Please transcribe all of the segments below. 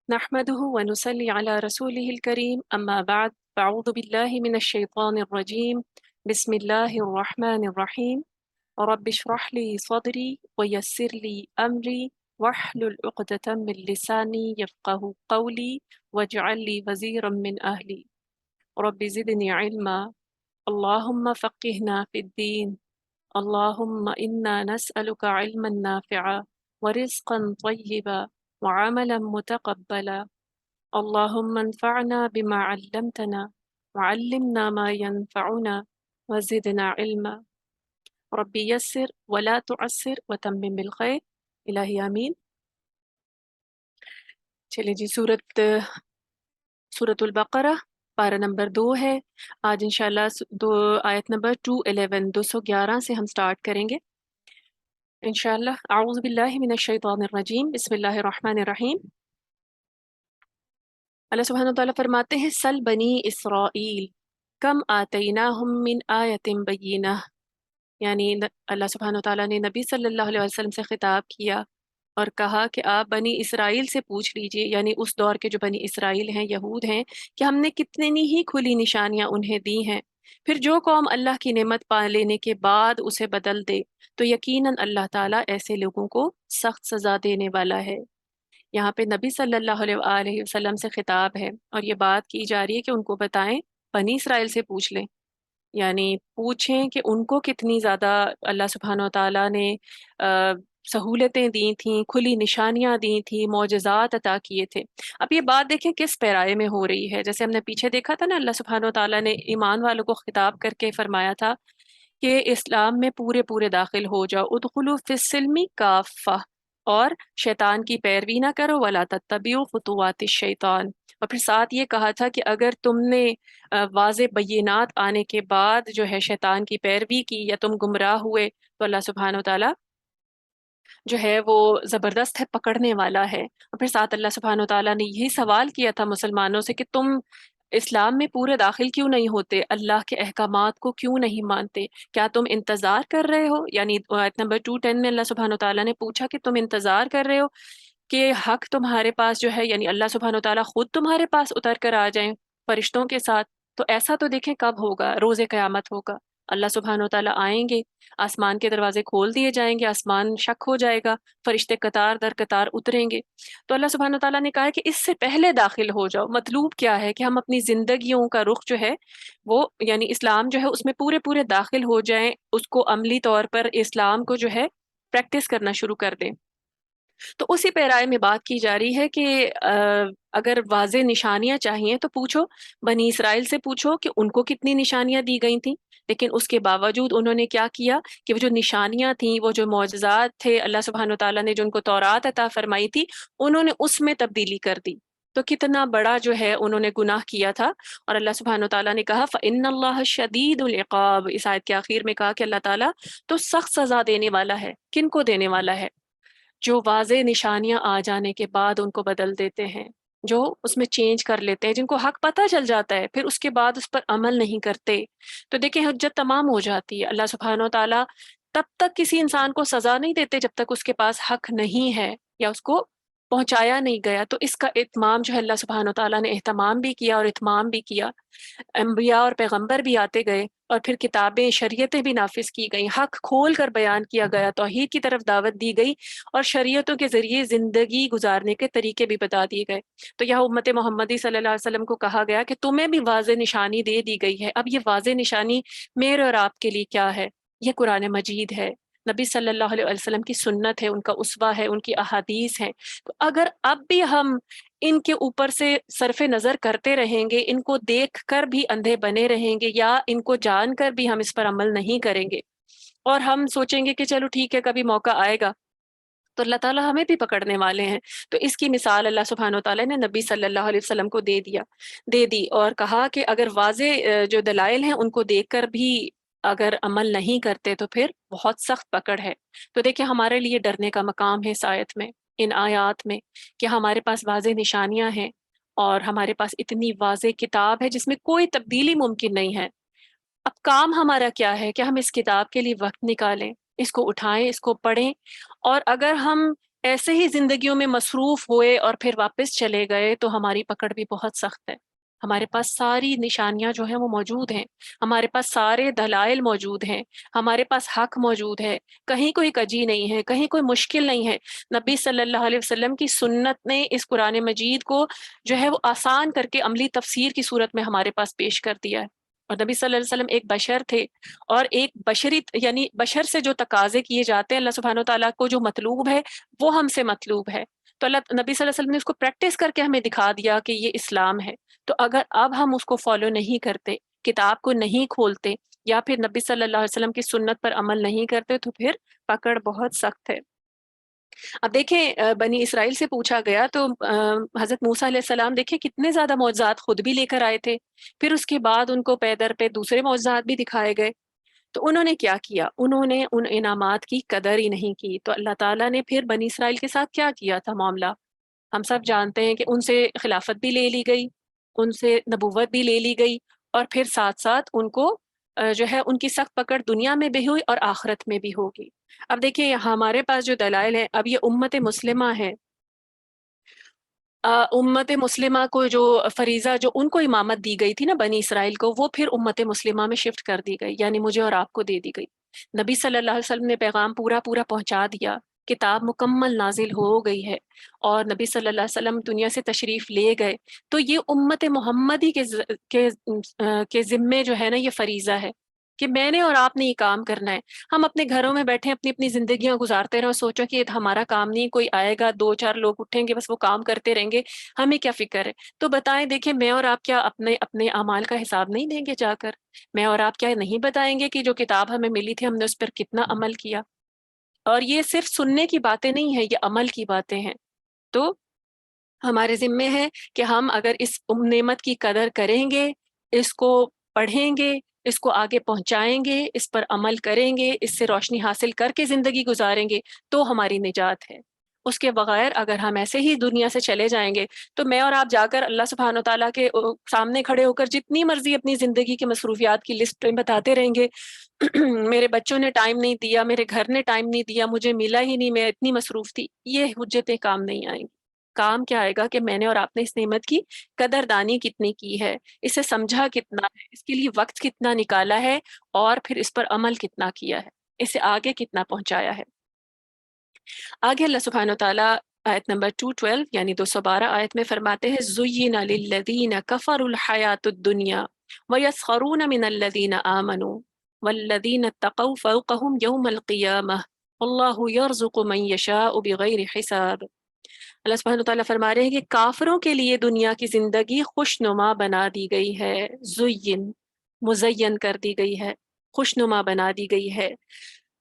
نحمده ونصلي على رسوله الكريم أما بعد فأعوذ بالله من الشيطان الرجيم بسم الله الرحمن الرحيم رب اشرح لي صدري ويسر لي أمري واحلل عقدة من لساني يفقه قولي واجعل لي وزيرا من أهلي رب زدني علما اللهم فقهنا في الدين اللهم إنا نسألك علما نافعا ورزقا طيبا وعملا متقبلا اللهم انفعنا بما علمتنا وعلمنا ما ينفعنا وزدنا علما ربي يسر ولا تعسر وتمم بالخير الہی آمین۔ چلے جی، سورت البقرہ پارہ نمبر 2 ہے۔ آج انشاءاللہ آیت نمبر 211 سے ہم سٹارٹ کریں گے انشاءاللہ۔ اعوذ باللہ من الشیطان الرجیم، بسم اللہ الرحمن الرحیم۔ اللہ سبحانہ وتعالیٰ فرماتے ہیں سل بنی اسرائیل کم آتیناہم من آیت بینہ، یعنی اللہ سبحانہ وتعالیٰ نے نبی صلی اللہ علیہ وسلم سے خطاب کیا اور کہا کہ آپ بنی اسرائیل سے پوچھ لیجئے، یعنی اس دور کے جو بنی اسرائیل ہیں، یہود ہیں، کہ ہم نے کتنی ہی کھلی نشانیاں انہیں دی ہیں۔ پھر جو قوم اللہ کی نعمت پا لینے کے بعد اسے بدل دے تو یقیناً اللہ تعالیٰ ایسے لوگوں کو سخت سزا دینے والا ہے۔ یہاں پہ نبی صلی اللہ علیہ وآلہ وسلم سے خطاب ہے اور یہ بات کی جا رہی ہے کہ ان کو بتائیں، بنی اسرائیل سے پوچھ لیں، یعنی پوچھیں کہ ان کو کتنی زیادہ اللہ سبحانہ وتعالیٰ نے سہولتیں دی تھیں، کھلی نشانیاں دی تھیں، معجزات عطا کیے تھے۔ اب یہ بات دیکھیں کس پیرائے میں ہو رہی ہے، جیسے ہم نے پیچھے دیکھا تھا نا، اللہ سبحانہ وتعالیٰ نے ایمان والوں کو خطاب کر کے فرمایا تھا کہ اسلام میں پورے پورے داخل ہو جاؤ، ادخلوا فی السلم کافہ، اور شیطان کی پیروی نہ کرو، ولا تتبعوا خطوات الشیطان۔ اور پھر ساتھ یہ کہا تھا کہ اگر تم نے واضح بینات آنے کے بعد جو ہے شیطان کی پیروی کی یا تم گمراہ ہوئے تو اللہ سبحانہ وتعالیٰ جو ہے وہ زبردست ہے، پکڑنے والا ہے۔ اور پھر ساتھ اللہ سبحانہ وتعالیٰ نے یہی سوال کیا تھا مسلمانوں سے کہ تم اسلام میں پورے داخل کیوں نہیں ہوتے، اللہ کے احکامات کو کیوں نہیں مانتے، کیا تم انتظار کر رہے ہو؟ یعنی آیت نمبر 210 میں اللہ سبحانہ وتعالیٰ نے پوچھا کہ تم انتظار کر رہے ہو کہ حق تمہارے پاس جو ہے، یعنی اللہ سبحانہ وتعالیٰ خود تمہارے پاس اتر کر آ جائیں فرشتوں کے ساتھ؟ تو ایسا تو دیکھیں کب ہوگا، روز قیامت ہوگا، اللہ سبحانہ وتعالیٰ آئیں گے، آسمان کے دروازے کھول دیے جائیں گے، آسمان شک ہو جائے گا، فرشتے قطار در قطار اتریں گے۔ تو اللہ سبحانہ وتعالیٰ نے کہا ہے کہ اس سے پہلے داخل ہو جاؤ۔ مطلوب کیا ہے کہ ہم اپنی زندگیوں کا رخ جو ہے وہ، یعنی اسلام جو ہے اس میں پورے پورے داخل ہو جائیں، اس کو عملی طور پر اسلام کو جو ہے پریکٹس کرنا شروع کر دیں۔ تو اسی پیرائے میں بات کی جا رہی ہے کہ اگر واضح نشانیاں چاہیے تو پوچھو، بنی اسرائیل سے پوچھو کہ ان کو کتنی نشانیاں دی گئی تھیں، لیکن اس کے باوجود انہوں نے کیا کیا کہ وہ جو نشانیاں تھیں، وہ جو معجزات تھے، اللہ سبحانہ وتعالیٰ نے جو ان کو تورات عطا فرمائی تھی، انہوں نے اس میں تبدیلی کر دی۔ تو کتنا بڑا جو ہے انہوں نے گناہ کیا تھا۔ اور اللہ سبحانہ وتعالیٰ نے کہا فَإِنَّ اللَّهَ شَدِيدُ الْعِقَابِ، اس آیت کے آخر میں کہا کہ اللہ تعالیٰ تو سخت سزا دینے والا ہے۔ کن کو دینے والا ہے؟ جو واضح نشانیاں آ جانے کے بعد ان کو بدل دیتے ہیں، جو اس میں چینج کر لیتے ہیں، جن کو حق پتہ چل جاتا ہے پھر اس کے بعد اس پر عمل نہیں کرتے، تو دیکھیں حجت تمام ہو جاتی ہے۔ اللہ سبحانہ وتعالیٰ تب تک کسی انسان کو سزا نہیں دیتے جب تک اس کے پاس حق نہیں ہے یا اس کو پہنچایا نہیں گیا۔ تو اس کا اتمام جو ہے اللہ سبحانہ وتعالیٰ نے اہتمام بھی کیا اور اتمام بھی کیا۔ انبیاء اور پیغمبر بھی آتے گئے اور پھر کتابیں، شریعتیں بھی نافذ کی گئیں، حق کھول کر بیان کیا گیا، توحید کی طرف دعوت دی گئی اور شریعتوں کے ذریعے زندگی گزارنے کے طریقے بھی بتا دیے گئے۔ تو یہاں امت محمدی صلی اللہ علیہ وسلم کو کہا گیا کہ تمہیں بھی واضح نشانی دے دی گئی ہے۔ اب یہ واضح نشانی میرے اور آپ کے لیے کیا ہے؟ یہ قرآن مجید ہے، نبی صلی اللہ علیہ وسلم کی سنت ہے، ان کا اسوہ ہے، ان کی احادیث ہیں۔ تو اگر اب بھی ہم ان کے اوپر سے صرف نظر کرتے رہیں گے، ان کو دیکھ کر بھی اندھے بنے رہیں گے، یا ان کو جان کر بھی ہم اس پر عمل نہیں کریں گے اور ہم سوچیں گے کہ چلو ٹھیک ہے کبھی موقع آئے گا، تو اللہ تعالیٰ ہمیں بھی پکڑنے والے ہیں۔ تو اس کی مثال اللہ سبحانہ وتعالیٰ نے نبی صلی اللہ علیہ وسلم کو دے دی اور کہا کہ اگر واضح جو دلائل ہیں ان کو دیکھ کر بھی اگر عمل نہیں کرتے تو پھر بہت سخت پکڑ ہے۔ تو دیکھیں ہمارے لیے ڈرنے کا مقام ہے اس آیت میں، ان آیات میں، کہ ہمارے پاس واضح نشانیاں ہیں اور ہمارے پاس اتنی واضح کتاب ہے جس میں کوئی تبدیلی ممکن نہیں ہے۔ اب کام ہمارا کیا ہے کہ ہم اس کتاب کے لیے وقت نکالیں، اس کو اٹھائیں، اس کو پڑھیں، اور اگر ہم ایسے ہی زندگیوں میں مصروف ہوئے اور پھر واپس چلے گئے تو ہماری پکڑ بھی بہت سخت ہے. ہمارے پاس ساری نشانیاں جو ہیں وہ موجود ہیں، ہمارے پاس سارے دلائل موجود ہیں، ہمارے پاس حق موجود ہے، کہیں کوئی کجی نہیں ہے، کہیں کوئی مشکل نہیں ہے. نبی صلی اللہ علیہ وسلم کی سنت نے اس قرآن مجید کو جو ہے وہ آسان کر کے عملی تفسیر کی صورت میں ہمارے پاس پیش کر دیا ہے. اور نبی صلی اللہ علیہ وسلم ایک بشر تھے، اور ایک بشری یعنی بشر سے جو تقاضے کیے جاتے ہیں اللہ سبحانہ و تعالیٰ کو جو مطلوب ہے وہ ہم سے مطلوب ہے. تو اللہ نبی صلی اللہ علیہ وسلم نے اس کو پریکٹس کر کے ہمیں دکھا دیا کہ یہ اسلام ہے. تو اگر اب ہم اس کو فالو نہیں کرتے، کتاب کو نہیں کھولتے، یا پھر نبی صلی اللہ علیہ وسلم کی سنت پر عمل نہیں کرتے، تو پھر پکڑ بہت سخت ہے. اب دیکھیں بنی اسرائیل سے پوچھا گیا تو حضرت موسیٰ علیہ السلام دیکھیں کتنے زیادہ معجزات خود بھی لے کر آئے تھے، پھر اس کے بعد ان کو پے در پہ دوسرے معجزات بھی دکھائے گئے. تو انہوں نے کیا کیا؟ انہوں نے ان انعامات کی قدر ہی نہیں کی. تو اللہ تعالیٰ نے پھر بنی اسرائیل کے ساتھ کیا کیا تھا معاملہ ہم سب جانتے ہیں، کہ ان سے خلافت بھی لے لی گئی، ان سے نبوت بھی لے لی گئی، اور پھر ساتھ ساتھ ان کو جو ہے ان کی سخت پکڑ دنیا میں بھی ہوئی اور آخرت میں بھی ہوگی. اب دیکھیں ہمارے پاس جو دلائل ہیں، اب یہ امت مسلمہ ہے، امت مسلمہ کو جو فریضہ جو ان کو امامت دی گئی تھی نا بنی اسرائیل کو، وہ پھر امت مسلمہ میں شفٹ کر دی گئی، یعنی مجھے اور آپ کو دے دی گئی. نبی صلی اللہ علیہ وسلم نے پیغام پورا پورا پہنچا دیا، کتاب مکمل نازل ہو گئی ہے، اور نبی صلی اللہ علیہ وسلم دنیا سے تشریف لے گئے. تو یہ امت محمدی کے ذمے جو ہے نا یہ فریضہ ہے کہ میں نے اور آپ نے یہ کام کرنا ہے. ہم اپنے گھروں میں بیٹھے اپنی اپنی زندگیاں گزارتے رہے اور سوچو کہ یہ ہمارا کام نہیں، کوئی آئے گا، دو چار لوگ اٹھیں گے، بس وہ کام کرتے رہیں گے، ہمیں کیا فکر ہے؟ تو بتائیں، دیکھیں میں اور آپ کیا اپنے اپنے اعمال کا حساب نہیں دیں گے جا کر؟ میں اور آپ کیا نہیں بتائیں گے کہ جو کتاب ہمیں ملی تھی ہم نے اس پر کتنا عمل کیا؟ اور یہ صرف سننے کی باتیں نہیں ہیں، یہ عمل کی باتیں ہیں. تو ہمارے ذمے ہے کہ ہم اگر اس نعمت کی قدر کریں گے، اس کو پڑھیں گے، اس کو آگے پہنچائیں گے، اس پر عمل کریں گے، اس سے روشنی حاصل کر کے زندگی گزاریں گے، تو ہماری نجات ہے. اس کے بغیر اگر ہم ایسے ہی دنیا سے چلے جائیں گے تو میں اور آپ جا کر اللہ سبحانہ و تعالیٰ کے سامنے کھڑے ہو کر جتنی مرضی اپنی زندگی کی مصروفیات کی لسٹ بتاتے رہیں گے میرے بچوں نے ٹائم نہیں دیا، میرے گھر نے ٹائم نہیں دیا، مجھے ملا ہی نہیں، میں اتنی مصروف تھی. یہ حجتیں کام نہیں آئیں گی. کام کیا آئے گا کہ میں نے اور آپ نے اس نعمت کی قدر دانی کتنی کی ہے، اسے سمجھا کتنا ہے، اس کے لیے وقت کتنا نکالا ہے، اور پھر اس پر عمل کتنا کیا ہے، اسے آگے کتنا پہنچایا ہے. آگے اللہ سبحانہ و تعالیٰ آیت نمبر 212 یعنی 212 آیت میں فرماتے ہیں زُيِّنَ لِلَّذِينَ كَفَرُوا الْحَيَاةُ الدُّنْيَا وَيَسْخَرُونَ مِنَ الَّذِينَ آمَنُوا وَالَّذِينَ اتَّقَوْا فَوْقَهُمْ يَوْمَ الْقِيَامَةِ وَاللَّهُ يَرْزُقُ مَن يَشَاءُ بِغَيْرِ حِسَابٍ. اللہ سبحانہ تعالیٰ فرما رہے ہیں کہ کافروں کے لیے دنیا کی زندگی خوشنما بنا دی گئی ہے، زُيِّن مزین کر دی گئی ہے، خوشنما بنا دی گئی ہے.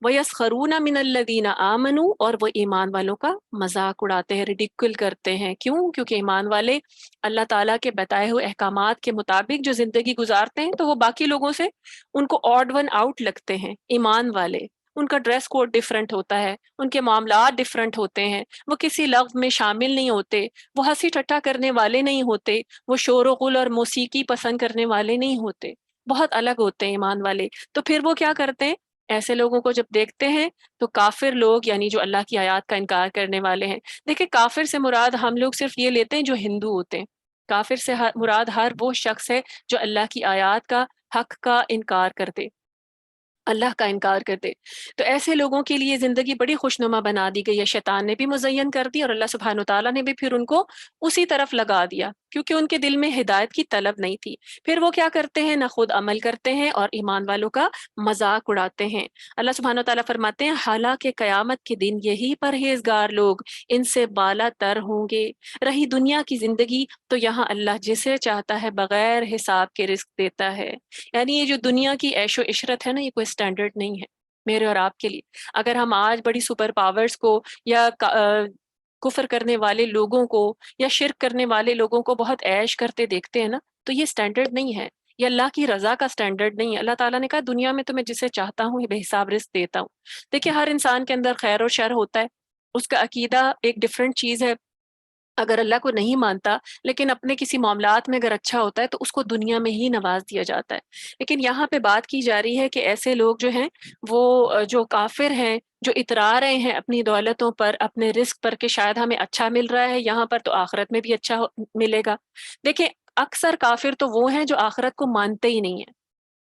وَيَسْخَرُونَ مِنَ الَّذِينَ آمَنُوا اور وہ ایمان والوں کا مذاق اڑاتے ہیں، ریڈیکل کرتے ہیں. کیوں؟ کیونکہ ایمان والے اللہ تعالیٰ کے بتائے ہوئے احکامات کے مطابق جو زندگی گزارتے ہیں تو وہ باقی لوگوں سے ان کو آڈ ون آؤٹ لگتے ہیں. ایمان والے، ان کا ڈریس کوڈ ڈفرینٹ ہوتا ہے، ان کے معاملات ڈفرینٹ ہوتے ہیں، وہ کسی لغو میں شامل نہیں ہوتے، وہ ہنسی ٹھٹا کرنے والے نہیں ہوتے، وہ شور و غل اور موسیقی پسند کرنے والے نہیں ہوتے، بہت الگ ہوتے ہیں ایمان والے. تو پھر وہ کیا کرتے ہیں؟ ایسے لوگوں کو جب دیکھتے ہیں تو کافر لوگ یعنی جو اللہ کی آیات کا انکار کرنے والے ہیں. دیکھیں کافر سے مراد ہم لوگ صرف یہ لیتے ہیں جو ہندو ہوتے ہیں، کافر سے مراد ہر وہ شخص ہے جو اللہ کی آیات کا، حق کا انکار کر دے، اللہ کا انکار کر دے. تو ایسے لوگوں کے لیے زندگی بڑی خوشنما بنا دی گئی ہے، شیطان نے بھی مزین کر دی اور اللہ سبحانہ تعالیٰ نے بھی پھر ان کو اسی طرف لگا دیا، کیونکہ ان کے دل میں ہدایت کی طلب نہیں تھی. پھر وہ کیا کرتے ہیں؟ نہ خود عمل کرتے ہیں اور ایمان والوں کا مذاق اڑاتے ہیں. اللہ سبحانہ تعالیٰ فرماتے ہیں حالانکہ قیامت کے دن یہی پرہیزگار لوگ ان سے بالا تر ہوں گے. رہی دنیا کی زندگی تو یہاں اللہ جسے چاہتا ہے بغیر حساب کے رزق دیتا ہے. یعنی یہ جو دنیا کی عیش و عشرت ہے نا، یہ کوئی سٹینڈرڈ نہیں ہے میرے اور آپ کے لیے. اگر ہم آج بڑی سپر پاورز کو یا کفر کرنے والے لوگوں کو یا شرک کرنے والے لوگوں کو بہت عیش کرتے دیکھتے ہیں نا، تو یہ سٹینڈرڈ نہیں ہے، یہ اللہ کی رضا کا سٹینڈرڈ نہیں ہے. اللہ تعالیٰ نے کہا دنیا میں تو میں جسے چاہتا ہوں بے حساب رزق دیتا ہوں. دیکھیں ہر انسان کے اندر خیر اور شر ہوتا ہے، اس کا عقیدہ ایک ڈفرینٹ چیز ہے. اگر اللہ کو نہیں مانتا لیکن اپنے کسی معاملات میں اگر اچھا ہوتا ہے تو اس کو دنیا میں ہی نواز دیا جاتا ہے۔ لیکن یہاں پہ بات کی جا رہی ہے کہ ایسے لوگ جو ہیں وہ جو کافر ہیں، جو اترا رہے ہیں اپنی دولتوں پر، اپنے رزق پر کہ شاید ہمیں اچھا مل رہا ہے یہاں پر تو آخرت میں بھی اچھا ملے گا۔ دیکھیں، اکثر کافر تو وہ ہیں جو آخرت کو مانتے ہی نہیں ہیں،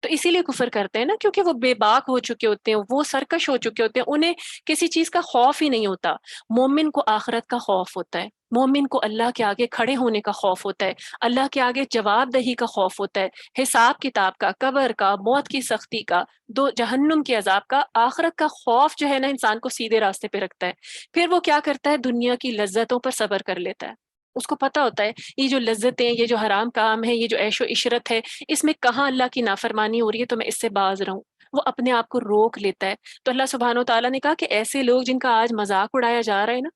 تو اسی لیے کفر کرتے ہیں نا، کیونکہ وہ بے باک ہو چکے ہوتے ہیں، وہ سرکش ہو چکے ہوتے ہیں، انہیں کسی چیز کا خوف ہی نہیں ہوتا۔ مومن کو آخرت کا خوف ہوتا ہے، مومن کو اللہ کے آگے کھڑے ہونے کا خوف ہوتا ہے، اللہ کے آگے جواب دہی کا خوف ہوتا ہے، حساب کتاب کا، قبر کا، موت کی سختی کا، دو جہنم کے عذاب کا۔ آخرت کا خوف جو ہے نا انسان کو سیدھے راستے پہ رکھتا ہے۔ پھر وہ کیا کرتا ہے؟ دنیا کی لذتوں پر صبر کر لیتا ہے۔ اس کو پتا ہوتا ہے یہ جو لذتیں، یہ جو حرام کام ہے، یہ جو عیش و عشرت ہے، اس میں کہاں اللہ کی نافرمانی ہو رہی ہے تو میں اس سے باز رہوں، وہ اپنے آپ کو روک لیتا ہے۔ تو اللہ سبحانہ و تعالیٰ نے کہا کہ ایسے لوگ جن کا آج مذاق اڑایا جا رہا ہے نا،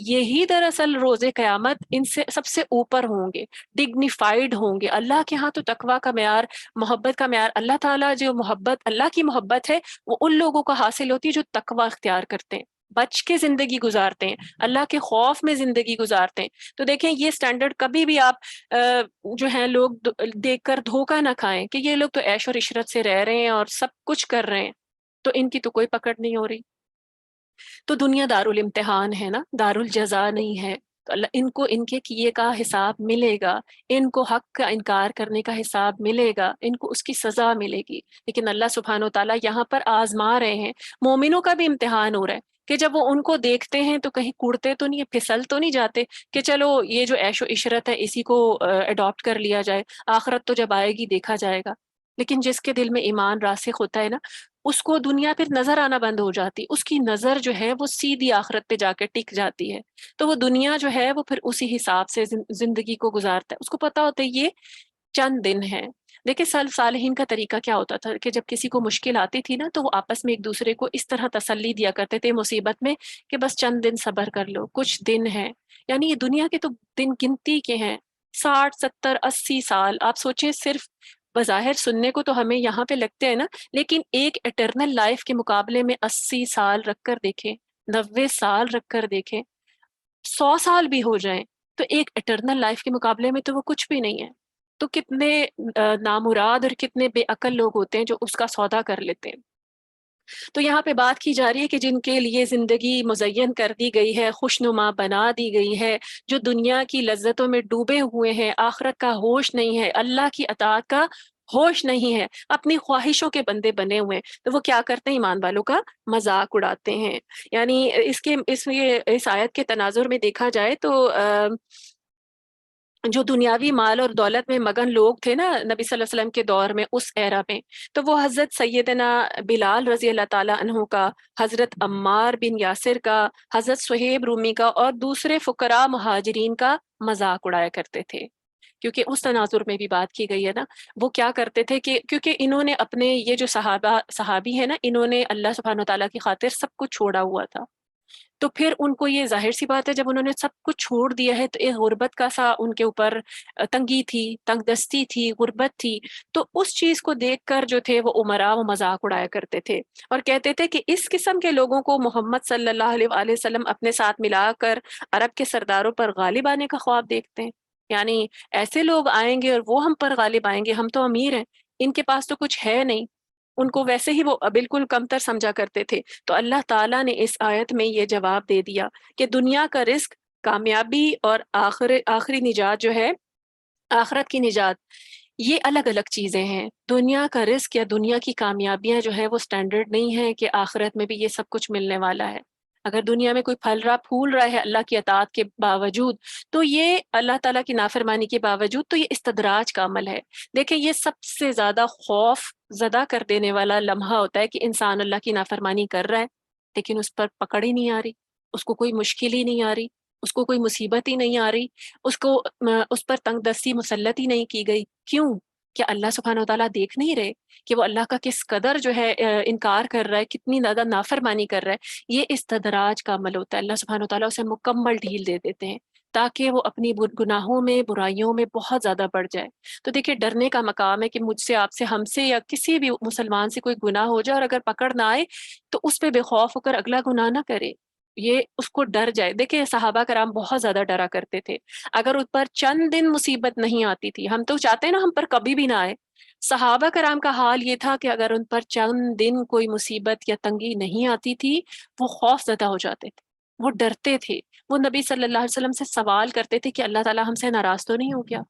یہی دراصل روز قیامت ان سے سب سے اوپر ہوں گے، ڈگنیفائڈ ہوں گے اللہ کے ہاں۔ تو تقویٰ کا معیار، محبت کا معیار، اللہ تعالیٰ جو محبت، اللہ کی محبت ہے وہ ان لوگوں کو حاصل ہوتی ہے جو تقویٰ اختیار کرتے ہیں، بچ کے زندگی گزارتے ہیں، اللہ کے خوف میں زندگی گزارتے ہیں۔ تو دیکھیں یہ سٹینڈرڈ کبھی بھی آپ جو ہیں لوگ دیکھ کر دھوکہ نہ کھائیں کہ یہ لوگ تو عیش اور عشرت سے رہ رہے ہیں اور سب کچھ کر رہے ہیں، تو ان کی تو کوئی پکڑ نہیں ہو رہی۔ تو دنیا دارالامتحان ہے نا، دارالجزا نہیں ہے۔ تو اللہ ان کو ان کے کیے کا حساب ملے گا، ان کو حق کا انکار کرنے کا حساب ملے گا، ان کو اس کی سزا ملے گی۔ لیکن اللہ سبحانہ و تعالیٰ یہاں پر آزما رہے ہیں، مومنوں کا بھی امتحان ہو رہا ہے کہ جب وہ ان کو دیکھتے ہیں تو کہیں کوڑتے تو نہیں، پھسل تو نہیں جاتے کہ چلو یہ جو عیش و عشرت ہے اسی کو اڈاپٹ کر لیا جائے، آخرت تو جب آئے گی دیکھا جائے گا۔ لیکن جس کے دل میں ایمان راسخ ہوتا ہے نا، اس کو دنیا پھر نظر آنا بند ہو جاتی، اس کی نظر جو ہے وہ سیدھی آخرت پہ جا کے ٹک جاتی ہے۔ تو وہ دنیا جو ہے وہ پھر اسی حساب سے زندگی کو گزارتا ہے، اس کو پتا ہوتا ہے یہ چند دن ہے۔ دیکھیں سلف صالحین کا طریقہ کیا ہوتا تھا کہ جب کسی کو مشکل آتی تھی نا تو وہ آپس میں ایک دوسرے کو اس طرح تسلی دیا کرتے تھے مصیبت میں کہ بس چند دن صبر کر لو، کچھ دن ہے۔ یعنی یہ دنیا کے تو دن گنتی کے ہیں، 60 70 80 سال۔ آپ سوچیں، صرف بظاہر سننے کو تو ہمیں یہاں پہ لگتے ہیں نا، لیکن ایک اٹرنل لائف کے مقابلے میں 80 سال رکھ کر دیکھیں، 90 سال رکھ کر دیکھیں، 100 سال بھی ہو جائیں تو ایک اٹرنل لائف کے مقابلے میں تو وہ کچھ بھی نہیں ہے۔ تو کتنے نامراد اور کتنے بے عقل لوگ ہوتے ہیں جو اس کا سودا کر لیتے ہیں۔ تو یہاں پہ بات کی جا رہی ہے کہ جن کے لیے زندگی مزین کر دی گئی ہے، خوشنما بنا دی گئی ہے، جو دنیا کی لذتوں میں ڈوبے ہوئے ہیں، آخرت کا ہوش نہیں ہے، اللہ کی اطاعت کا ہوش نہیں ہے، اپنی خواہشوں کے بندے بنے ہوئے ہیں، تو وہ کیا کرتے ہیں؟ ایمان والوں کا مذاق اڑاتے ہیں۔ یعنی اس آیت کے تناظر میں دیکھا جائے تو جو دنیاوی مال اور دولت میں مگن لوگ تھے نا نبی صلی اللہ علیہ وسلم کے دور میں، اس ایرا میں، تو وہ حضرت سیدنا بلال رضی اللہ تعالیٰ عنہ کا، حضرت عمار بن یاسر کا، حضرت صہیب رومی کا اور دوسرے فقراء مہاجرین کا مذاق اڑایا کرتے تھے۔ کیونکہ اس تناظر میں بھی بات کی گئی ہے نا، وہ کیا کرتے تھے کہ کیونکہ انہوں نے اپنے یہ جو صحابی ہیں نا، انہوں نے اللہ سبحانہ و تعالیٰ کی خاطر سب کچھ چھوڑا ہوا تھا، تو پھر ان کو یہ ظاہر سی بات ہے جب انہوں نے سب کچھ چھوڑ دیا ہے تو ایک غربت کا سا ان کے اوپر تنگی تھی، تنگ دستی تھی، غربت تھی۔ تو اس چیز کو دیکھ کر جو تھے وہ عمراء و مذاق اڑایا کرتے تھے اور کہتے تھے کہ اس قسم کے لوگوں کو محمد صلی اللہ علیہ وآلہ وسلم اپنے ساتھ ملا کر عرب کے سرداروں پر غالب آنے کا خواب دیکھتے ہیں۔ یعنی ایسے لوگ آئیں گے اور وہ ہم پر غالب آئیں گے، ہم تو امیر ہیں، ان کے پاس تو کچھ ہے نہیں۔ ان کو ویسے ہی وہ بالکل کمتر سمجھا کرتے تھے۔ تو اللہ تعالیٰ نے اس آیت میں یہ جواب دے دیا کہ دنیا کا رزق، کامیابی اور آخری نجات جو ہے، آخرت کی نجات، یہ الگ الگ چیزیں ہیں۔ دنیا کا رزق یا دنیا کی کامیابیاں جو ہے وہ سٹینڈرڈ نہیں ہے کہ آخرت میں بھی یہ سب کچھ ملنے والا ہے۔ اگر دنیا میں کوئی پھل رہا پھول رہا ہے اللہ کی اطاعت کے باوجود، تو یہ اللہ تعالیٰ کی نافرمانی کے باوجود، تو یہ استدراج کا عمل ہے۔ دیکھیں یہ سب سے زیادہ خوف زدہ کر دینے والا لمحہ ہوتا ہے کہ انسان اللہ کی نافرمانی کر رہا ہے لیکن اس پر پکڑ ہی نہیں آ رہی، اس کو کوئی مشکل ہی نہیں آ رہی، اس کو کوئی مصیبت ہی نہیں آ رہی، اس پر تنگ دستی مسلط ہی نہیں کی گئی۔ کیوں؟ کیا اللہ سبحانہ و تعالیٰ دیکھ نہیں رہے کہ وہ اللہ کا کس قدر جو ہے انکار کر رہا ہے، کتنی زیادہ نافرمانی کر رہا ہے؟ یہ استدراج کا عمل ہوتا ہے، اللہ سبحانہ و تعالیٰ اسے مکمل ڈھیل دے دیتے ہیں تاکہ وہ اپنی گناہوں میں، برائیوں میں بہت زیادہ بڑھ جائے۔ تو دیکھیں ڈرنے کا مقام ہے کہ مجھ سے، آپ سے، ہم سے یا کسی بھی مسلمان سے کوئی گناہ ہو جائے اور اگر پکڑ نہ آئے تو اس پہ بے خوف ہو کر اگلا گناہ نہ کرے۔ یہ اس کو ڈر جائے. دیکھیں صحابہ کرام بہت زیادہ ڈرا کرتے تھے. اگر ان پر چند دن مصیبت نہیں آتی تھی، ہم تو چاہتے ہیں نا ہم پر کبھی بھی نہ آئے، صحابہ کرام کا حال یہ تھا کہ اگر ان پر چند دن کوئی مصیبت یا تنگی نہیں آتی تھی وہ خوف زدہ ہو جاتے تھے، وہ ڈرتے تھے. وہ نبی صلی اللہ علیہ وسلم سے سوال کرتے تھے کہ اللہ تعالیٰ ہم سے ناراض تو نہیں ہو گیا،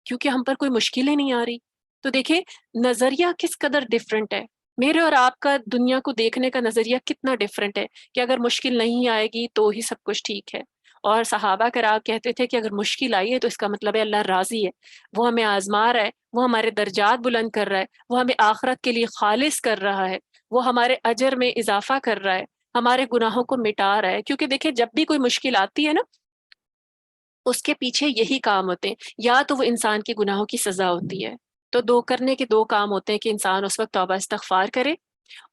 کیونکہ ہم پر کوئی مشکلیں نہیں آ رہی. تو دیکھیں نظریہ کس قدر ڈفرینٹ ہے، میرے اور آپ کا دنیا کو دیکھنے کا نظریہ کتنا ڈفرینٹ ہے کہ اگر مشکل نہیں آئے گی تو ہی سب کچھ ٹھیک ہے. اور صحابہ کرام کہتے تھے کہ اگر مشکل آئی ہے تو اس کا مطلب ہے اللہ راضی ہے، وہ ہمیں آزما رہا ہے، وہ ہمارے درجات بلند کر رہا ہے، وہ ہمیں آخرت کے لیے خالص کر رہا ہے، وہ ہمارے اجر میں اضافہ کر رہا ہے، ہمارے گناہوں کو مٹا رہا ہے. کیونکہ دیکھیں جب بھی کوئی مشکل آتی ہے نا اس کے پیچھے یہی کام ہوتے ہیں، یا تو وہ انسان کے گناہوں کی سزا ہوتی ہے. تو دو کرنے کے دو کام ہوتے ہیں کہ انسان اس وقت توبہ استغفار کرے،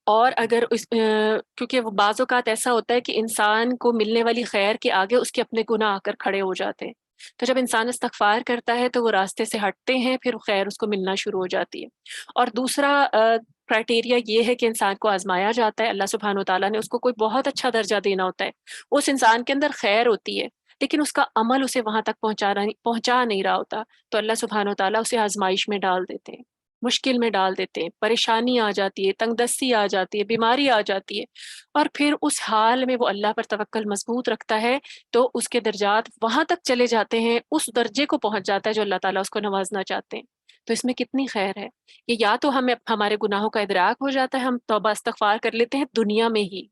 اور اگر کیونکہ وہ بعض اوقات ایسا ہوتا ہے کہ انسان کو ملنے والی خیر کے آگے اس کے اپنے گناہ آ کر کھڑے ہو جاتے ہیں. تو جب انسان استغفار کرتا ہے تو وہ راستے سے ہٹتے ہیں، پھر خیر اس کو ملنا شروع ہو جاتی ہے. اور دوسرا کرائٹیریا یہ ہے کہ انسان کو آزمایا جاتا ہے. اللہ سبحانہ و تعالیٰ نے اس کو کوئی بہت اچھا درجہ دینا ہوتا ہے، اس انسان کے اندر خیر ہوتی ہے لیکن اس کا عمل اسے وہاں تک پہنچا نہیں رہا ہوتا، تو اللہ سبحانہ و تعالیٰ اسے آزمائش میں ڈال دیتے ہیں، مشکل میں ڈال دیتے ہیں، پریشانی آ جاتی ہے، تنگ دستی آ جاتی ہے، بیماری آ جاتی ہے. اور پھر اس حال میں وہ اللہ پر توکل مضبوط رکھتا ہے تو اس کے درجات وہاں تک چلے جاتے ہیں، اس درجے کو پہنچ جاتا ہے جو اللہ تعالیٰ اس کو نوازنا چاہتے ہیں. تو اس میں کتنی خیر ہے کہ یا تو ہمیں ہمارے گناہوں کا ادراک ہو جاتا ہے، ہم توبہ استغفار کر لیتے ہیں دنیا میں ہی،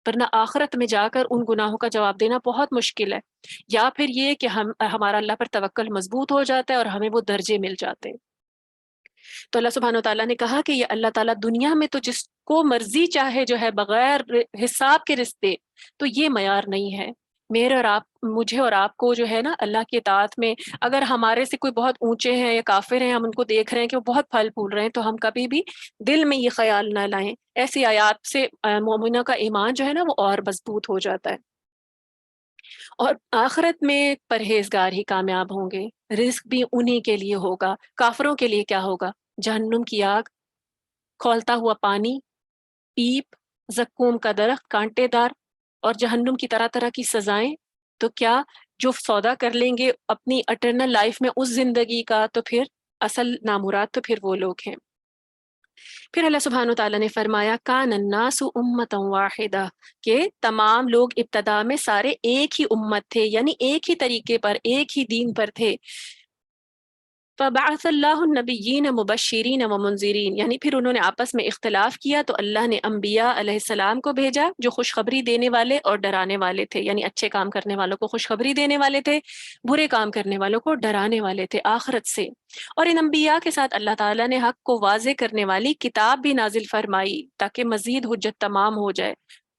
ورنہ آخرت میں جا کر ان گناہوں کا جواب دینا بہت مشکل ہے. یا پھر یہ کہ ہمارا اللہ پر توکل مضبوط ہو جاتا ہے اور ہمیں وہ درجے مل جاتے ہیں. تو اللہ سبحانہ و تعالیٰ نے کہا کہ یہ اللہ تعالیٰ دنیا میں تو جس کو مرضی چاہے جو ہے بغیر حساب کے رزق دے، تو یہ معیار نہیں ہے. میرے اور آپ مجھے اور آپ کو جو ہے نا اللہ کی اطاعت میں اگر ہمارے سے کوئی بہت اونچے ہیں یا کافر ہیں، ہم ان کو دیکھ رہے ہیں کہ وہ بہت پھل پھول رہے ہیں، تو ہم کبھی بھی دل میں یہ خیال نہ لائیں. ایسی آیات سے مومنہ کا ایمان جو ہے نا وہ اور مضبوط ہو جاتا ہے. اور آخرت میں پرہیزگار ہی کامیاب ہوں گے، رزق بھی انہی کے لیے ہوگا. کافروں کے لیے کیا ہوگا؟ جہنم کی آگ، کھولتا ہوا پانی، پیپ، زقوم کا درخت کانٹے دار، اور جہنم کی طرح طرح کی سزائیں. تو کیا جو سودا کر لیں گے اپنی اٹرنل لائف میں اس زندگی کا، تو پھر اصل نامراد تو پھر وہ لوگ ہیں. پھر اللہ سبحانہ وتعالیٰ نے فرمایا کان الناس امتا واحدہ، کہ تمام لوگ ابتدا میں سارے ایک ہی امت تھے، یعنی ایک ہی طریقے پر، ایک ہی دین پر تھے. فبعث اللہ النبیین مبشرین و منذرین، یعنی پھر انہوں نے آپس میں اختلاف کیا تو اللہ نے انبیاء علیہ السلام کو بھیجا جو خوشخبری دینے والے اور ڈرانے والے تھے، یعنی اچھے کام کرنے والوں کو خوشخبری دینے والے تھے، برے کام کرنے والوں کو ڈرانے والے تھے آخرت سے. اور ان انبیاء کے ساتھ اللہ تعالیٰ نے حق کو واضح کرنے والی کتاب بھی نازل فرمائی تاکہ مزید حجت تمام ہو جائے،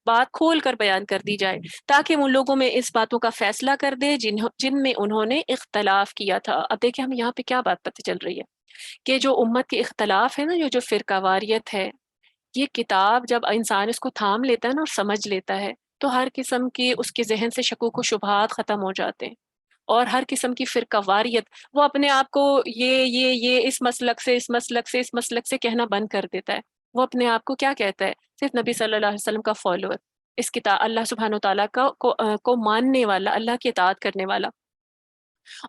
بات کھول کر بیان کر دی جائے، تاکہ ان لوگوں میں اس باتوں کا فیصلہ کر دے جن میں انہوں نے اختلاف کیا تھا. اب دیکھیں ہم یہاں پہ کیا بات پتہ چل رہی ہے کہ جو امت کے اختلاف ہے نا، جو فرقہ واریت ہے، یہ کتاب جب انسان اس کو تھام لیتا ہے نا اور سمجھ لیتا ہے تو ہر قسم کی اس کے ذہن سے شکوک و شبہات ختم ہو جاتے ہیں. اور ہر قسم کی فرقہ واریت، وہ اپنے آپ کو یہ اس مسلک سے اس مسلک سے اس مسلک سے کہنا بند کر دیتا ہے. وہ اپنے آپ کو کیا کہتا ہے؟ صرف نبی صلی اللہ علیہ وسلم کا فالوور، اس کتاب اللہ سبحانہ و تعالیٰ کو ماننے والا، اللہ کی اطاعت کرنے والا،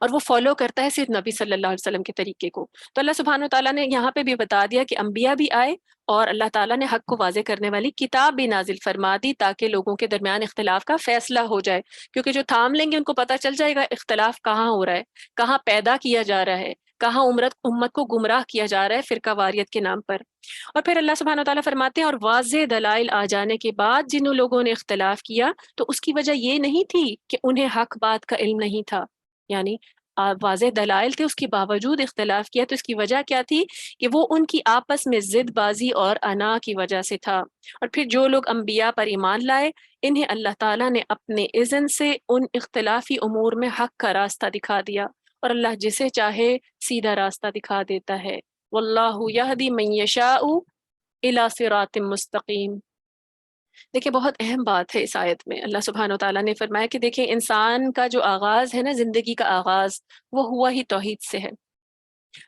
اور وہ فالو کرتا ہے صرف نبی صلی اللہ علیہ وسلم کے طریقے کو. تو اللہ سبحانہ و تعالیٰ نے یہاں پہ بھی بتا دیا کہ انبیاء بھی آئے اور اللہ تعالیٰ نے حق کو واضح کرنے والی کتاب بھی نازل فرما دی تاکہ لوگوں کے درمیان اختلاف کا فیصلہ ہو جائے. کیونکہ جو تھام لیں گے ان کو پتہ چل جائے گا اختلاف کہاں ہو رہا ہے، کہاں پیدا کیا جا رہا ہے، کہاں امت کو گمراہ کیا جا رہا ہے فرقہ واریت کے نام پر. اور پھر اللہ سبحانہ و تعالیٰ فرماتے ہیں اور واضح دلائل آ جانے کے بعد جن لوگوں نے اختلاف کیا تو اس کی وجہ یہ نہیں تھی کہ انہیں حق بات کا علم نہیں تھا، یعنی واضح دلائل تھے اس کے باوجود اختلاف کیا، تو اس کی وجہ کیا تھی کہ وہ ان کی آپس میں ضد بازی اور انا کی وجہ سے تھا. اور پھر جو لوگ انبیاء پر ایمان لائے انہیں اللہ تعالیٰ نے اپنے اذن سے ان اختلافی امور میں حق کا راستہ دکھا دیا، اور اللہ جسے چاہے سیدھا راستہ دکھا دیتا ہے. واللہ یہدی من یشاء الی صراط مستقیم. دیکھیں بہت اہم بات ہے اس آیت میں، اللہ سبحانہ و تعالیٰ نے فرمایا کہ دیکھیں انسان کا جو آغاز ہے نا، زندگی کا آغاز، وہ ہوا ہی توحید سے ہے.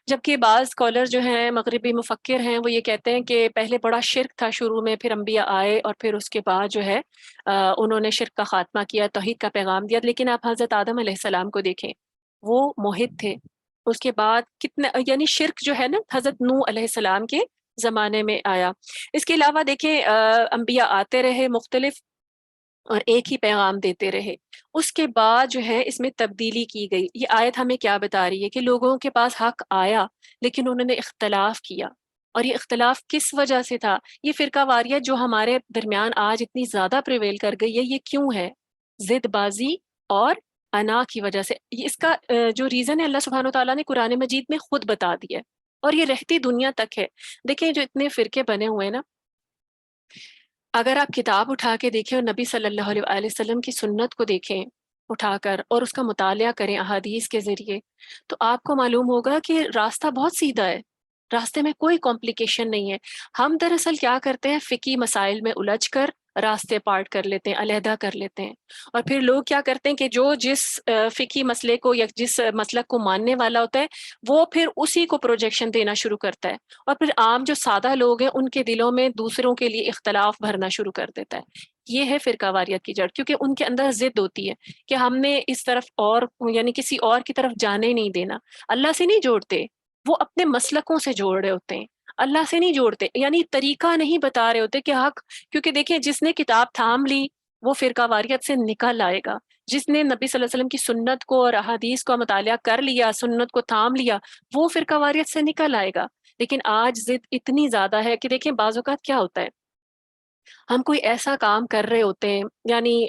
جبکہ بعض اسکالر جو ہیں مغربی مفکر ہیں وہ یہ کہتے ہیں کہ پہلے بڑا شرک تھا شروع میں، پھر انبیاء آئے اور پھر اس کے بعد جو ہے انہوں نے شرک کا خاتمہ کیا، توحید کا پیغام دیا۔ لیکن آپ حضرت آدم علیہ السلام کو دیکھیں، وہ موحد تھے۔ اس کے بعد کتنے یعنی شرک جو ہے نا حضرت نوح علیہ السلام کے زمانے میں آیا۔ اس کے علاوہ دیکھیں انبیاء آتے رہے مختلف اور ایک ہی پیغام دیتے رہے، اس کے بعد جو ہے اس میں تبدیلی کی گئی۔ یہ آیت ہمیں کیا بتا رہی ہے کہ لوگوں کے پاس حق آیا لیکن انہوں نے اختلاف کیا، اور یہ اختلاف کس وجہ سے تھا؟ یہ فرقہ واریت جو ہمارے درمیان آج اتنی زیادہ پریویل کر گئی ہے، یہ کیوں ہے؟ ضد بازی اور انا کی وجہ سے۔ اس کا جو ریزن ہے اللہ سبحانہ و تعالیٰ نے قرآن مجید میں خود بتا دیا ہے، اور یہ رہتی دنیا تک ہے۔ دیکھیں جو اتنے فرقے بنے ہوئے ہیں نا، اگر آپ کتاب اٹھا کے دیکھیں اور نبی صلی اللہ علیہ وآلہ وسلم کی سنت کو دیکھیں اٹھا کر اور اس کا مطالعہ کریں احادیث کے ذریعے، تو آپ کو معلوم ہوگا کہ راستہ بہت سیدھا ہے، راستے میں کوئی کمپلیکیشن نہیں ہے۔ ہم دراصل کیا کرتے ہیں، فقہی مسائل میں الجھ کر راستے پارٹ کر لیتے ہیں، علیحدہ کر لیتے ہیں، اور پھر لوگ کیا کرتے ہیں کہ جو جس فقہی مسئلے کو یا جس مسلک کو ماننے والا ہوتا ہے وہ پھر اسی کو پروجیکشن دینا شروع کرتا ہے، اور پھر عام جو سادہ لوگ ہیں ان کے دلوں میں دوسروں کے لیے اختلاف بھرنا شروع کر دیتا ہے۔ یہ ہے فرقہ واریت کی جڑ، کیونکہ ان کے اندر ضد ہوتی ہے کہ ہم نے اس طرف اور یعنی کسی اور کی طرف جانے نہیں دینا۔ اللہ سے نہیں جوڑتے، وہ اپنے مسلکوں سے جوڑ رہے ہوتے ہیں، اللہ سے نہیں جوڑتے، یعنی طریقہ نہیں بتا رہے ہوتے کہ حق۔ کیونکہ دیکھیں جس نے کتاب تھام لی وہ فرقہ واریت سے نکل آئے گا، جس نے نبی صلی اللہ علیہ وسلم کی سنت کو اور احادیث کا مطالعہ کر لیا، سنت کو تھام لیا، وہ فرقہ واریت سے نکل آئے گا۔ لیکن آج ضد اتنی زیادہ ہے کہ دیکھیں بعض اوقات کیا ہوتا ہے، ہم کوئی ایسا کام کر رہے ہوتے ہیں، یعنی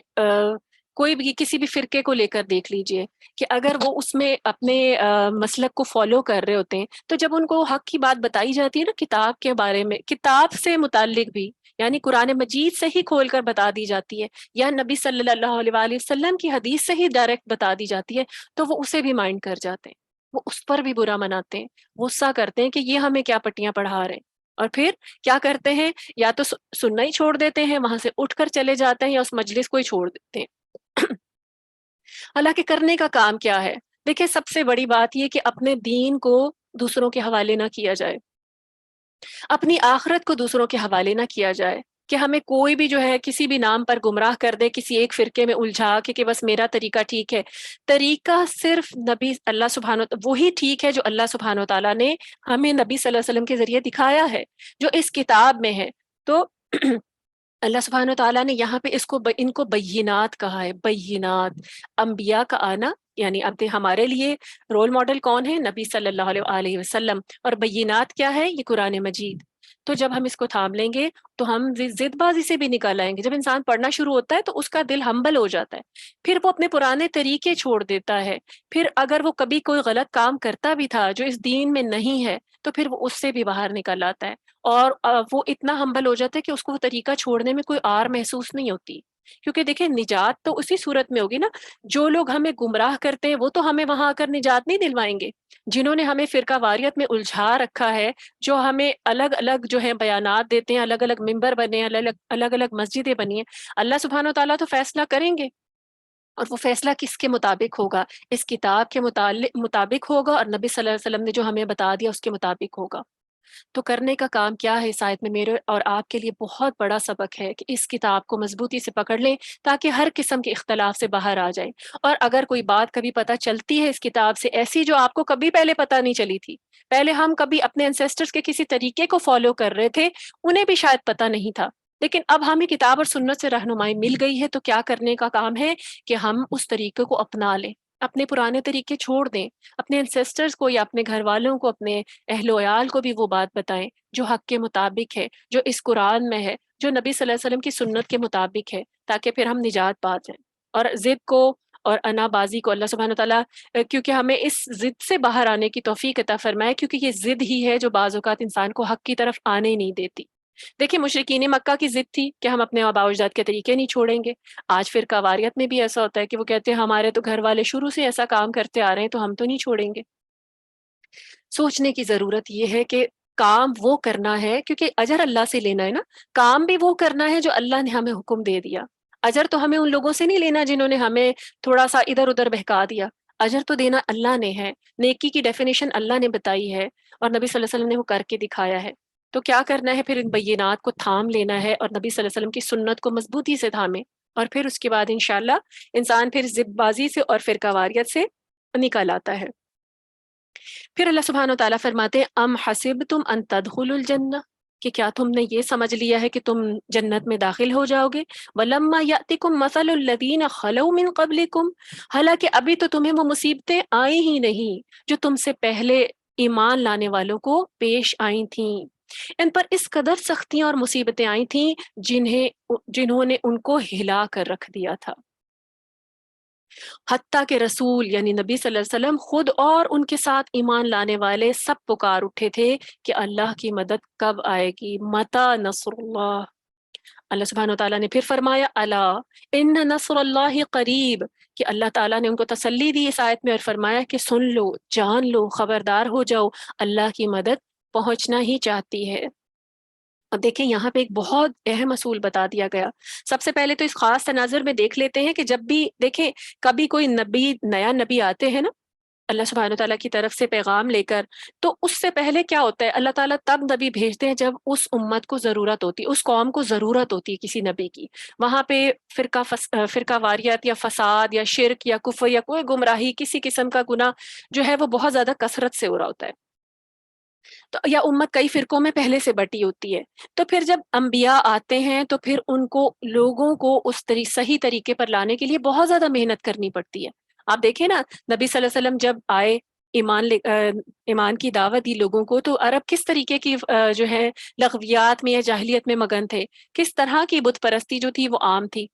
کوئی بھی کسی بھی فرقے کو لے کر دیکھ لیجئے کہ اگر وہ اس میں اپنے مسلک کو فالو کر رہے ہوتے ہیں، تو جب ان کو حق کی بات بتائی جاتی ہے نا کتاب کے بارے میں، کتاب سے متعلق بھی، یعنی قرآن مجید سے ہی کھول کر بتا دی جاتی ہے، یا نبی صلی اللہ علیہ وآلہ وسلم کی حدیث سے ہی ڈائریکٹ بتا دی جاتی ہے، تو وہ اسے بھی مائنڈ کر جاتے ہیں، وہ اس پر بھی برا مناتے ہیں، غصہ کرتے ہیں کہ یہ ہمیں کیا پٹیاں پڑھا رہے ہیں، اور پھر کیا کرتے ہیں، یا تو سننا ہی چھوڑ دیتے ہیں، وہاں سے اٹھ کر چلے جاتے ہیں، یا اس مجلس کو ہی چھوڑ دیتے ہیں۔ حالانکہ کرنے کا کام کیا ہے؟ دیکھیں سب سے بڑی بات یہ کہ اپنے دین کو دوسروں کے حوالے نہ کیا جائے، اپنی آخرت کو دوسروں کے حوالے نہ کیا جائے، کہ ہمیں کوئی بھی جو ہے کسی بھی نام پر گمراہ کر دے، کسی ایک فرقے میں الجھا کہ بس میرا طریقہ ٹھیک ہے۔ طریقہ صرف نبی اللہ سبحانہ وہی ٹھیک ہے جو اللہ سبحانہ وتعالیٰ نے ہمیں نبی صلی اللہ علیہ وسلم کے ذریعے دکھایا ہے، جو اس کتاب میں ہے۔ تو اللہ سبحانہ وتعالیٰ نے یہاں پہ ان کو بینات کہا ہے، بینات۔ انبیاء کا آنا یعنی اب ہمارے لیے رول ماڈل کون ہے؟ نبی صلی اللہ علیہ وآلہ وسلم، اور بینات کیا ہے؟ یہ قرآن مجید۔ تو جب ہم اس کو تھام لیں گے تو ہم ضد بازی سے بھی نکل آئیں گے۔ جب انسان پڑھنا شروع ہوتا ہے تو اس کا دل ہمبل ہو جاتا ہے، پھر وہ اپنے پرانے طریقے چھوڑ دیتا ہے، پھر اگر وہ کبھی کوئی غلط کام کرتا بھی تھا جو اس دین میں نہیں ہے تو پھر وہ اس سے بھی باہر نکل آتا ہے، اور وہ اتنا ہمبل ہو جاتا ہے کہ اس کو وہ طریقہ چھوڑنے میں کوئی آر محسوس نہیں ہوتی۔ کیونکہ دیکھیں نجات تو اسی صورت میں ہوگی نا، جو لوگ ہمیں گمراہ کرتے ہیں وہ تو ہمیں وہاں آ کر نجات نہیں دلوائیں گے، جنہوں نے ہمیں فرقہ واریت میں الجھا رکھا ہے، جو ہمیں الگ الگ جو ہے بیانات دیتے ہیں، الگ الگ ممبر بنے ہیں، الگ الگ مسجدیں بنی ہیں، اللہ سبحانہ و تعالیٰ تو فیصلہ کریں گے، اور وہ فیصلہ کس کے مطابق ہوگا؟ اس کتاب کے مطابق ہوگا، اور نبی صلی اللہ علیہ وسلم نے جو ہمیں بتا دیا اس کے مطابق ہوگا۔ تو کرنے کا کام کیا ہے؟ اس آیت میں میرے اور آپ کے لیے بہت بڑا سبق ہے کہ اس کتاب کو مضبوطی سے پکڑ لیں تاکہ ہر قسم کے اختلاف سے باہر آ جائیں، اور اگر کوئی بات کبھی پتہ چلتی ہے اس کتاب سے ایسی جو آپ کو کبھی پہلے پتہ نہیں چلی تھی، پہلے ہم کبھی اپنے انسیسٹرز کے کسی طریقے کو فالو کر رہے تھے، انہیں بھی شاید پتہ نہیں تھا، لیکن اب ہمیں کتاب اور سنت سے رہنمائی مل گئی ہے، تو کیا کرنے کا کام ہے کہ ہم اس طریقے کو اپنا لیں، اپنے پرانے طریقے چھوڑ دیں، اپنے انسیسٹرز کو یا اپنے گھر والوں کو، اپنے اہل و عیال کو بھی وہ بات بتائیں جو حق کے مطابق ہے، جو اس قرآن میں ہے، جو نبی صلی اللہ علیہ وسلم کی سنت کے مطابق ہے، تاکہ پھر ہم نجات پا جائیں۔ اور ضد کو اور انا بازی کو اللہ سبحانہ تعالیٰ کیونکہ ہمیں اس ضد سے باہر آنے کی توفیق عطا فرمائے، کیونکہ یہ ضد ہی ہے جو بعض اوقات انسان کو حق کی طرف آنے ہی نہیں دیتی۔ دیکھیں مشرکین مکہ کی ضد تھی کہ ہم اپنے آباء و اجداد کے طریقے نہیں چھوڑیں گے۔ آج فرقہ واریت میں بھی ایسا ہوتا ہے کہ وہ کہتے ہیں ہمارے تو گھر والے شروع سے ایسا کام کرتے آ رہے ہیں تو ہم تو نہیں چھوڑیں گے۔ سوچنے کی ضرورت یہ ہے کہ کام وہ کرنا ہے کیونکہ اجر اللہ سے لینا ہے نا، کام بھی وہ کرنا ہے جو اللہ نے ہمیں حکم دے دیا۔ اجر تو ہمیں ان لوگوں سے نہیں لینا جنہوں نے ہمیں تھوڑا سا ادھر ادھر بہکا دیا، اجر تو دینا اللہ نے ہے، نیکی کی ڈیفینیشن اللہ نے بتائی ہے اور نبی صلی اللہ علیہ وسلم نے وہ کر کے دکھایا ہے۔ تو کیا کرنا ہے؟ پھر ان بینات کو تھام لینا ہے اور نبی صلی اللہ علیہ وسلم کی سنت کو مضبوطی سے تھامے، اور پھر اس کے بعد انشاءاللہ انسان پھر ضد بازی سے اور فرقہ واریت سے نکل آتا ہے۔ پھر اللہ سبحانہ و تعالیٰ فرماتے ہیں ام حسبتم ان تدخلوا الجنہ، کہ کیا تم نے یہ سمجھ لیا ہے کہ تم جنت میں داخل ہو جاؤ گے؟ ولما یاتکم مثل الذین خلو من قبلکم، حالانکہ ابھی تو تمہیں وہ مصیبتیں آئی ہی نہیں جو تم سے پہلے ایمان لانے والوں کو پیش آئی تھیں۔ ان پر اس قدر سختیاں اور مصیبتیں آئی تھیں جنہوں نے ان کو ہلا کر رکھ دیا تھا، حتیٰ کہ رسول یعنی نبی صلی اللہ علیہ وسلم خود اور ان کے ساتھ ایمان لانے والے سب پکار اٹھے تھے کہ اللہ کی مدد کب آئے گی، متی نصر اللہ۔ اللہ سبحانہ وتعالیٰ نے پھر فرمایا الا ان نصر اللہ قریب، کہ اللہ تعالیٰ نے ان کو تسلی دی اس آیت میں اور فرمایا کہ سن لو، جان لو، خبردار ہو جاؤ، اللہ کی مدد پہنچنا ہی چاہتی ہے۔ اب دیکھیں یہاں پہ ایک بہت اہم اصول بتا دیا گیا۔ سب سے پہلے تو اس خاص تناظر میں دیکھ لیتے ہیں کہ جب بھی دیکھیں کبھی کوئی نبی، نیا نبی آتے ہیں نا اللہ سبحانہ تعالیٰ کی طرف سے پیغام لے کر، تو اس سے پہلے کیا ہوتا ہے؟ اللہ تعالیٰ تب نبی بھیجتے ہیں جب اس امت کو ضرورت ہوتی ہے، اس قوم کو ضرورت ہوتی ہے کسی نبی کی، وہاں پہ فرقہ واریت یا فساد یا شرک یا کفر یا کوئی گمراہی، کسی قسم کا گناہ جو ہے وہ بہت زیادہ کثرت سے ہو رہا ہوتا ہے، تو یا امت کئی فرقوں میں پہلے سے بٹی ہوتی ہے۔ تو پھر جب انبیاء آتے ہیں تو پھر ان کو لوگوں کو اس صحیح طریقے پر لانے کے لیے بہت زیادہ محنت کرنی پڑتی ہے۔ آپ دیکھیں نا نبی صلی اللہ علیہ وسلم جب آئے، ایمان کی دعوت دی لوگوں کو، تو عرب کس طریقے کی جو ہے لغویات میں یا جاہلیت میں مگن تھے، کس طرح کی بت پرستی جو تھی وہ عام تھی۔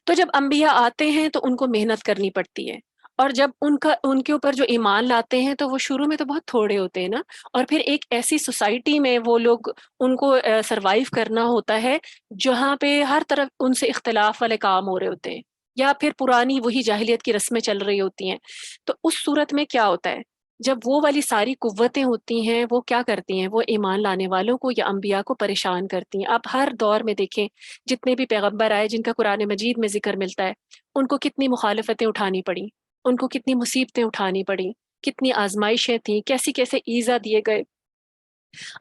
تو جب انبیاء آتے ہیں تو ان کو محنت کرنی پڑتی ہے، اور جب ان کے اوپر جو ایمان لاتے ہیں تو وہ شروع میں تو بہت تھوڑے ہوتے ہیں نا، اور پھر ایک ایسی سوسائٹی میں وہ لوگ ان کو سروائیو کرنا ہوتا ہے جہاں پہ ہر طرف ان سے اختلاف والے کام ہو رہے ہوتے ہیں، یا پھر پرانی وہی جاہلیت کی رسمیں چل رہی ہوتی ہیں۔ تو اس صورت میں کیا ہوتا ہے؟ جب وہ والی ساری قوتیں ہوتی ہیں وہ کیا کرتی ہیں؟ وہ ایمان لانے والوں کو یا انبیاء کو پریشان کرتی ہیں۔ آپ ہر دور میں دیکھیں جتنے بھی پیغمبر آئے جن کا قرآن مجید میں ذکر ملتا ہے، ان کو کتنی مخالفتیں اٹھانی پڑیں، ان کو کتنی مصیبتیں اٹھانی پڑیں، کتنی آزمائشیں تھیں، کیسی کیسے ایذا دیے گئے۔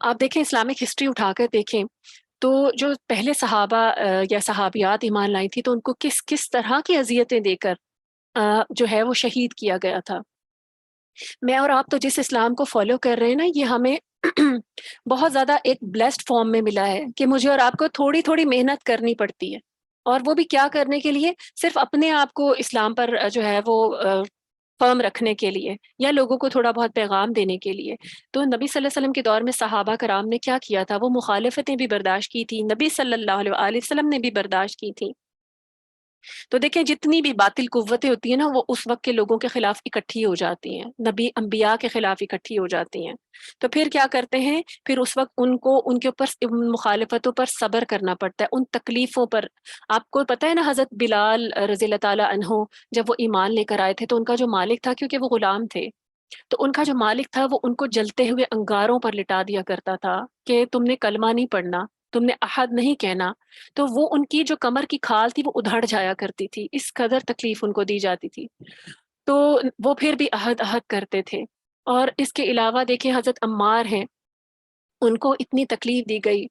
آپ دیکھیں اسلامک ہسٹری اٹھا کر دیکھیں تو جو پہلے صحابہ یا صحابیات ایمان لائی تھی تو ان کو کس کس طرح کی اذیتیں دے کر جو ہے وہ شہید کیا گیا تھا۔ میں اور آپ تو جس اسلام کو فالو کر رہے ہیں نا، یہ ہمیں بہت زیادہ ایک بلیسڈ فارم میں ملا ہے کہ مجھے اور آپ کو تھوڑی تھوڑی محنت کرنی پڑتی ہے، اور وہ بھی کیا کرنے کے لیے؟ صرف اپنے آپ کو اسلام پر جو ہے وہ فرم رکھنے کے لیے، یا لوگوں کو تھوڑا بہت پیغام دینے کے لیے۔ تو نبی صلی اللہ علیہ وسلم کے دور میں صحابہ کرام نے کیا کیا تھا؟ وہ مخالفتیں بھی برداشت کی تھی، نبی صلی اللہ علیہ وآلہ وسلم نے بھی برداشت کی تھی۔ تو دیکھیں جتنی بھی باطل قوتیں ہوتی ہیں نا وہ اس وقت کے لوگوں کے خلاف اکٹھی ہو جاتی ہیں، نبی انبیاء کے خلاف اکٹھی ہو جاتی ہیں۔ تو پھر کیا کرتے ہیں؟ پھر اس وقت ان کو ان کے اوپر ان مخالفتوں پر صبر کرنا پڑتا ہے، ان تکلیفوں پر۔ آپ کو پتہ ہے نا حضرت بلال رضی اللہ تعالیٰ عنہ جب وہ ایمان لے کر آئے تھے تو ان کا جو مالک تھا، کیونکہ وہ غلام تھے، تو ان کا جو مالک تھا وہ ان کو جلتے ہوئے انگاروں پر لٹا دیا کرتا تھا کہ تم نے کلمہ نہیں پڑھنا، تم نے احد نہیں کہنا۔ تو وہ ان کی جو کمر کی کھال تھی وہ ادھڑ جایا کرتی تھی، اس قدر تکلیف ان کو دی جاتی تھی۔ تو وہ پھر بھی عہد عہد کرتے تھے۔ اور اس کے علاوہ دیکھیں حضرت عمار ہیں، ان کو اتنی تکلیف دی گئی،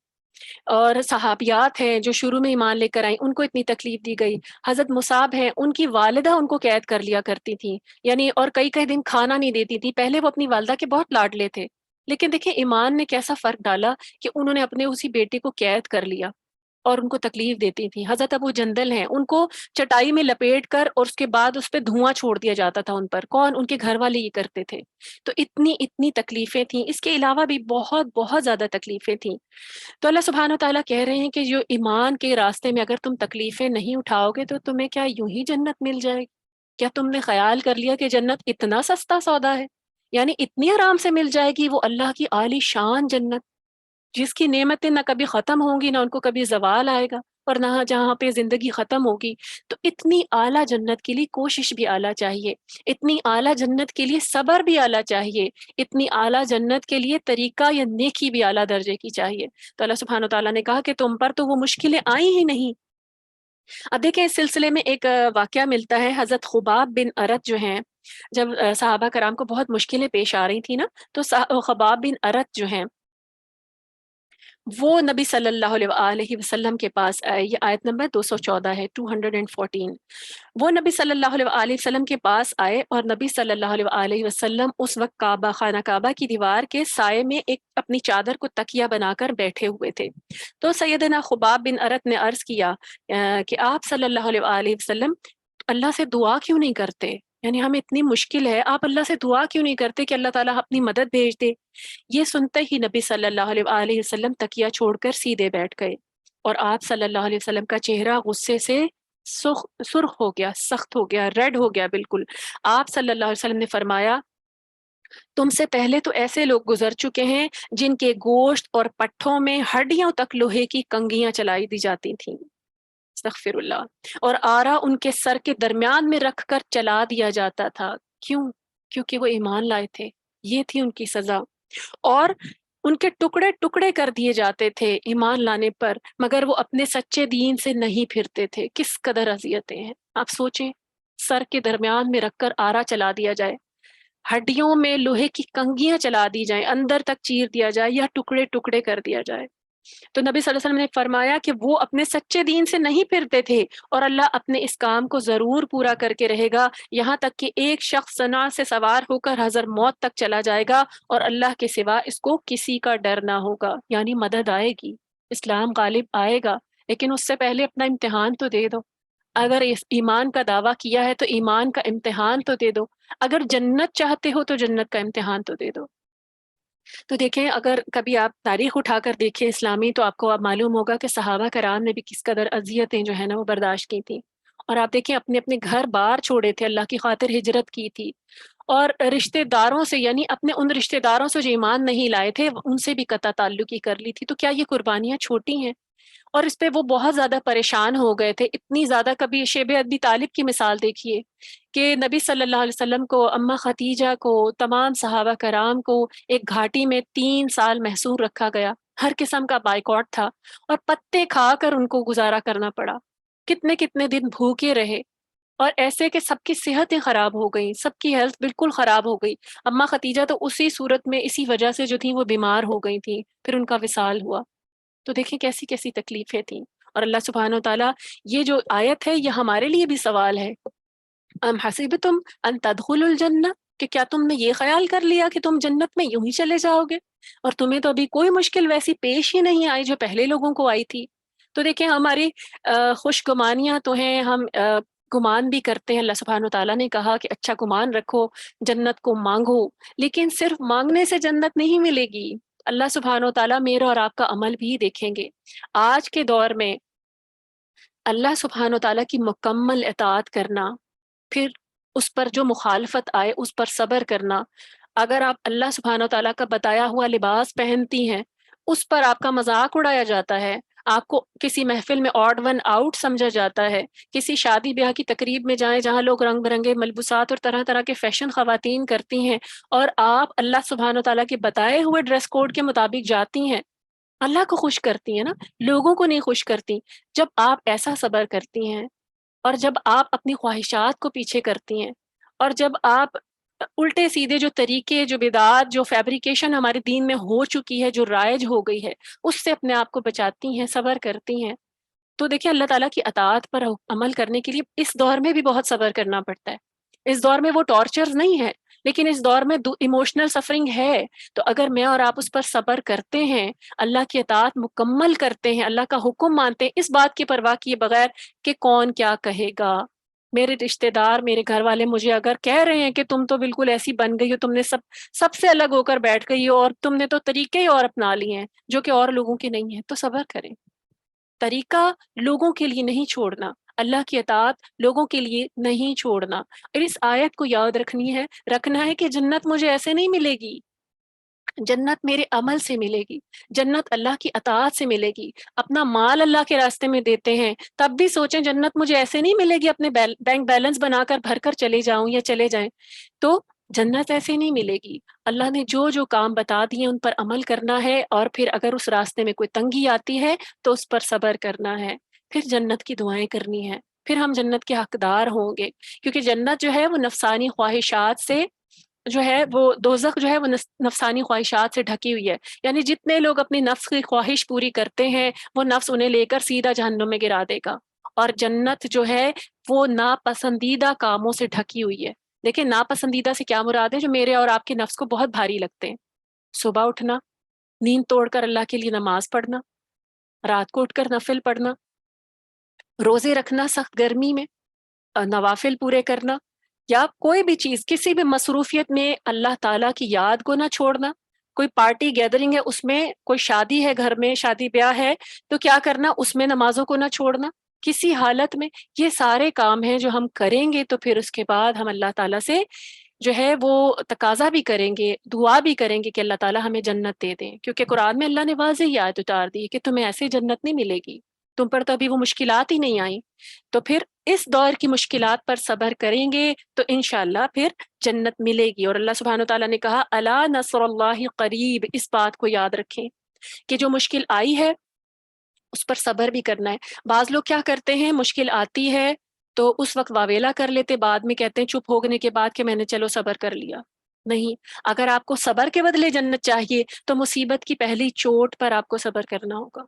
اور صحابیات ہیں جو شروع میں ایمان لے کر آئیں ان کو اتنی تکلیف دی گئی۔ حضرت مصعب ہیں، ان کی والدہ ان کو قید کر لیا کرتی تھی، یعنی اور کئی کئی دن کھانا نہیں دیتی تھی۔ پہلے وہ اپنی والدہ کے بہت لاڈلے تھے، لیکن دیکھیں ایمان نے کیسا فرق ڈالا کہ انہوں نے اپنے اسی بیٹے کو قید کر لیا اور ان کو تکلیف دیتی تھی۔ حضرت ابو جندل ہیں، ان کو چٹائی میں لپیٹ کر اور اس کے بعد اس پہ دھواں چھوڑ دیا جاتا تھا ان پر، کون؟ ان کے گھر والے یہ کرتے تھے۔ تو اتنی اتنی تکلیفیں تھیں، اس کے علاوہ بھی بہت بہت زیادہ تکلیفیں تھیں۔ تو اللہ سبحانہ و تعالیٰ کہہ رہے ہیں کہ جو ایمان کے راستے میں اگر تم تکلیفیں نہیں اٹھاؤ گے تو تمہیں کیا یوں ہی جنت مل جائے گی؟ کیا تم نے خیال کر لیا کہ جنت اتنا سستا سودا ہے؟ یعنی اتنی آرام سے مل جائے گی وہ اللہ کی عالی شان جنت، جس کی نعمتیں نہ کبھی ختم ہوں گی، نہ ان کو کبھی زوال آئے گا، اور نہ جہاں پہ زندگی ختم ہوگی۔ تو اتنی اعلیٰ جنت کے لیے کوشش بھی اعلیٰ چاہیے، اتنی اعلیٰ جنت کے لیے صبر بھی اعلیٰ چاہیے، اتنی اعلیٰ جنت کے لیے طریقہ یا نیکی بھی اعلیٰ درجے کی چاہیے۔ تو اللہ سبحانہ و تعالیٰ نے کہا کہ تم پر تو وہ مشکلیں آئی ہی نہیں، اب دیکھیں اس سلسلے میں ایک واقعہ ملتا ہے، حضرت خباب بن ارت جو ہیں، جب صحابہ کرام کو بہت مشکلیں پیش آ رہی تھی نا، تو خباب بن ارت جو ہیں وہ نبی صلی اللہ علیہ وآلہ وسلم کے پاس آئے. یہ آیت نمبر 214 ہے، 214. وہ نبی صلی اللہ علیہ وآلہ وسلم کے پاس آئے اور نبی صلی اللہ علیہ وآلہ وسلم اس وقت کعبہ، خانہ کعبہ کی دیوار کے سائے میں ایک اپنی چادر کو تکیہ بنا کر بیٹھے ہوئے تھے. تو سیدنا خباب بن ارت نے عرض کیا کہ آپ صلی اللہ علیہ وآلہ وسلم اللہ سے دعا کیوں نہیں کرتے؟ یعنی ہمیں اتنی مشکل ہے، آپ اللہ سے دعا کیوں نہیں کرتے کہ اللہ تعالیٰ اپنی مدد بھیج دے؟ یہ سنتے ہی نبی صلی اللہ علیہ وآلہ وسلم تکیہ چھوڑ کر سیدھے بیٹھ گئے، اور آپ صلی اللہ علیہ وسلم کا چہرہ غصے سے سرخ ہو گیا، سخت ہو گیا، ریڈ ہو گیا بالکل. آپ صلی اللہ علیہ وسلم نے فرمایا تم سے پہلے تو ایسے لوگ گزر چکے ہیں جن کے گوشت اور پٹھوں میں ہڈیوں تک لوہے کی کنگیاں چلائی دی جاتی تھیں، استغفر اللہ، اور آرا ان کے سر کے درمیان میں رکھ کر چلا دیا جاتا تھا. کیوں؟ کیونکہ وہ ایمان لائے تھے، یہ تھی ان کی سزا. اور ان کے ٹکڑے ٹکڑے کر دیے جاتے تھے ایمان لانے پر، مگر وہ اپنے سچے دین سے نہیں پھرتے تھے. کس قدر اذیتیں ہیں آپ سوچیں، سر کے درمیان میں رکھ کر آرا چلا دیا جائے، ہڈیوں میں لوہے کی کنگیاں چلا دی جائیں، اندر تک چیر دیا جائے یا ٹکڑے ٹکڑے کر دیا جائے. تو نبی صلی اللہ علیہ وسلم نے فرمایا کہ وہ اپنے سچے دین سے نہیں پھرتے تھے، اور اللہ اپنے اس کام کو ضرور پورا کر کے رہے گا، یہاں تک کہ ایک شخص صنع سے سوار ہو کر حضر موت تک چلا جائے گا اور اللہ کے سوا اس کو کسی کا ڈر نہ ہوگا. یعنی مدد آئے گی، اسلام غالب آئے گا، لیکن اس سے پہلے اپنا امتحان تو دے دو. اگر اس ایمان کا دعویٰ کیا ہے تو ایمان کا امتحان تو دے دو، اگر جنت چاہتے ہو تو جنت کا امتحان تو دے دو. تو دیکھیں اگر کبھی آپ تاریخ اٹھا کر دیکھیں اسلامی، تو آپ کو اب معلوم ہوگا کہ صحابہ کرام نے بھی کس قدر اذیتیں جو ہے نا وہ برداشت کی تھیں. اور آپ دیکھیں اپنے اپنے گھر بار چھوڑے تھے، اللہ کی خاطر ہجرت کی تھی، اور رشتہ داروں سے، یعنی اپنے ان رشتہ داروں سے جو ایمان نہیں لائے تھے ان سے بھی قطع تعلقی کر لی تھی. تو کیا یہ قربانیاں چھوٹی ہیں؟ اور اس پہ وہ بہت زیادہ پریشان ہو گئے تھے، اتنی زیادہ. کبھی شیب ابی طالب کی مثال دیکھیے کہ نبی صلی اللہ علیہ وسلم کو، اماں خدیجہ کو، تمام صحابہ کرام کو ایک گھاٹی میں 3 سال محصور رکھا گیا، ہر قسم کا بائیکاٹ تھا، اور پتے کھا کر ان کو گزارا کرنا پڑا، کتنے کتنے دن بھوکے رہے، اور ایسے کہ سب کی صحتیں خراب ہو گئیں، سب کی ہیلتھ بالکل خراب ہو گئی. اماں خدیجہ تو اسی صورت میں، اسی وجہ سے جو تھیں وہ بیمار ہو گئی تھیں، پھر ان کا وصال ہوا. تو دیکھیں کیسی کیسی تکلیفیں تھیں. اور اللہ سبحانہ و تعالیٰ، یہ جو آیت ہے یہ ہمارے لیے بھی سوال ہے. ام حسبتم ان تدخلوا الجنہ، کہ کیا تم نے یہ خیال کر لیا کہ تم جنت میں یوں ہی چلے جاؤ گے، اور تمہیں تو ابھی کوئی مشکل ویسی پیش ہی نہیں آئی جو پہلے لوگوں کو آئی تھی. تو دیکھیں ہماری خوش گمانیاں تو ہیں، ہم گمان بھی کرتے ہیں. اللہ سبحانہ و تعالیٰ نے کہا کہ اچھا گمان رکھو، جنت کو مانگو، لیکن صرف مانگنے سے جنت نہیں ملے گی. اللہ سبحانہ و تعالیٰ میرا اور آپ کا عمل بھی دیکھیں گے. آج کے دور میں اللہ سبحانہ و تعالیٰ کی مکمل اطاعت کرنا، پھر اس پر جو مخالفت آئے اس پر صبر کرنا. اگر آپ اللہ سبحانہ و تعالیٰ کا بتایا ہوا لباس پہنتی ہیں، اس پر آپ کا مذاق اڑایا جاتا ہے، آپ کو کسی محفل میں آڈ ون آؤٹ سمجھا جاتا ہے، کسی شادی بیاہ کی تقریب میں جائیں جہاں لوگ رنگ برنگے ملبوسات اور طرح طرح کے فیشن خواتین کرتی ہیں، اور آپ اللہ سبحانہ و تعالیٰ کے بتائے ہوئے ڈریس کوڈ کے مطابق جاتی ہیں، اللہ کو خوش کرتی ہیں نا، لوگوں کو نہیں خوش کرتی. جب آپ ایسا صبر کرتی ہیں، اور جب آپ اپنی خواہشات کو پیچھے کرتی ہیں، اور جب آپ الٹے سیدھے جو طریقے، جو بدعات، جو فیبریکیشن ہمارے دین میں ہو چکی ہے، جو رائج ہو گئی ہے، اس سے اپنے آپ کو بچاتی ہیں، صبر کرتی ہیں، تو دیکھیں اللہ تعالیٰ کی اطاعت پر عمل کرنے کے لیے اس دور میں بھی بہت صبر کرنا پڑتا ہے. اس دور میں وہ ٹارچرز نہیں ہے، لیکن اس دور میں ایموشنل سفرنگ ہے. تو اگر میں اور آپ اس پر صبر کرتے ہیں، اللہ کی اطاعت مکمل کرتے ہیں، اللہ کا حکم مانتے ہیں، اس بات کی پرواہ کیے بغیر کہ کون کیا کہے گا. میرے رشتہ دار، میرے گھر والے مجھے اگر کہہ رہے ہیں کہ تم تو بالکل ایسی بن گئی ہو، تم نے سب سے الگ ہو کر بیٹھ گئی ہو، اور تم نے تو طریقے ہی اور اپنا لیے ہیں جو کہ اور لوگوں کے نہیں ہیں، تو صبر کریں. طریقہ لوگوں کے لیے نہیں چھوڑنا، اللہ کی اطاعت لوگوں کے لیے نہیں چھوڑنا. اور اس آیت کو یاد رکھنا ہے کہ جنت مجھے ایسے نہیں ملے گی، جنت میرے عمل سے ملے گی، جنت اللہ کی اطاعت سے ملے گی. اپنا مال اللہ کے راستے میں دیتے ہیں تب بھی سوچیں جنت مجھے ایسے نہیں ملے گی اپنے بینک بیلنس بنا کر بھر کر چلے جاؤں یا چلے جائیں، تو جنت ایسے نہیں ملے گی. اللہ نے جو جو کام بتا دیے ان پر عمل کرنا ہے، اور پھر اگر اس راستے میں کوئی تنگی آتی ہے تو اس پر صبر کرنا ہے. پھر جنت کی دعائیں کرنی ہیں، پھر ہم جنت کے حقدار ہوں گے، کیونکہ جنت جو ہے وہ نفسانی خواہشات سے جو ہے وہ دوزخ جو ہے وہ نفسانی خواہشات سے ڈھکی ہوئی ہے، یعنی جتنے لوگ اپنی نفس کی خواہش پوری کرتے ہیں وہ نفس انہیں لے کر سیدھا جہنم میں گرا دے گا، اور جنت جو ہے وہ ناپسندیدہ کاموں سے ڈھکی ہوئی ہے۔ دیکھیں ناپسندیدہ سے کیا مراد ہے؟ جو میرے اور آپ کے نفس کو بہت بھاری لگتے ہیں، صبح اٹھنا، نیند توڑ کر اللہ کے لیے نماز پڑھنا، رات کو اٹھ کر نفل پڑھنا، روزے رکھنا سخت گرمی میں، نوافل پورے کرنا، یا کوئی بھی چیز کسی بھی مصروفیت میں اللہ تعالیٰ کی یاد کو نہ چھوڑنا، کوئی پارٹی گیدرنگ ہے اس میں، کوئی شادی ہے گھر میں، شادی بیاہ ہے تو کیا کرنا، اس میں نمازوں کو نہ چھوڑنا کسی حالت میں۔ یہ سارے کام ہیں جو ہم کریں گے تو پھر اس کے بعد ہم اللہ تعالیٰ سے جو ہے وہ تقاضا بھی کریں گے، دعا بھی کریں گے کہ اللہ تعالیٰ ہمیں جنت دے دیں، کیونکہ قرآن میں اللہ نے واضح یہ آیت اتار دی کہ تمہیں ایسی جنت نہیں ملے گی، تم پر تو ابھی وہ مشکلات ہی نہیں آئیں، تو پھر اس دور کی مشکلات پر صبر کریں گے تو انشاءاللہ پھر جنت ملے گی۔ اور اللہ سبحانہ وتعالیٰ نے کہا الا نصر اللہ قریب، اس بات کو یاد رکھیں کہ جو مشکل آئی ہے اس پر صبر بھی کرنا ہے۔ بعض لوگ کیا کرتے ہیں، مشکل آتی ہے تو اس وقت واویلا کر لیتے، بعد میں کہتے ہیں چپ ہونے کے بعد کہ میں نے چلو صبر کر لیا۔ نہیں، اگر آپ کو صبر کے بدلے جنت چاہیے تو مصیبت کی پہلی چوٹ پر آپ کو صبر کرنا ہوگا،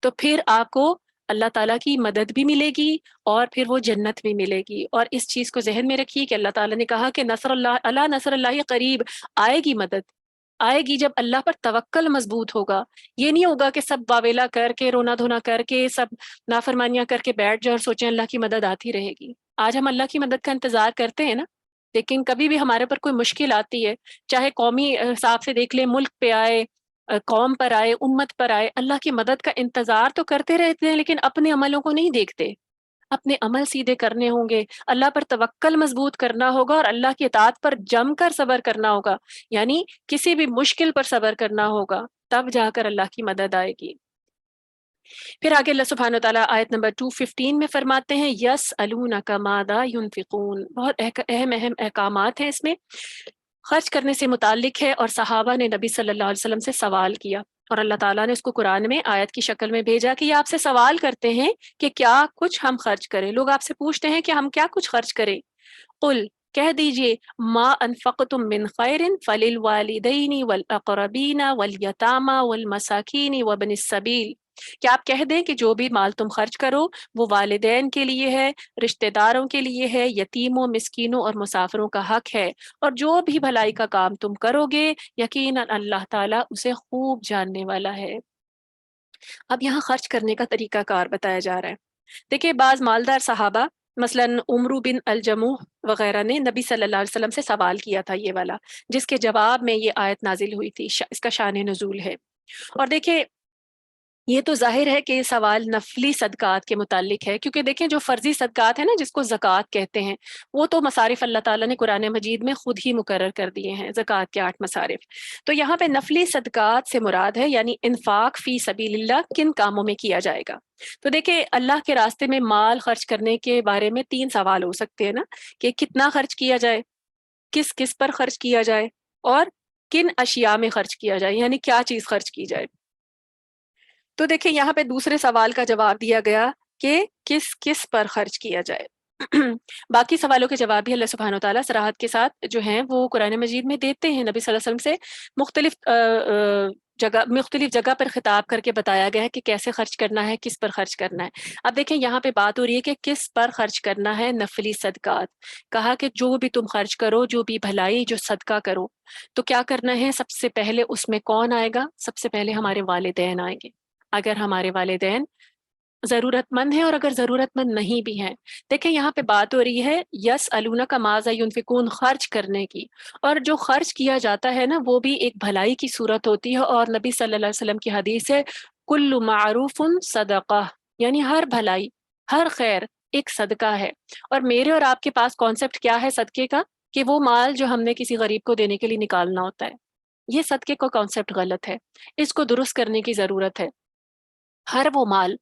تو پھر آپ کو اللہ تعالیٰ کی مدد بھی ملے گی اور پھر وہ جنت بھی ملے گی۔ اور اس چیز کو ذہن میں رکھیے کہ اللہ تعالیٰ نے کہا کہ نصر اللہ، اللہ نصر اللہ قریب، آئے گی مدد، آئے گی جب اللہ پر توکل مضبوط ہوگا۔ یہ نہیں ہوگا کہ سب واویلا کر کے، رونا دھونا کر کے، سب نافرمانیاں کر کے بیٹھ جائیں اور سوچیں اللہ کی مدد آتی رہے گی۔ آج ہم اللہ کی مدد کا انتظار کرتے ہیں نا، لیکن کبھی بھی ہمارے پر کوئی مشکل آتی ہے، چاہے قومی حساب سے دیکھ لیں، ملک پہ آئے، قوم پر آئے، امت پر آئے، اللہ کی مدد کا انتظار تو کرتے رہتے ہیں لیکن اپنے عملوں کو نہیں دیکھتے۔ اپنے عمل سیدھے کرنے ہوں گے، اللہ پر توکل مضبوط کرنا ہوگا اور اللہ کی اطاعت پر جم کر صبر کرنا ہوگا، یعنی کسی بھی مشکل پر صبر کرنا ہوگا، تب جا کر اللہ کی مدد آئے گی۔ پھر آگے اللہ سبحانہ وتعالیٰ آیت نمبر 215 میں فرماتے ہیں یسألونک ماذا ینفقون، بہت اہم احکامات ہیں اس میں، خرچ کرنے سے متعلق ہے، اور صحابہ نے نبی صلی اللہ علیہ وسلم سے سوال کیا اور اللہ تعالیٰ نے اس کو قرآن میں آیت کی شکل میں بھیجا کہ یہ آپ سے سوال کرتے ہیں کہ کیا کچھ ہم خرچ کریں، لوگ آپ سے پوچھتے ہیں کہ ہم کیا کچھ خرچ کریں، قل کہہ دیجئے ما انفقتم من خیر فللوالدین والاقربین والیتامی والمساکین وابن السبیل، کہ آپ کہہ دیں کہ جو بھی مال تم خرچ کرو وہ والدین کے لیے ہے، رشتہ داروں کے لیے ہے، یتیموں، مسکینوں اور مسافروں کا حق ہے، اور جو بھی بھلائی کا کام تم کرو گے یقیناً اللہ تعالیٰ اسے خوب جاننے والا ہے۔ اب یہاں خرچ کرنے کا طریقہ کار بتایا جا رہا ہے۔ دیکھیں بعض مالدار صحابہ مثلاً عمرو بن الجموح وغیرہ نے نبی صلی اللہ علیہ وسلم سے سوال کیا تھا یہ والا، جس کے جواب میں یہ آیت نازل ہوئی تھی، اس کا شان نزول ہے۔ اور دیکھیں یہ تو ظاہر ہے کہ یہ سوال نفلی صدقات کے متعلق ہے، کیونکہ دیکھیں جو فرضی صدقات ہیں نا جس کو زکوٰۃ کہتے ہیں، وہ تو مصارف اللہ تعالیٰ نے قرآن مجید میں خود ہی مقرر کر دیے ہیں، زکوٰۃ کے 8 مصارف۔ تو یہاں پہ نفلی صدقات سے مراد ہے یعنی انفاق فی سبیل اللہ کن کاموں میں کیا جائے گا۔ تو دیکھیں اللہ کے راستے میں مال خرچ کرنے کے بارے میں 3 سوال ہو سکتے ہیں نا، کہ کتنا خرچ کیا جائے، کس کس پر خرچ کیا جائے، اور کن اشیاء میں خرچ کیا جائے، یعنی کیا چیز خرچ کی جائے۔ تو دیکھیں یہاں پہ دوسرے سوال کا جواب دیا گیا کہ کس کس پر خرچ کیا جائے۔ باقی سوالوں کے جواب بھی اللہ سبحانہ وتعالیٰ صراحت کے ساتھ جو ہیں وہ قرآن مجید میں دیتے ہیں، نبی صلی اللہ علیہ وسلم سے مختلف جگہ پر خطاب کر کے بتایا گیا ہے کہ کیسے خرچ کرنا ہے، کس پر خرچ کرنا ہے۔ اب دیکھیں یہاں پہ بات ہو رہی ہے کہ کس پر خرچ کرنا ہے، نفلی صدقات، کہا کہ جو بھی تم خرچ کرو، جو بھی بھلائی، جو صدقہ کرو، تو کیا کرنا ہے، سب سے پہلے اس میں کون آئے گا، سب سے پہلے ہمارے والدین آئیں گے۔ اگر ہمارے والدین ضرورت مند ہیں اور اگر ضرورت مند نہیں بھی ہیں، دیکھیں یہاں پہ بات ہو رہی ہے یسألونک ماذا ینفقون، خرچ کرنے کی، اور جو خرچ کیا جاتا ہے نا وہ بھی ایک بھلائی کی صورت ہوتی ہے، اور نبی صلی اللہ علیہ وسلم کی حدیث ہے کل معروف صدقہ، یعنی ہر بھلائی، ہر خیر ایک صدقہ ہے۔ اور میرے اور آپ کے پاس کانسیپٹ کیا ہے صدقے کا، کہ وہ مال جو ہم نے کسی غریب کو دینے کے لیے نکالنا ہوتا ہے، یہ صدقے کا کانسیپٹ غلط ہے، اس کو درست کرنے کی ضرورت ہے۔ ہر وہ مال،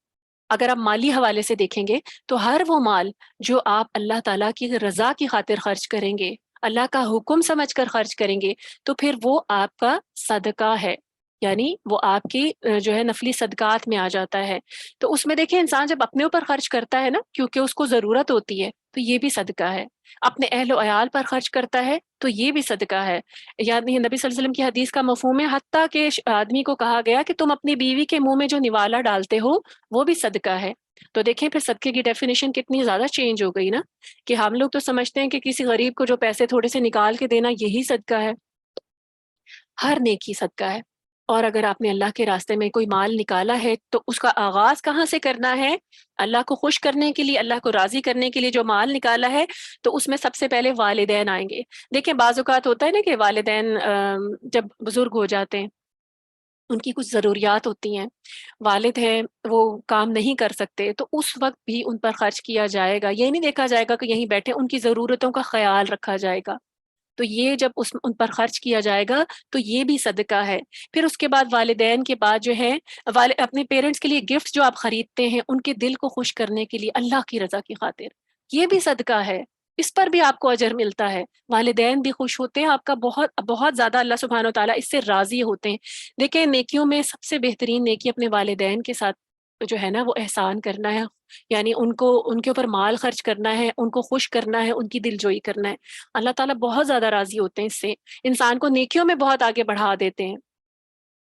اگر آپ مالی حوالے سے دیکھیں گے تو ہر وہ مال جو آپ اللہ تعالیٰ کی رضا کی خاطر خرچ کریں گے، اللہ کا حکم سمجھ کر خرچ کریں گے، تو پھر وہ آپ کا صدقہ ہے۔ یعنی وہ آپ کی جو ہے نفلی صدقات میں آ جاتا ہے. تو اس میں دیکھیں انسان جب اپنے اوپر خرچ کرتا ہے نا کیونکہ اس کو ضرورت ہوتی ہے تو یہ بھی صدقہ ہے. اپنے اہل و عیال پر خرچ کرتا ہے تو یہ بھی صدقہ ہے. یعنی نبی صلی اللہ علیہ وسلم کی حدیث کا مفہوم ہے حتیٰ کہ آدمی کو کہا گیا کہ تم اپنی بیوی کے منہ میں جو نوالا ڈالتے ہو وہ بھی صدقہ ہے. تو دیکھیں پھر صدقے کی ڈیفینیشن کتنی زیادہ چینج ہو گئی نا، کہ ہم لوگ تو سمجھتے ہیں کہ کسی غریب کو جو پیسے تھوڑے سے نکال کے دینا یہی صدقہ ہے. ہر نیکی صدقہ ہے. اور اگر آپ نے اللہ کے راستے میں کوئی مال نکالا ہے تو اس کا آغاز کہاں سے کرنا ہے؟ اللہ کو خوش کرنے کے لیے، اللہ کو راضی کرنے کے لیے جو مال نکالا ہے تو اس میں سب سے پہلے والدین آئیں گے. دیکھیں بعض اوقات ہوتا ہے نا کہ والدین جب بزرگ ہو جاتے ہیں ان کی کچھ ضروریات ہوتی ہیں، والد ہیں وہ کام نہیں کر سکتے تو اس وقت بھی ان پر خرچ کیا جائے گا. یہ نہیں دیکھا جائے گا کہ یہیں بیٹھے، ان کی ضرورتوں کا خیال رکھا جائے گا. تو یہ جب ان پر خرچ کیا جائے گا تو یہ بھی صدقہ ہے. پھر اس کے بعد والدین کے بعد جو ہے اپنے پیرنٹس کے لیے گفٹ جو آپ خریدتے ہیں ان کے دل کو خوش کرنے کے لیے اللہ کی رضا کی خاطر، یہ بھی صدقہ ہے. اس پر بھی آپ کو اجر ملتا ہے. والدین بھی خوش ہوتے ہیں، آپ کا بہت بہت زیادہ اللہ سبحانہ و تعالیٰ اس سے راضی ہوتے ہیں. دیکھیں نیکیوں میں سب سے بہترین نیکی اپنے والدین کے ساتھ جو ہے نا وہ احسان کرنا ہے. یعنی ان کے اوپر مال خرچ کرنا ہے، ان کو خوش کرنا ہے، ان کی دل جوئی کرنا ہے. اللہ تعالیٰ بہت زیادہ راضی ہوتے ہیں اس سے، انسان کو نیکیوں میں بہت آگے بڑھا دیتے ہیں،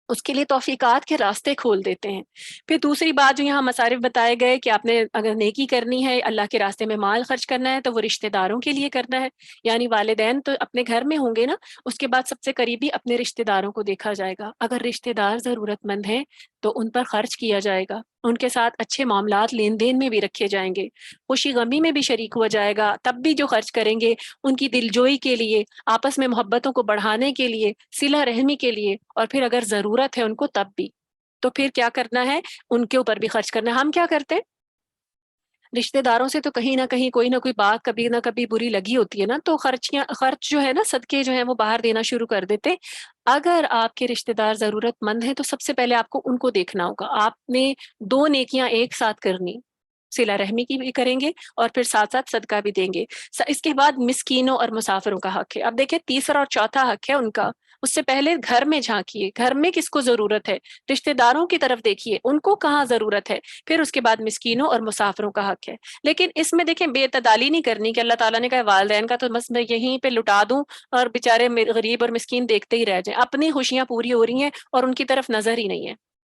اس کے لیے توفیقات کے راستے کھول دیتے ہیں. پھر دوسری بات جو یہاں مصارف بتائے گئے کہ آپ نے اگر نیکی کرنی ہے، اللہ کے راستے میں مال خرچ کرنا ہے تو وہ رشتہ داروں کے لیے کرنا ہے. یعنی والدین تو اپنے گھر میں ہوں گے نا، اس کے بعد سب سے قریبی اپنے رشتہ داروں کو دیکھا جائے گا. اگر رشتہ دار ضرورت مند ہیں تو ان پر خرچ کیا جائے گا، ان کے ساتھ اچھے معاملات لین دین میں بھی رکھے جائیں گے، خوشی غمی میں بھی شریک ہوا جائے گا. تب بھی جو خرچ کریں گے ان کی دلجوئی کے لیے، آپس میں محبتوں کو بڑھانے کے لیے، صلہ رحمی کے لیے، اور پھر اگر ضرورت ہے ان کو تب بھی. تو پھر کیا کرنا ہے؟ ان کے اوپر بھی خرچ کرنا ہے. ہم کیا کرتے ہیں؟ رشتہ داروں سے تو کہیں نہ کہیں کوئی نہ کوئی بات کبھی نہ کبھی بری لگی ہوتی ہے نا، تو خرچ جو ہے نا صدقے جو ہیں وہ باہر دینا شروع کر دیتے. اگر آپ کے رشتہ دار ضرورت مند ہیں تو سب سے پہلے آپ کو ان کو دیکھنا ہوگا. آپ نے دو نیکیاں ایک ساتھ کرنی، صلہ رحمی کی بھی کریں گے اور پھر ساتھ ساتھ صدقہ بھی دیں گے. اس کے بعد مسکینوں اور مسافروں کا حق ہے. اب دیکھیں تیسرا اور چوتھا حق ہے ان کا. اس سے پہلے گھر میں جھانکیے، گھر میں کس کو ضرورت ہے، رشتہ داروں کی طرف دیکھیے ان کو کہاں ضرورت ہے. پھر اس کے بعد مسکینوں اور مسافروں کا حق ہے. لیکن اس میں دیکھیں بے اعتدالی نہیں کرنی کہ اللہ تعالیٰ نے کہا والدین کا تو بس میں یہیں پہ لٹا دوں اور بےچارے غریب اور مسکین دیکھتے ہی رہ جائیں. اپنی خوشیاں پوری ہو رہی ہیں اور ان کی طرف نظر ہی نہیں ہے.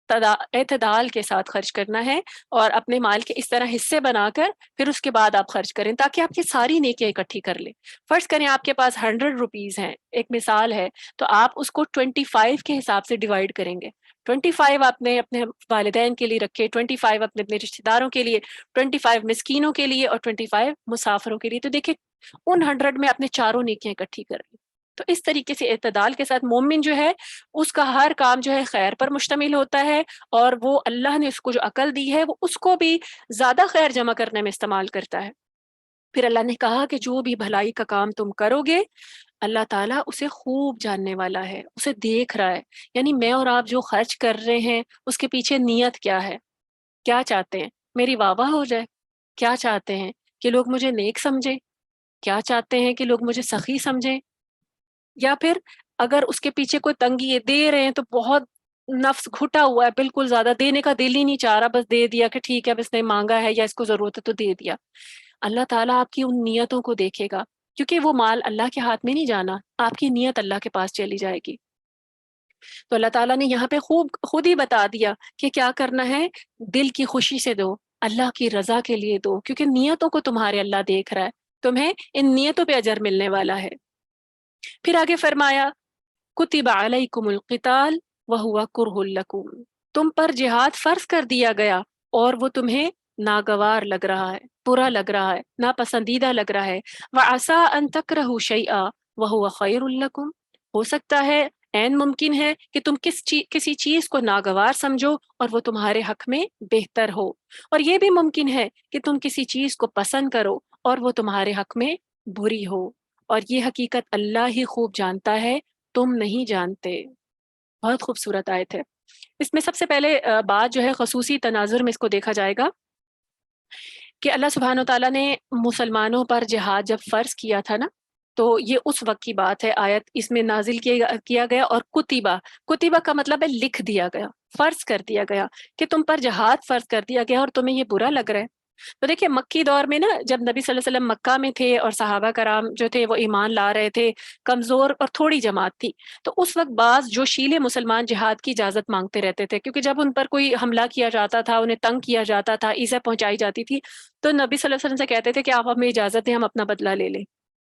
اعتدال کے ساتھ خرچ کرنا ہے اور اپنے مال کے اس طرح حصے بنا کر پھر اس کے بعد آپ خرچ کریں تاکہ آپ کی ساری نیکیاں اکٹھی کر لیں. فرض کریں آپ کے پاس 100 روپیز ہیں، ایک مثال ہے، تو آپ اس کو 25 کے حساب سے ڈیوائڈ کریں گے. 25 آپ نے اپنے والدین کے لیے رکھے، 25 اپنے رشتہ داروں کے لیے، 25 مسکینوں کے لیے اور 25 مسافروں کے لیے. تو دیکھیں ان 100 میں اپنے چاروں نیکیاں اکٹھی کر لی. تو اس طریقے سے اعتدال کے ساتھ مومن جو ہے اس کا ہر کام جو ہے خیر پر مشتمل ہوتا ہے، اور وہ اللہ نے اس کو جو عقل دی ہے وہ اس کو بھی زیادہ خیر جمع کرنے میں استعمال کرتا ہے. پھر اللہ نے کہا کہ جو بھی بھلائی کا کام تم کرو گے اللہ تعالیٰ اسے خوب جاننے والا ہے، اسے دیکھ رہا ہے. یعنی میں اور آپ جو خرچ کر رہے ہیں اس کے پیچھے نیت کیا ہے، کیا چاہتے ہیں؟ میری واہ واہ ہو جائے؟ کیا چاہتے ہیں کہ لوگ مجھے نیک سمجھیں؟ کیا چاہتے ہیں کہ لوگ مجھے سخی سمجھیں؟ یا پھر اگر اس کے پیچھے کوئی تنگی ہے، دے رہے ہیں تو بہت نفس گھٹا ہوا ہے، بالکل زیادہ دینے کا دل ہی نہیں چاہ رہا، بس دے دیا کہ ٹھیک ہے اب اس نے مانگا ہے یا اس کو ضرورت ہے تو دے دیا. اللہ تعالیٰ آپ کی ان نیتوں کو دیکھے گا کیونکہ وہ مال اللہ کے ہاتھ میں نہیں جانا، آپ کی نیت اللہ کے پاس چلی جائے گی. تو اللہ تعالیٰ نے یہاں پہ خود ہی بتا دیا کہ کیا کرنا ہے. دل کی خوشی سے دو، اللہ کی رضا کے لیے دو، کیونکہ نیتوں کو تمہارے اللہ دیکھ رہا ہے، تمہیں ان نیتوں پہ اجر ملنے والا ہے. پھر آگے فرمایا کتب علیکم القتال وہو کرہ لکم، تم پر جہاد فرض کر دیا گیا اور وہ تمہیں ناگوار لگ رہا ہے، برا لگ رہا ہے، ناپسندیدہ لگ رہا ہے. وعسى ان تکرہوا شیئا وہو خیر لکم، ہو سکتا ہے عین ممکن ہے کہ تم کسی چیز کو ناگوار سمجھو اور وہ تمہارے حق میں بہتر ہو، اور یہ بھی ممکن ہے کہ تم کسی چیز کو پسند کرو اور وہ تمہارے حق میں بری ہو، اور یہ حقیقت اللہ ہی خوب جانتا ہے، تم نہیں جانتے. بہت خوبصورت آیت ہے. اس میں سب سے پہلے بات جو ہے خصوصی تناظر میں اس کو دیکھا جائے گا کہ اللہ سبحانہ و تعالیٰ نے مسلمانوں پر جہاد جب فرض کیا تھا نا تو یہ اس وقت کی بات ہے، آیت اس میں نازل کیا گیا، اور کتبہ، کتبہ کا مطلب ہے لکھ دیا گیا، فرض کر دیا گیا، کہ تم پر جہاد فرض کر دیا گیا اور تمہیں یہ برا لگ رہا ہے۔ تو دیکھیں مکی دور میں نا، جب نبی صلی اللہ علیہ وسلم مکہ میں تھے اور صحابہ کرام جو تھے وہ ایمان لا رہے تھے، کمزور اور تھوڑی جماعت تھی، تو اس وقت بعض جو شیلے مسلمان جہاد کی اجازت مانگتے رہتے تھے، کیونکہ جب ان پر کوئی حملہ کیا جاتا تھا، انہیں تنگ کیا جاتا تھا، ایذا پہنچائی جاتی تھی، تو نبی صلی اللہ علیہ وسلم سے کہتے تھے کہ آپ ہمیں اجازت دیں، ہم اپنا بدلہ لے لیں۔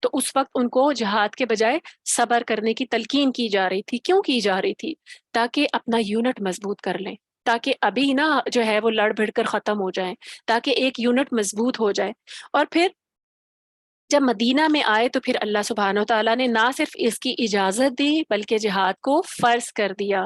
تو اس وقت ان کو جہاد کے بجائے صبر کرنے کی تلقین کی جا رہی تھی۔ کیوں کی جا رہی تھی؟ تاکہ اپنا یونٹ مضبوط کر لیں، تاکہ ابھی نا جو ہے وہ لڑ بھڑ کر ختم ہو جائیں، تاکہ ایک یونٹ مضبوط ہو جائے۔ اور پھر جب مدینہ میں آئے تو پھر اللہ سبحانہ و تعالیٰ نے نہ صرف اس کی اجازت دی بلکہ جہاد کو فرض کر دیا۔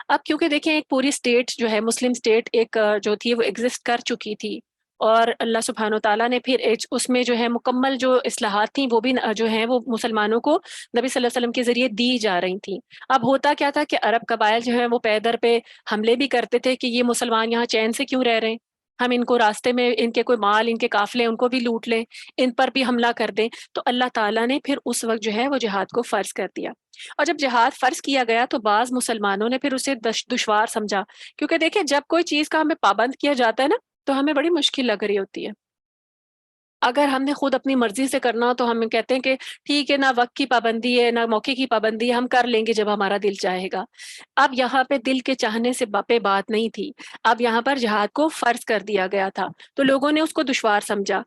اب کیونکہ دیکھیں ایک پوری سٹیٹ جو ہے، مسلم سٹیٹ ایک جو تھی وہ ایگزسٹ کر چکی تھی، اور اللہ سبحانہ و تعالیٰ نے پھر اس میں جو ہے مکمل جو اصلاحات تھیں وہ بھی جو ہیں وہ مسلمانوں کو نبی صلی اللہ علیہ وسلم کے ذریعے دی جا رہی تھیں۔ اب ہوتا کیا تھا کہ عرب قبائل جو ہیں وہ پے در پہ حملے بھی کرتے تھے کہ یہ مسلمان یہاں چین سے کیوں رہ رہے ہیں، ہم ان کو راستے میں ان کے کوئی مال، ان کے قافلے، ان کو بھی لوٹ لیں، ان پر بھی حملہ کر دیں۔ تو اللہ تعالیٰ نے پھر اس وقت جو ہے وہ جہاد کو فرض کر دیا، اور جب جہاد فرض کیا گیا تو بعض مسلمانوں نے پھر اسے دشوار سمجھا، کیونکہ دیکھیں جب کوئی چیز کا ہمیں پابند کیا جاتا ہے نا تو ہمیں بڑی مشکل لگ رہی ہوتی ہے۔ اگر ہم نے خود اپنی مرضی سے کرنا ہو تو ہم کہتے ہیں کہ ٹھیک ہے، نہ وقت کی پابندی ہے نہ موقع کی پابندی ہے، ہم کر لیں گے جب ہمارا دل چاہے گا۔ اب یہاں پہ دل کے چاہنے سے پہ بات نہیں تھی، اب یہاں پر جہاد کو فرض کر دیا گیا تھا، تو لوگوں نے اس کو دشوار سمجھا۔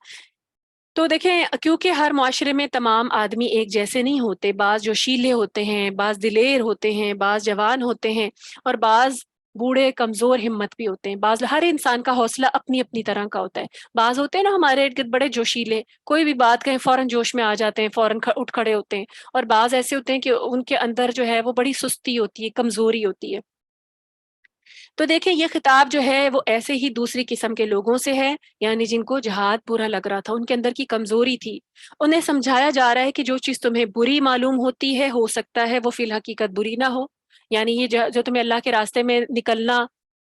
تو دیکھیں کیونکہ ہر معاشرے میں تمام آدمی ایک جیسے نہیں ہوتے، بعض جوشیلے ہوتے ہیں، بعض دلیر ہوتے ہیں، بعض جوان ہوتے ہیں، اور بعض بوڑھے کمزور ہمت بھی ہوتے ہیں۔ بعض، ہر انسان کا حوصلہ اپنی اپنی طرح کا ہوتا ہے۔ بعض ہوتے ہیں نا ہمارے ارد گرد بڑے جوشیلے، کوئی بھی بات کہیں فوراً جوش میں آ جاتے ہیں، فوراً اٹھ کھڑے ہوتے ہیں، اور بعض ایسے ہوتے ہیں کہ ان کے اندر جو ہے وہ بڑی سستی ہوتی ہے، کمزوری ہوتی ہے۔ تو دیکھیں یہ خطاب جو ہے وہ ایسے ہی دوسری قسم کے لوگوں سے ہے، یعنی جن کو جہاد برا لگ رہا تھا، ان کے اندر کی کمزوری تھی۔ انہیں سمجھایا جا رہا ہے کہ جو چیز تمہیں بری معلوم ہوتی ہے، ہو سکتا ہے وہ فی الحقیقت بری نہ ہو، یعنی یہ جو تمہیں اللہ کے راستے میں نکلنا،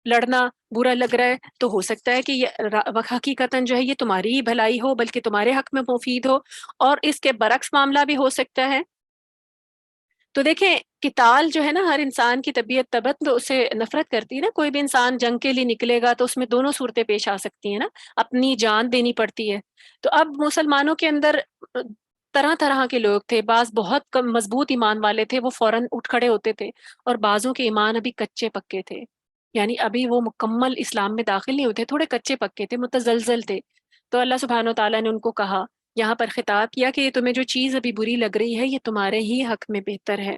لڑنا برا لگ رہا ہے، تو ہو سکتا ہے کہ یہ حقیقتاً جو ہے یہ تمہاری ہی بھلائی ہو، بلکہ تمہارے حق میں مفید ہو، اور اس کے برعکس معاملہ بھی ہو سکتا ہے۔ تو دیکھیں قتال جو ہے نا، ہر انسان کی طبیعت طبع تو اسے نفرت کرتی ہے نا، کوئی بھی انسان جنگ کے لیے نکلے گا تو اس میں دونوں صورتیں پیش آ سکتی ہیں نا، اپنی جان دینی پڑتی ہے۔ تو اب مسلمانوں کے اندر طرح طرح کے لوگ تھے، بعض بہت کم مضبوط ایمان والے تھے، وہ فوراً اٹھ کھڑے ہوتے تھے، اور بعضوں کے ایمان ابھی کچے پکے تھے، یعنی ابھی وہ مکمل اسلام میں داخل نہیں ہوتے، تھوڑے کچے پکے تھے، متزلزل تھے۔ تو اللہ سبحانہ و تعالیٰ نے ان کو کہا، یہاں پر خطاب کیا کہ یہ تمہیں جو چیز ابھی بری لگ رہی ہے یہ تمہارے ہی حق میں بہتر ہے۔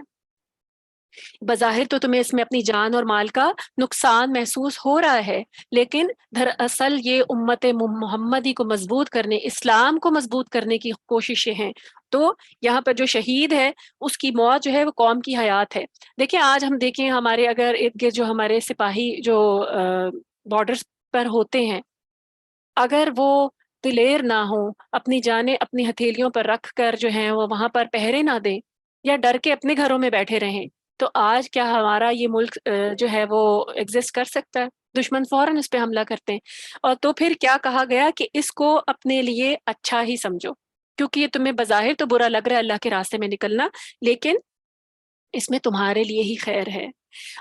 بظاہر تو تمہیں اس میں اپنی جان اور مال کا نقصان محسوس ہو رہا ہے، لیکن دراصل یہ امت محمدی کو مضبوط کرنے، اسلام کو مضبوط کرنے کی کوششیں ہیں۔ تو یہاں پر جو شہید ہے اس کی موت جو ہے وہ قوم کی حیات ہے۔ دیکھیں آج ہم دیکھیں ہمارے اگر ارد گرد جو ہمارے سپاہی جو بارڈرز پر ہوتے ہیں، اگر وہ دلیر نہ ہوں، اپنی جانیں اپنی ہتھیلیوں پر رکھ کر جو ہیں وہ وہاں پر پہرے نہ دیں، یا ڈر کے اپنے گھروں میں بیٹھے رہیں، تو آج کیا ہمارا یہ ملک جو ہے وہ ایگزسٹ کر سکتا ہے؟ دشمن فوراً اس پہ حملہ کرتے ہیں۔ اور تو پھر کیا کہا گیا کہ اس کو اپنے لیے اچھا ہی سمجھو، کیونکہ یہ تمہیں بظاہر تو برا لگ رہا ہے اللہ کے راستے میں نکلنا، لیکن اس میں تمہارے لیے ہی خیر ہے۔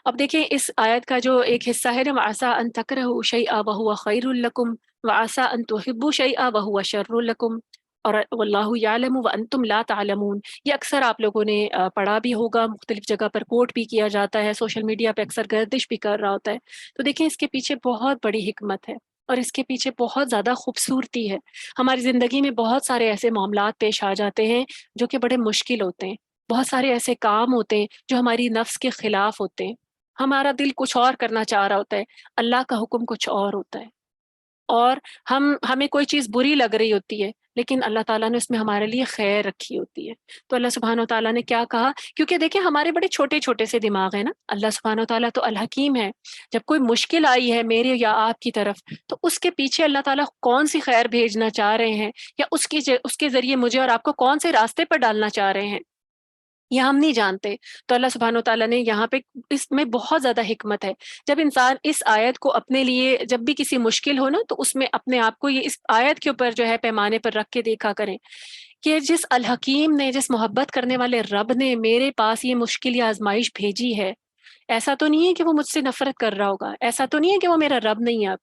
اب دیکھیں اس آیت کا جو ایک حصہ ہے نا، وَعَسَىٰ أَن تَكْرَهُوا شَيْئًا وَهُوَ خَيْرٌ لَكُمْ وَعَسَىٰ أَن تُحِبُّوا شَيْئًا وَهُوَ شَرٌّ لَكُمْ، اور وَاللَّهُ يَعْلَمُ وَأَنتُمْ لَا تَعْلَمُونَ، یہ اکثر آپ لوگوں نے پڑھا بھی ہوگا، مختلف جگہ پر کوٹ بھی کیا جاتا ہے، سوشل میڈیا پہ اکثر گردش بھی کر رہا ہوتا ہے۔ تو دیکھیں اس کے پیچھے بہت بڑی حکمت ہے، اور اس کے پیچھے بہت زیادہ خوبصورتی ہے۔ ہماری زندگی میں بہت سارے ایسے معاملات پیش آ جاتے ہیں جو کہ بڑے مشکل ہوتے ہیں، بہت سارے ایسے کام ہوتے ہیں جو ہماری نفس کے خلاف ہوتے ہیں، ہمارا دل کچھ اور کرنا چاہ رہا ہوتا ہے، اللہ کا حکم کچھ اور ہوتا ہے، اور ہمیں کوئی چیز بری لگ رہی ہوتی ہے، لیکن اللہ تعالیٰ نے اس میں ہمارے لیے خیر رکھی ہوتی ہے۔ تو اللہ سبحانہ و تعالیٰ نے کیا کہا، کیونکہ دیکھیں ہمارے بڑے چھوٹے چھوٹے سے دماغ ہیں نا، اللہ سبحانہ و تعالیٰ تو الحکیم ہے۔ جب کوئی مشکل آئی ہے میرے یا آپ کی طرف، تو اس کے پیچھے اللہ تعالیٰ کون سی خیر بھیجنا چاہ رہے ہیں، یا اس کے ذریعے مجھے اور آپ کو کون سے راستے پر ڈالنا چاہ رہے ہیں، یہ ہم نہیں جانتے۔ تو اللہ سبحانہ وتعالیٰ نے یہاں پہ اس میں بہت زیادہ حکمت ہے۔ جب انسان اس آیت کو اپنے لیے جب بھی کسی مشکل ہو نا تو اس میں اپنے آپ کو یہ اس آیت کے اوپر جو ہے پیمانے پر رکھ کے دیکھا کریں کہ جس الحکیم نے، جس محبت کرنے والے رب نے میرے پاس یہ مشکل یا آزمائش بھیجی ہے، ایسا تو نہیں ہے کہ وہ مجھ سے نفرت کر رہا ہوگا، ایسا تو نہیں ہے کہ وہ میرا رب نہیں ہے اب،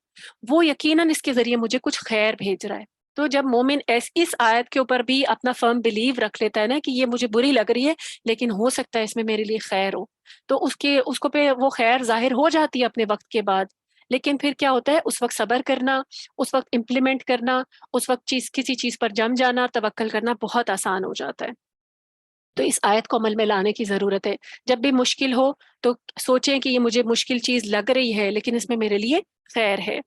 وہ یقیناً اس کے ذریعے مجھے کچھ خیر بھیج رہا ہے۔ تو جب مومن اس آیت کے اوپر بھی اپنا فرم بلیو رکھ لیتا ہے نا کہ یہ مجھے بری لگ رہی ہے لیکن ہو سکتا ہے اس میں میرے لیے خیر ہو، تو اس کو پہ وہ خیر ظاہر ہو جاتی ہے اپنے وقت کے بعد، لیکن پھر کیا ہوتا ہے اس وقت صبر کرنا، اس وقت امپلیمنٹ کرنا، اس وقت کسی چیز پر جم جانا، توکل کرنا بہت آسان ہو جاتا ہے۔ تو اس آیت کو عمل میں لانے کی ضرورت ہے۔ جب بھی مشکل ہو تو سوچیں کہ یہ مجھے مشکل چیز لگ رہی ہے لیکن اس میں میرے لیے خیر ہے۔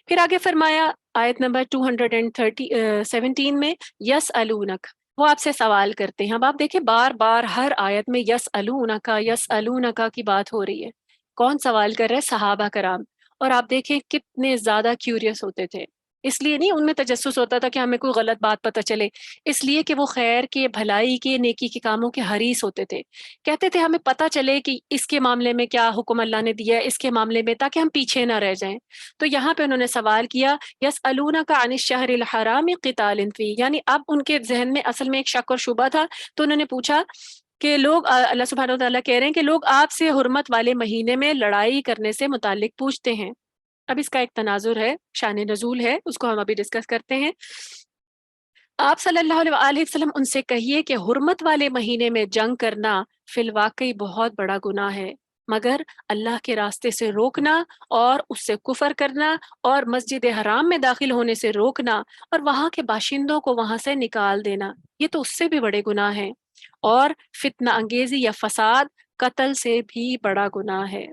پھر آگے فرمایا آیت نمبر 217 میں، یس الونک، وہ آپ سے سوال کرتے ہیں۔ اب آپ دیکھیں بار بار ہر آیت میں یس الونکا کی بات ہو رہی ہے۔ کون سوال کر رہے ہیں؟ صحابہ کرام۔ اور آپ دیکھیں کتنے زیادہ کیوریس ہوتے تھے، اس لیے نہیں ان میں تجسس ہوتا تھا کہ ہمیں کوئی غلط بات پتہ چلے، اس لیے کہ وہ خیر کے، بھلائی کے، نیکی کے کاموں کے حریص ہوتے تھے۔ کہتے تھے ہمیں پتہ چلے کہ اس کے معاملے میں کیا حکم اللہ نے دیا ہے، اس کے معاملے میں، تاکہ ہم پیچھے نہ رہ جائیں۔ تو یہاں پہ انہوں نے سوال کیا یسألونک عن الشہر الحرام قتال فیہ، یعنی اب ان کے ذہن میں اصل میں ایک شک اور شبہ تھا، تو انہوں نے پوچھا کہ لوگ، اللہ سبحانہ وتعالیٰ کہہ رہے ہیں کہ لوگ آپ سے حرمت والے مہینے میں لڑائی کرنے سے متعلق پوچھتے ہیں۔ اب اس کا ایک تناظر ہے، شان نزول ہے، اس کو ہم ابھی ڈسکس کرتے ہیں۔ آپ صلی اللہ علیہ وآلہ وسلم ان سے کہیے کہ حرمت والے مہینے میں جنگ کرنا فی الواقع بہت بڑا گناہ ہے، مگر اللہ کے راستے سے روکنا اور اس سے کفر کرنا اور مسجد حرام میں داخل ہونے سے روکنا اور وہاں کے باشندوں کو وہاں سے نکال دینا، یہ تو اس سے بھی بڑے گناہ ہیں، اور فتنہ انگیزی یا فساد قتل سے بھی بڑا گناہ ہے۔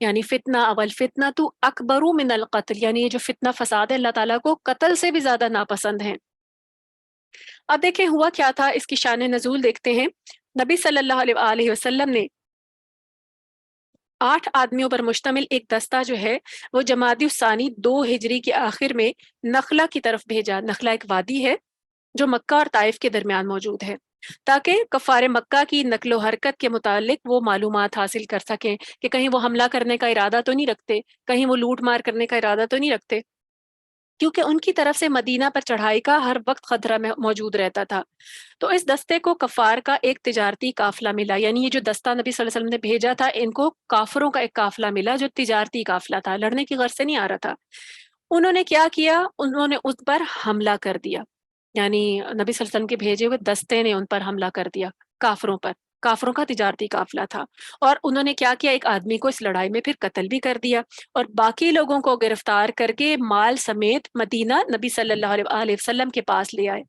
یعنی فتنہ اول فتنہ تو اکبر من القتل، یعنی یہ جو فتنہ فساد ہے اللہ تعالیٰ کو قتل سے بھی زیادہ ناپسند ہے۔ اب دیکھیں ہوا کیا تھا، اس کی شان نزول دیکھتے ہیں۔ نبی صلی اللہ علیہ وآلہ وسلم نے 8 آدمیوں پر مشتمل ایک دستہ جو ہے وہ جمادی الثانی 2 ہجری کے آخر میں نخلا کی طرف بھیجا۔ نخلا ایک وادی ہے جو مکہ اور طائف کے درمیان موجود ہے، تاکہ کفار مکہ کی نقل و حرکت کے متعلق وہ معلومات حاصل کر سکیں کہ کہیں وہ حملہ کرنے کا ارادہ تو نہیں رکھتے، کہیں وہ لوٹ مار کرنے کا ارادہ تو نہیں رکھتے، کیونکہ ان کی طرف سے مدینہ پر چڑھائی کا ہر وقت خطرہ میں موجود رہتا تھا۔ تو اس دستے کو کفار کا ایک تجارتی قافلہ ملا، یعنی یہ جو دستہ نبی صلی اللہ علیہ وسلم نے بھیجا تھا ان کو کافروں کا ایک قافلہ ملا جو تجارتی قافلہ تھا، لڑنے کی غرض سے نہیں آ رہا تھا۔ انہوں نے کیا کیا؟ انہوں نے اس پر حملہ کر دیا، یعنی نبی صلی اللہ علیہ وسلم کے بھیجے ہوئے دستے نے ان پر حملہ کر دیا، کافروں پر۔ کافروں کا تجارتی قافلہ تھا، اور انہوں نے کیا کیا؟ ایک آدمی کو اس لڑائی میں پھر قتل بھی کر دیا، اور باقی لوگوں کو گرفتار کر کے مال سمیت مدینہ نبی صلی اللہ علیہ وآلہ وسلم کے پاس لے آئے،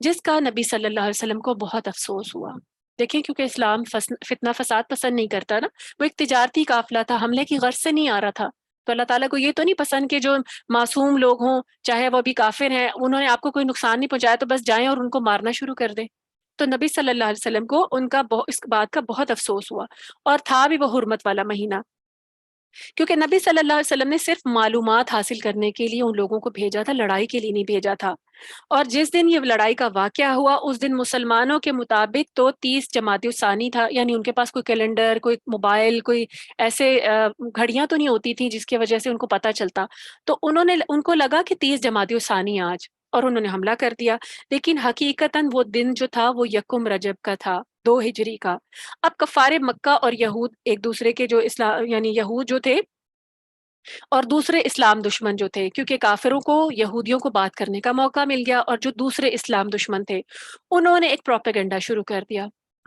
جس کا نبی صلی اللہ علیہ وسلم کو بہت افسوس ہوا۔ دیکھیں کیونکہ اسلام فتنہ فساد پسند نہیں کرتا نا، وہ ایک تجارتی قافلہ تھا، حملے کی غرض سے نہیں آ رہا تھا۔ تو اللہ تعالیٰ کو یہ تو نہیں پسند کہ جو معصوم لوگ ہوں، چاہے وہ بھی کافر ہیں، انہوں نے آپ کو کوئی نقصان نہیں پہنچایا تو بس جائیں اور ان کو مارنا شروع کر دیں۔ تو نبی صلی اللہ علیہ وسلم کو اس بات کا بہت افسوس ہوا، اور تھا بھی وہ حرمت والا مہینہ، کیونکہ نبی صلی اللہ علیہ وسلم نے صرف معلومات حاصل کرنے کے لیے ان لوگوں کو بھیجا تھا، لڑائی کے لیے نہیں بھیجا تھا۔ اور جس دن یہ لڑائی کا واقعہ ہوا اس دن مسلمانوں کے مطابق تو 30 جمادی الثانی تھا، یعنی ان کے پاس کوئی کیلنڈر، کوئی موبائل، کوئی ایسے گھڑیاں تو نہیں ہوتی تھیں جس کی وجہ سے ان کو پتہ چلتا، تو ان کو لگا کہ 30 جمادی الثانی آج، اور انہوں نے حملہ کر دیا، لیکن حقیقتاً وہ دن جو تھا وہ یکم رجب کا تھا، 2 ہجری کا۔ اب کفار مکہ اور یہود ایک دوسرے کے جو اسلام، یعنی یہود جو تھے اور دوسرے اسلام دشمن جو تھے، کیونکہ کافروں کو یہودیوں کو بات کرنے کا موقع مل گیا، اور جو دوسرے اسلام دشمن تھے انہوں نے ایک پروپیگنڈا شروع کر دیا،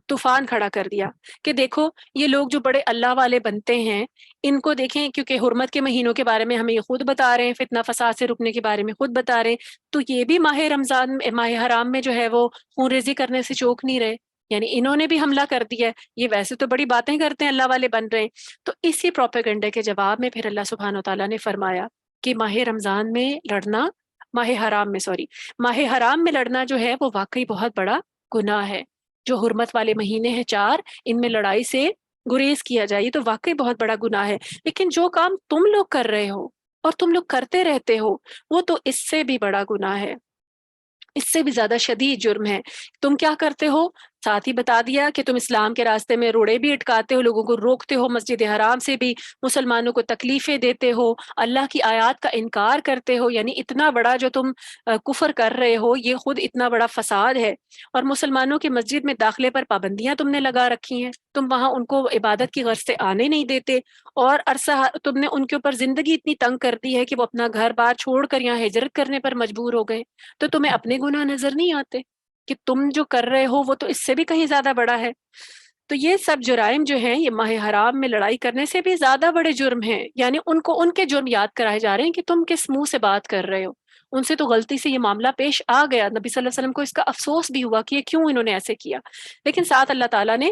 طوفان کھڑا کر دیا کہ دیکھو یہ لوگ جو بڑے اللہ والے بنتے ہیں، ان کو دیکھیں، کیونکہ حرمت کے مہینوں کے بارے میں ہمیں یہ خود بتا رہے ہیں، فتنہ فساد سے رکنے کے بارے میں خود بتا رہے ہیں، تو یہ بھی ماہ رمضان، ماہ حرام میں جو ہے وہ خون ریزی کرنے سے چوک نہیں رہے، یعنی انہوں نے بھی حملہ کر دیا ہے، یہ ویسے تو بڑی باتیں کرتے ہیں، اللہ والے بن رہے ہیں۔ تو اسی پروپیگنڈے کے جواب میں پھر اللہ سبحانہ و تعالیٰ نے فرمایا کہ ماہ رمضان میں لڑنا، ماہ حرام میں لڑنا جو ہے وہ واقعی بہت بڑا گناہ ہے۔ جو حرمت والے مہینے ہیں 4، ان میں لڑائی سے گریز کیا جائے، یہ تو واقعی بہت بڑا گناہ ہے، لیکن جو کام تم لوگ کر رہے ہو اور تم لوگ کرتے رہتے ہو وہ تو اس سے بھی بڑا گناہ ہے، اس سے بھی زیادہ شدید جرم ہے۔ تم کیا کرتے ہو؟ ساتھ ہی بتا دیا کہ تم اسلام کے راستے میں روڑے بھی اٹکاتے ہو، لوگوں کو روکتے ہو، مسجد حرام سے بھی مسلمانوں کو تکلیفیں دیتے ہو، اللہ کی آیات کا انکار کرتے ہو، یعنی اتنا بڑا جو تم کفر کر رہے ہو یہ خود اتنا بڑا فساد ہے۔ اور مسلمانوں کی مسجد میں داخلے پر پابندیاں تم نے لگا رکھی ہیں، تم وہاں ان کو عبادت کی غرض سے آنے نہیں دیتے، اور عرصہ تم نے ان کے اوپر زندگی اتنی تنگ کر دی ہے کہ وہ اپنا گھر بار چھوڑ کر یہاں ہجرت کرنے پر مجبور ہو گئے۔ تو تمہیں اپنے گناہ نظر نہیں آتے کہ تم جو کر رہے ہو وہ تو اس سے بھی کہیں زیادہ بڑا ہے؟ تو یہ سب جرائم جو ہیں یہ ماہ حرام میں لڑائی کرنے سے بھی زیادہ بڑے جرم ہیں، یعنی ان کو ان کے جرم یاد کرائے جا رہے ہیں کہ تم کس منہ سے بات کر رہے ہو۔ ان سے تو غلطی سے یہ معاملہ پیش آ گیا، نبی صلی اللہ علیہ وسلم کو اس کا افسوس بھی ہوا کہ یہ کیوں انہوں نے ایسے کیا، لیکن ساتھ اللہ تعالیٰ نے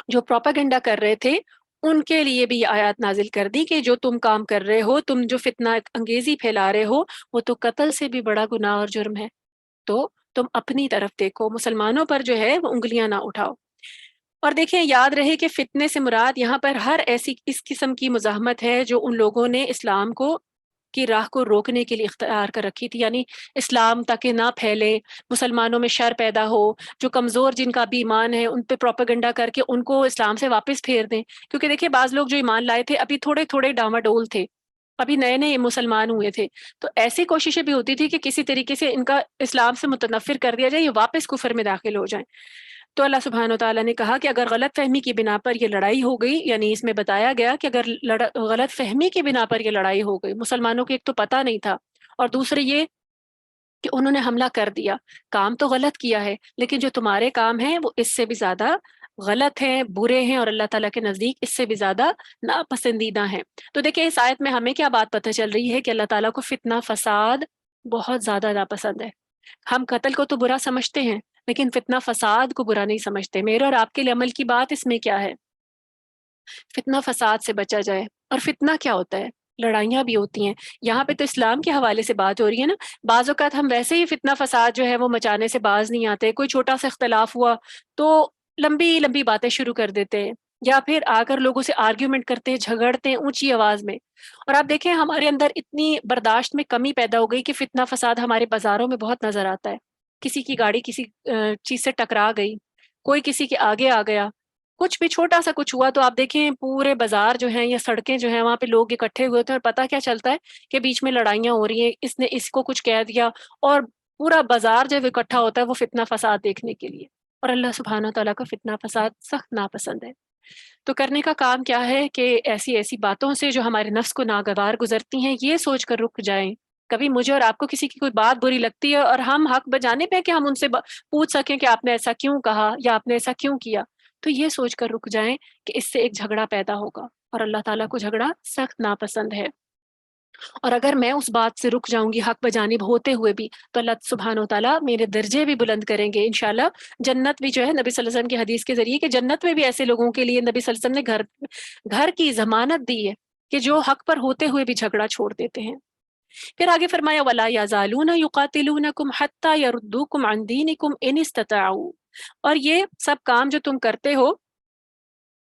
جو پروپیگنڈا کر رہے تھے ان کے لیے بھی یہ آیات نازل کر دی کہ جو تم کام کر رہے ہو، تم جو فتنہ انگیزی پھیلا رہے ہو، وہ تو قتل سے بھی بڑا گناہ اور جرم ہے۔ تو تم اپنی طرف دیکھو، مسلمانوں پر جو ہے وہ انگلیاں نہ اٹھاؤ۔ اور دیکھیں، یاد رہے کہ فتنے سے مراد یہاں پر ہر ایسی اس قسم کی مزاحمت ہے جو ان لوگوں نے اسلام کو کی راہ کو روکنے کے لیے اختیار کر رکھی تھی، یعنی اسلام تاکہ نہ پھیلے، مسلمانوں میں شر پیدا ہو، جو کمزور جن کا بھی ایمان ہے ان پہ پروپیگنڈا کر کے ان کو اسلام سے واپس پھیر دیں۔ کیونکہ دیکھیں بعض لوگ جو ایمان لائے تھے ابھی تھوڑے تھوڑے ڈاواڈول تھے، ابھی نئے نئے مسلمان ہوئے تھے، تو ایسی کوششیں بھی ہوتی تھی کہ کسی طریقے سے ان کا اسلام سے متنفر کر دیا جائے، یہ واپس کفر میں داخل ہو جائیں۔ تو اللہ سبحانہ و تعالیٰ نے کہا کہ اگر غلط فہمی کی بنا پر یہ لڑائی ہو گئی، یعنی اس میں بتایا گیا کہ اگر غلط فہمی کی بنا پر یہ لڑائی ہو گئی، مسلمانوں کو ایک تو پتہ نہیں تھا، اور دوسرے یہ کہ انہوں نے حملہ کر دیا، کام تو غلط کیا ہے لیکن جو تمہارے کام ہیں وہ اس سے بھی زیادہ غلط ہیں، برے ہیں، اور اللہ تعالیٰ کے نزدیک اس سے بھی زیادہ ناپسندیدہ ہیں۔ تو دیکھیں اس آیت میں ہمیں کیا بات پتہ چل رہی ہے کہ اللہ تعالیٰ کو فتنہ فساد بہت زیادہ ناپسند ہے۔ ہم قتل کو تو برا سمجھتے ہیں لیکن فتنہ فساد کو برا نہیں سمجھتے۔ میرے اور آپ کے لیے عمل کی بات اس میں کیا ہے؟ فتنہ فساد سے بچا جائے۔ اور فتنہ کیا ہوتا ہے؟ لڑائیاں بھی ہوتی ہیں، یہاں پہ تو اسلام کے حوالے سے بات ہو رہی ہے نا۔ بعض اوقات ہم ویسے ہی فتنہ فساد جو ہے وہ مچانے سے باز نہیں آتے، کوئی چھوٹا سا اختلاف ہوا تو لمبی لمبی باتیں شروع کر دیتے ہیں، یا پھر آ کر لوگوں سے آرگیومنٹ کرتے ہیں، جھگڑتے ہیں اونچی آواز میں۔ اور آپ دیکھیں ہمارے اندر اتنی برداشت میں کمی پیدا ہو گئی کہ فتنہ فساد ہمارے بازاروں میں بہت نظر آتا ہے۔ کسی کی گاڑی کسی چیز سے ٹکرا گئی، کوئی کسی کے آگے آ گیا، کچھ بھی چھوٹا سا کچھ ہوا تو آپ دیکھیں پورے بازار جو ہیں یا سڑکیں جو ہیں وہاں پہ لوگ اکٹھے ہوئے تھے، اور پتہ کیا چلتا ہے کہ بیچ میں لڑائیاں ہو رہی ہیں، اس نے اس کو کچھ کہہ دیا، اور پورا بازار جب اکٹھا ہوتا ہے وہ فتنہ فساد دیکھنے کے لیے۔ اور اللہ سبحانہ تعالیٰ کا فتنہ فساد سخت ناپسند ہے۔ تو کرنے کا کام کیا ہے کہ ایسی ایسی باتوں سے جو ہمارے نفس کو ناگوار گزرتی ہیں یہ سوچ کر رک جائیں۔ کبھی مجھے اور آپ کو کسی کی کوئی بات بری لگتی ہے اور ہم حق بجانے پہ کہ ہم ان سے پوچھ سکیں کہ آپ نے ایسا کیوں کہا یا آپ نے ایسا کیوں کیا، تو یہ سوچ کر رک جائیں کہ اس سے ایک جھگڑا پیدا ہوگا، اور اللہ تعالیٰ کو جھگڑا سخت ناپسند ہے۔ اور اگر میں اس بات سے رک جاؤں گی حق بجانب ہوتے ہوئے بھی، تو اللہ سبحانہ و تعالیٰ میرے درجے بھی بلند کریں گے انشاءاللہ۔ جنت بھی جو ہے نبی صلی اللہ علیہ وسلم کی حدیث کے ذریعے کہ جنت میں بھی ایسے لوگوں کے لیے نبی صلی اللہ علیہ وسلم نے گھر کی ضمانت دی ہے کہ جو حق پر ہوتے ہوئے بھی جھگڑا چھوڑ دیتے ہیں۔ پھر آگے فرمایا وَلَا يَزَالُونَ يُقَاتِلُونَكُمْ حَتَّى يَرُدُّوكُمْ عَنْ دِينِكُمْ إِنِ اسْتَطَاعُوا۔ اور یہ سب کام جو تم کرتے ہو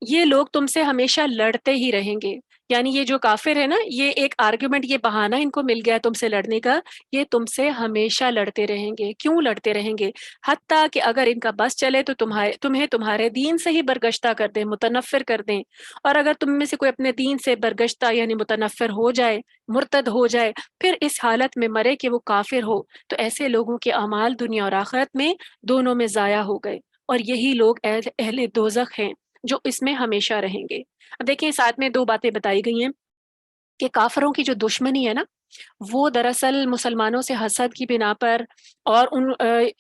یہ لوگ تم سے ہمیشہ لڑتے ہی رہیں گے، یعنی یہ جو کافر ہے نا، یہ ایک آرگیومنٹ، یہ بہانہ ان کو مل گیا تم سے لڑنے کا، یہ تم سے ہمیشہ لڑتے رہیں گے۔ کیوں لڑتے رہیں گے؟ حتیٰ کہ اگر ان کا بس چلے تو تمہیں تمہارے دین سے ہی برگشتہ کر دیں، متنفر کر دیں۔ اور اگر تم میں سے کوئی اپنے دین سے برگشتہ یعنی متنفر ہو جائے، مرتد ہو جائے، پھر اس حالت میں مرے کہ وہ کافر ہو، تو ایسے لوگوں کے اعمال دنیا اور آخرت میں دونوں میں ضائع ہو گئے، اور یہی لوگ اہل دوزخ ہیں جو اس میں ہمیشہ رہیں گے۔ اب دیکھیں ساتھ میں دو باتیں بتائی گئی ہیں کہ کافروں کی جو دشمنی ہے نا وہ دراصل مسلمانوں سے حسد کی بنا پر، اور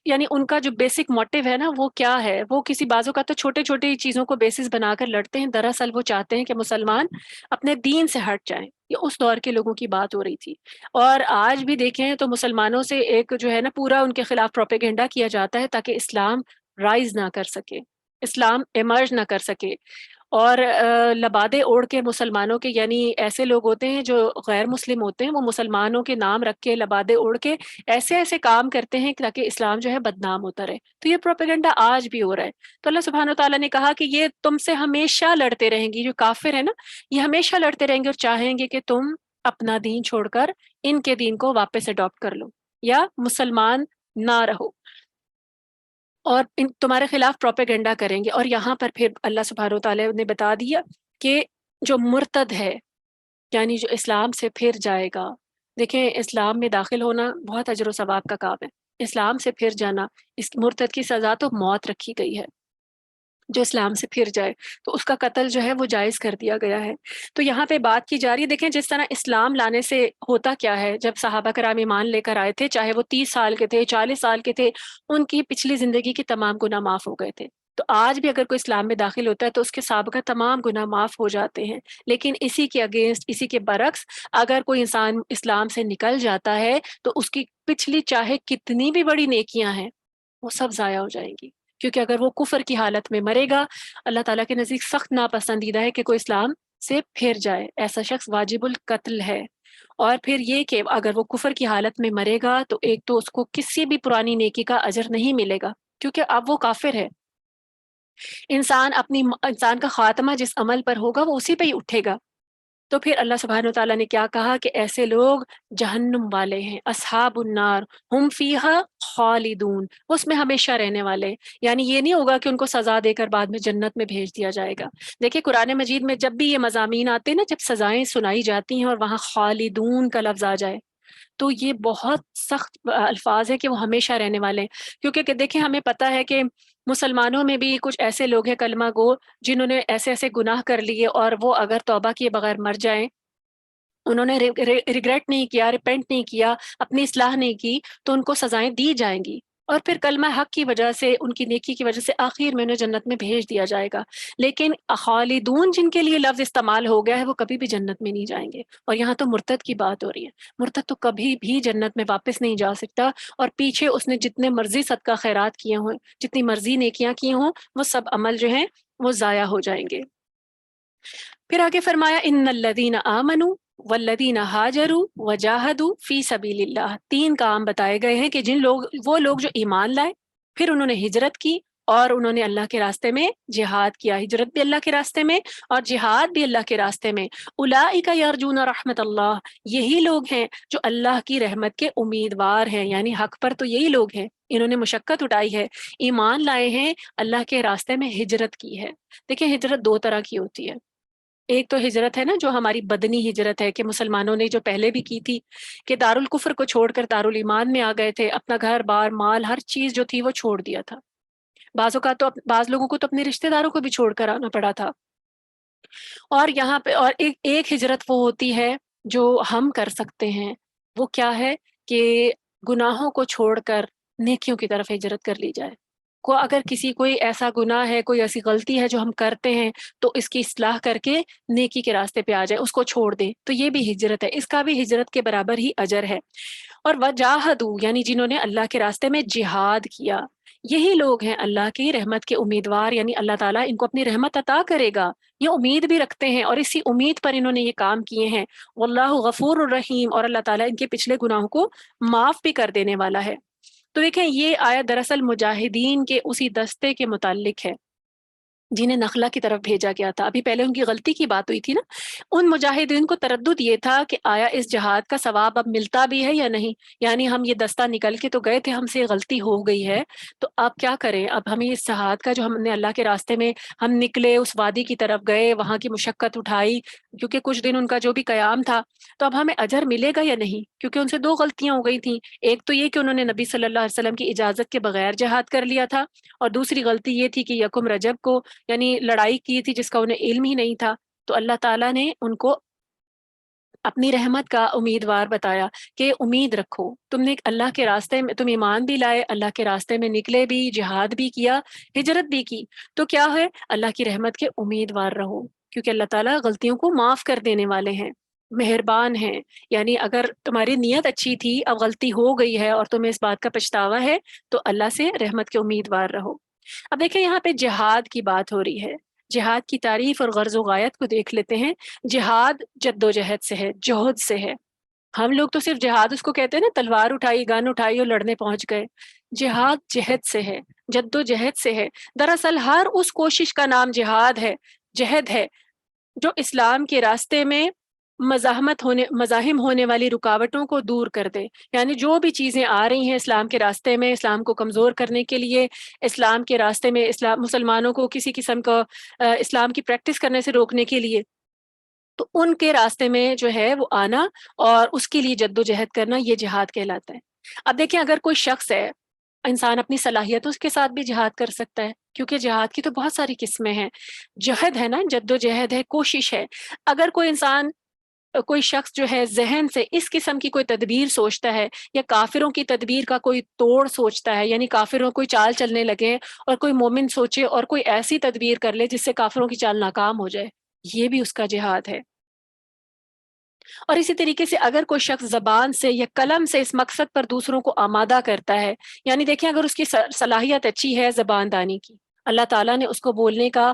یعنی ان کا جو بیسک موٹیو ہے نا وہ کیا ہے، وہ کسی بازو کا تو چھوٹے چھوٹے چیزوں کو بیسس بنا کر لڑتے ہیں، دراصل وہ چاہتے ہیں کہ مسلمان اپنے دین سے ہٹ جائیں۔ یہ اس دور کے لوگوں کی بات ہو رہی تھی، اور آج بھی دیکھیں تو مسلمانوں سے ایک جو ہے نا پورا ان کے خلاف پروپیگنڈا کیا جاتا ہے تاکہ اسلام رائز نہ کر سکے، اسلام ایمرج نہ کر سکے۔ اور لبادے اوڑھ کے مسلمانوں کے، یعنی ایسے لوگ ہوتے ہیں جو غیر مسلم ہوتے ہیں، وہ مسلمانوں کے نام رکھ کے لبادے اوڑھ کے ایسے ایسے کام کرتے ہیں تاکہ اسلام جو ہے بدنام ہوتا رہے۔ تو یہ پروپیگنڈا آج بھی ہو رہا ہے۔ تو اللہ سبحانہ و تعالیٰ نے کہا کہ یہ تم سے ہمیشہ لڑتے رہیں گی، جو کافر ہے نا یہ ہمیشہ لڑتے رہیں گے اور چاہیں گے کہ تم اپنا دین چھوڑ کر ان کے دین کو واپس اڈاپٹ کر لو یا مسلمان نہ رہو۔ اور تمہارے خلاف پروپیگنڈا کریں گے. اور یہاں پر پھر اللہ سبحانہ و تعالیٰ نے بتا دیا کہ جو مرتد ہے یعنی جو اسلام سے پھر جائے گا. دیکھیں اسلام میں داخل ہونا بہت اجر و ثواب کا کام ہے. اسلام سے پھر جانا، اس مرتد کی سزا تو موت رکھی گئی ہے. جو اسلام سے پھر جائے تو اس کا قتل جو ہے وہ جائز کر دیا گیا ہے. تو یہاں پہ بات کی جا رہی ہے، دیکھیں جس طرح اسلام لانے سے ہوتا کیا ہے، جب صحابہ کرام ایمان لے کر آئے تھے، چاہے وہ 30 سال کے تھے 40 سال کے تھے، ان کی پچھلی زندگی کی تمام گناہ معاف ہو گئے تھے. تو آج بھی اگر کوئی اسلام میں داخل ہوتا ہے تو اس کے سابقہ تمام گناہ معاف ہو جاتے ہیں. لیکن اسی کے اگینسٹ، اسی کے برعکس، اگر کوئی انسان اسلام سے نکل جاتا ہے تو اس کی پچھلی چاہے کتنی بھی بڑی نیکیاں ہیں وہ سب ضائع ہو جائیں گی. کیونکہ اگر وہ کفر کی حالت میں مرے گا، اللہ تعالیٰ کے نزدیک سخت ناپسندیدہ ہے کہ کوئی اسلام سے پھر جائے. ایسا شخص واجب القتل ہے. اور پھر یہ کہ اگر وہ کفر کی حالت میں مرے گا تو ایک تو اس کو کسی بھی پرانی نیکی کا اجر نہیں ملے گا، کیونکہ اب وہ کافر ہے. انسان کا خاتمہ جس عمل پر ہوگا وہ اسی پہ ہی اٹھے گا. تو پھر اللہ سبحانہ وتعالیٰ نے کیا کہا کہ ایسے لوگ جہنم والے ہیں، اصحاب النار ہم فیہا خالدون، اس میں ہمیشہ رہنے والے. یعنی یہ نہیں ہوگا کہ ان کو سزا دے کر بعد میں جنت میں بھیج دیا جائے گا. دیکھیں قرآن مجید میں جب بھی یہ مضامین آتے ہیں نا، جب سزائیں سنائی جاتی ہیں اور وہاں خالدون کا لفظ آ جائے تو یہ بہت سخت الفاظ ہے کہ وہ ہمیشہ رہنے والے ہیں. کیونکہ دیکھیں ہمیں پتہ ہے کہ مسلمانوں میں بھی کچھ ایسے لوگ ہیں کلمہ گو جنہوں نے ایسے ایسے گناہ کر لیے، اور وہ اگر توبہ کیے بغیر مر جائیں، انہوں نے ریگریٹ نہیں کیا، ریپینٹ نہیں کیا، اپنی اصلاح نہیں کی، تو ان کو سزائیں دی جائیں گی. اور پھر کلمہ حق کی وجہ سے، ان کی نیکی کی وجہ سے آخر میں انہیں جنت میں بھیج دیا جائے گا. لیکن خالدون جن کے لیے لفظ استعمال ہو گیا ہے وہ کبھی بھی جنت میں نہیں جائیں گے. اور یہاں تو مرتد کی بات ہو رہی ہے. مرتد تو کبھی بھی جنت میں واپس نہیں جا سکتا، اور پیچھے اس نے جتنے مرضی صدقہ خیرات کیے ہوں، جتنی مرضی نیکیاں کی ہوں، وہ سب عمل جو ہیں وہ ضائع ہو جائیں گے. پھر آگے فرمایا ان الذین آمنوا والذین ہاجروا وجاہدوا فی سبیل اللہ. 3 کام بتائے گئے ہیں کہ وہ لوگ جو ایمان لائے، پھر انہوں نے ہجرت کی، اور انہوں نے اللہ کے راستے میں جہاد کیا. ہجرت بھی اللہ کے راستے میں اور جہاد بھی اللہ کے راستے میں. اولئک یرجون رحمت اللہ، یہی لوگ ہیں جو اللہ کی رحمت کے امیدوار ہیں. یعنی حق پر تو یہی لوگ ہیں، انہوں نے مشقت اٹھائی ہے، ایمان لائے ہیں، اللہ کے راستے میں ہجرت کی ہے. دیکھیں ہجرت 2 طرح کی ہوتی ہے. ایک تو ہجرت ہے نا جو ہماری بدنی ہجرت ہے، کہ مسلمانوں نے جو پہلے بھی کی تھی، کہ دارالکفر کو چھوڑ کر دارالایمان میں آ گئے تھے، اپنا گھر بار مال ہر چیز جو تھی وہ چھوڑ دیا تھا. بعض لوگوں کو تو اپنے رشتہ داروں کو بھی چھوڑ کر آنا پڑا تھا. اور یہاں پہ اور ایک ہجرت وہ ہوتی ہے جو ہم کر سکتے ہیں. وہ کیا ہے کہ گناہوں کو چھوڑ کر نیکیوں کی طرف ہجرت کر لی جائے. اگر کوئی ایسا گناہ ہے، کوئی ایسی غلطی ہے جو ہم کرتے ہیں، تو اس کی اصلاح کر کے نیکی کے راستے پہ آ جائے، اس کو چھوڑ دیں، تو یہ بھی ہجرت ہے. اس کا بھی ہجرت کے برابر ہی اجر ہے. اور وجاہدوا یعنی جنہوں نے اللہ کے راستے میں جہاد کیا، یہی لوگ ہیں اللہ کی رحمت کے امیدوار. یعنی اللہ تعالیٰ ان کو اپنی رحمت عطا کرے گا، یہ امید بھی رکھتے ہیں، اور اسی امید پر انہوں نے یہ کام کیے ہیں. واللہ غفور الرحیم، اور اللہ تعالیٰ ان کے پچھلے گناہوں کو معاف بھی کر دینے والا ہے. تو دیکھیں یہ آیت دراصل مجاہدین کے اسی دستے کے متعلق ہے جنہیں نخلا کی طرف بھیجا گیا تھا. ابھی پہلے ان کی غلطی کی بات ہوئی تھی نا. ان مجاہدین کو تردد یہ تھا کہ آیا اس جہاد کا ثواب اب ملتا بھی ہے یا نہیں. یعنی ہم یہ دستہ نکل کے تو گئے تھے، ہم سے غلطی ہو گئی ہے، تو اب کیا کریں؟ اب ہمیں اس جہاد کا جو ہم نے اللہ کے راستے میں ہم نکلے، اس وادی کی طرف گئے، وہاں کی مشقت اٹھائی، کیونکہ کچھ دن ان کا جو بھی قیام تھا، تو اب ہمیں اجر ملے گا یا نہیں؟ کیونکہ ان سے 2 غلطیاں ہو گئی تھیں. ایک تو یہ کہ انہوں نے نبی صلی اللہ علیہ وسلم کی اجازت کے بغیر جہاد کر لیا تھا، اور دوسری غلطی یہ تھی کہ یکم رجب کو یعنی لڑائی کی تھی جس کا انہیں علم ہی نہیں تھا. تو اللہ تعالیٰ نے ان کو اپنی رحمت کا امیدوار بتایا کہ امید رکھو، تم نے اللہ کے راستے میں تم ایمان بھی لائے، اللہ کے راستے میں نکلے بھی، جہاد بھی کیا، ہجرت بھی کی، تو کیا ہے؟ اللہ کی رحمت کے امیدوار رہو، کیونکہ اللہ تعالیٰ غلطیوں کو معاف کر دینے والے ہیں، مہربان ہیں. یعنی اگر تمہاری نیت اچھی تھی، اب غلطی ہو گئی ہے اور تمہیں اس بات کا پچھتاوا ہے، تو اللہ سے رحمت کے امیدوار رہو. اب دیکھیں یہاں پہ جہاد کی بات ہو رہی ہے. جہاد کی تعریف اور غرض و غایت کو دیکھ لیتے ہیں. جہاد جد و جہد سے ہے، جوہد سے ہے. ہم لوگ تو صرف جہاد اس کو کہتے ہیں نا، تلوار اٹھائی، گن اٹھائی اور لڑنے پہنچ گئے. جہاد جہد سے ہے، جد و جہد سے ہے. دراصل ہر اس کوشش کا نام جہاد ہے، جہد ہے، جو اسلام کے راستے میں مزاحم ہونے والی رکاوٹوں کو دور کر دے. یعنی جو بھی چیزیں آ رہی ہیں اسلام کے راستے میں، اسلام کو کمزور کرنے کے لیے، اسلام کے راستے میں مسلمانوں کو کسی قسم کا اسلام کی پریکٹس کرنے سے روکنے کے لیے، تو ان کے راستے میں جو ہے وہ آنا اور اس کے لیے جد و جہد کرنا، یہ جہاد کہلاتا ہے. اب دیکھیں، اگر کوئی شخص ہے، انسان اپنی صلاحیتوں کے ساتھ بھی جہاد کر سکتا ہے، کیونکہ جہاد کی تو بہت ساری قسمیں ہیں. جہد ہے نا، جد و جہد ہے، کوشش ہے. اگر کوئی شخص جو ہے ذہن سے اس قسم کی کوئی تدبیر سوچتا ہے، یا کافروں کی تدبیر کا کوئی توڑ سوچتا ہے، یعنی کافروں کوئی چال چلنے لگے اور کوئی مومن سوچے اور کوئی ایسی تدبیر کر لے جس سے کافروں کی چال ناکام ہو جائے، یہ بھی اس کا جہاد ہے. اور اسی طریقے سے اگر کوئی شخص زبان سے یا قلم سے اس مقصد پر دوسروں کو آمادہ کرتا ہے، یعنی دیکھیں اگر اس کی صلاحیت اچھی ہے زبان دانی کی، اللہ تعالیٰ نے اس کو بولنے کا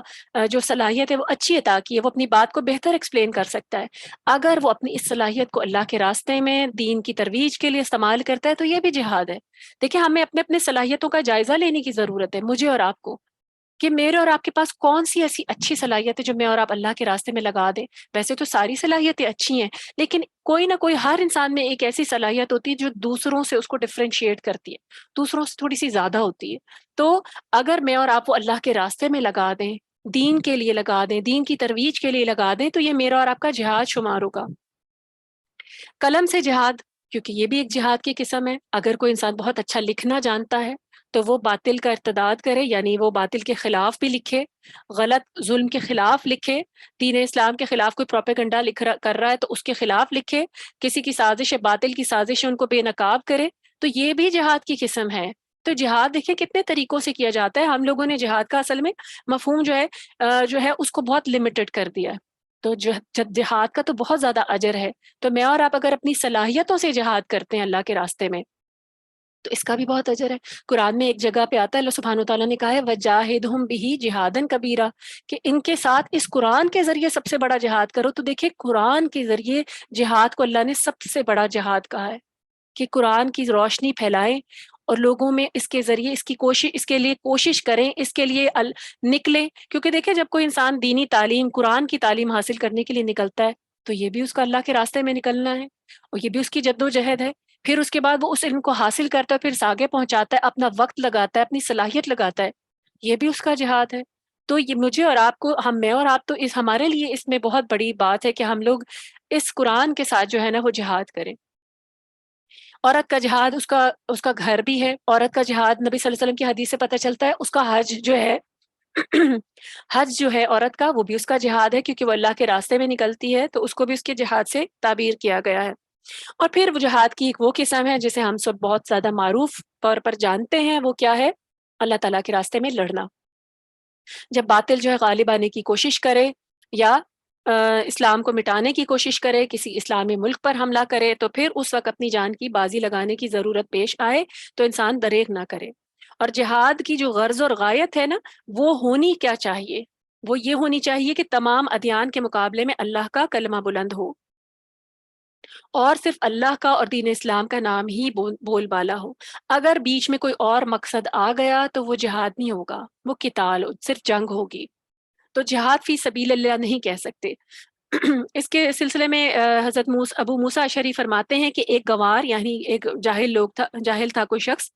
جو صلاحیت ہے وہ اچھی عطا کی ہے، وہ اپنی بات کو بہتر ایکسپلین کر سکتا ہے. اگر وہ اپنی اس صلاحیت کو اللہ کے راستے میں دین کی ترویج کے لیے استعمال کرتا ہے تو یہ بھی جہاد ہے. دیکھیں، ہمیں اپنے اپنے صلاحیتوں کا جائزہ لینے کی ضرورت ہے، مجھے اور آپ کو، کہ میرے اور آپ کے پاس کون سی ایسی اچھی صلاحیت ہے جو میں اور آپ اللہ کے راستے میں لگا دیں. ویسے تو ساری صلاحیتیں اچھی ہیں، لیکن کوئی نہ کوئی ہر انسان میں ایک ایسی صلاحیت ہوتی ہے جو دوسروں سے اس کو ڈفرینشیٹ کرتی ہے، دوسروں سے تھوڑی سی زیادہ ہوتی ہے. تو اگر میں اور آپ وہ اللہ کے راستے میں لگا دیں، دین کے لیے لگا دیں، دین کی ترویج کے لیے لگا دیں، تو یہ میرا اور آپ کا جہاد شمار ہوگا. قلم سے جہاد، کیونکہ یہ بھی ایک جہاد کی قسم ہے. اگر کوئی انسان بہت اچھا لکھنا جانتا ہے تو وہ باطل کا ارتداد کرے، یعنی وہ باطل کے خلاف بھی لکھے، غلط ظلم کے خلاف لکھے، دین اسلام کے خلاف کوئی پروپیگنڈا کر رہا ہے تو اس کے خلاف لکھے، کسی کی سازش ہے، باطل کی سازش ہے، ان کو بے نقاب کرے، تو یہ بھی جہاد کی قسم ہے. تو جہاد دیکھیں کتنے طریقوں سے کیا جاتا ہے. ہم لوگوں نے جہاد کا اصل میں مفہوم جو ہے اس کو بہت لمیٹڈ کر دیا ہے. تو جہاد کا تو بہت زیادہ اجر ہے. تو میں اور آپ اگر اپنی صلاحیتوں سے جہاد کرتے ہیں اللہ کے راستے میں تو اس کا بھی بہت اجر ہے. قرآن میں ایک جگہ پہ آتا ہے، اللہ سبحانہ وتعالیٰ نے کہا ہے وَجَاهِدْهُمْ بِهِ جِهَادًا كَبِيرًا، کہ ان کے ساتھ اس قرآن کے ذریعے سب سے بڑا جہاد کرو. تو دیکھیں قرآن کے ذریعے جہاد کو اللہ نے سب سے بڑا جہاد کہا ہے، کہ قرآن کی روشنی پھیلائیں اور لوگوں میں اس کے ذریعے اس کے لیے کوشش کریں، اس کے لیے نکلیں. کیونکہ دیکھیں جب کوئی انسان دینی تعلیم، قرآن کی تعلیم حاصل کرنے کے لیے نکلتا ہے تو یہ بھی اس کا اللہ کے راستے میں نکلنا ہے، اور یہ بھی اس کی جد و جہد ہے. پھر اس کے بعد وہ اس علم کو حاصل کرتا ہے، پھر آگے پہنچاتا ہے، اپنا وقت لگاتا ہے، اپنی صلاحیت لگاتا ہے، یہ بھی اس کا جہاد ہے. تو یہ مجھے اور آپ کو، میں اور آپ، تو ہمارے لیے اس میں بہت بڑی بات ہے کہ ہم لوگ اس قرآن کے ساتھ جو ہے نا وہ جہاد کریں. عورت کا جہاد اس کا گھر بھی ہے. عورت کا جہاد نبی صلی اللہ علیہ وسلم کی حدیث سے پتہ چلتا ہے، اس کا حج جو ہے حج جو ہے عورت کا، وہ بھی اس کا جہاد ہے، کیونکہ وہ اللہ کے راستے میں نکلتی ہے تو اس کو بھی اس کے جہاد سے تعبیر کیا گیا ہے. اور پھر وہ جہاد کی ایک وہ قسم ہے جسے ہم سب بہت زیادہ معروف طور پر جانتے ہیں، وہ کیا ہے؟ اللہ تعالیٰ کے راستے میں لڑنا. جب باطل جو ہے غالب آنے کی کوشش کرے، یا اسلام کو مٹانے کی کوشش کرے، کسی اسلامی ملک پر حملہ کرے، تو پھر اس وقت اپنی جان کی بازی لگانے کی ضرورت پیش آئے تو انسان دریغ نہ کرے. اور جہاد کی جو غرض اور غایت ہے نا، وہ ہونی کیا چاہیے؟ وہ یہ ہونی چاہیے کہ تمام ادیان کے مقابلے میں اللہ کا کلمہ بلند ہو، اور صرف اللہ کا اور دین اسلام کا نام ہی بول بالا ہو. اگر بیچ میں کوئی اور مقصد آ گیا تو وہ جہاد نہیں ہوگا، وہ قتال، صرف جنگ ہوگی. تو جہاد فی سبیل اللہ نہیں کہہ سکتے. اس کے سلسلے میں حضرت ابو موسیٰ اشعری فرماتے ہیں کہ ایک گوار، یعنی ایک جاہل تھا کوئی شخص،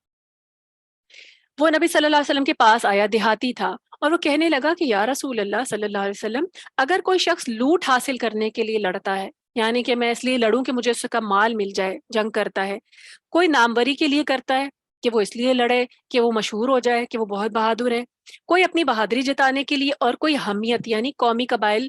وہ نبی صلی اللہ علیہ وسلم کے پاس آیا، دیہاتی تھا، اور وہ کہنے لگا کہ یا رسول اللہ صلی اللہ علیہ وسلم، اگر کوئی شخص لوٹ حاصل کرنے کے لیے لڑتا ہے، یعنی کہ میں اس لیے لڑوں کہ مجھے اس کا مال مل جائے، جنگ کرتا ہے، کوئی ناموری کے لیے کرتا ہے کہ وہ اس لیے لڑے کہ وہ مشہور ہو جائے کہ وہ بہت بہادر ہے، کوئی اپنی بہادری جتانے کے لیے، اور کوئی حمیت یعنی قومی قبائل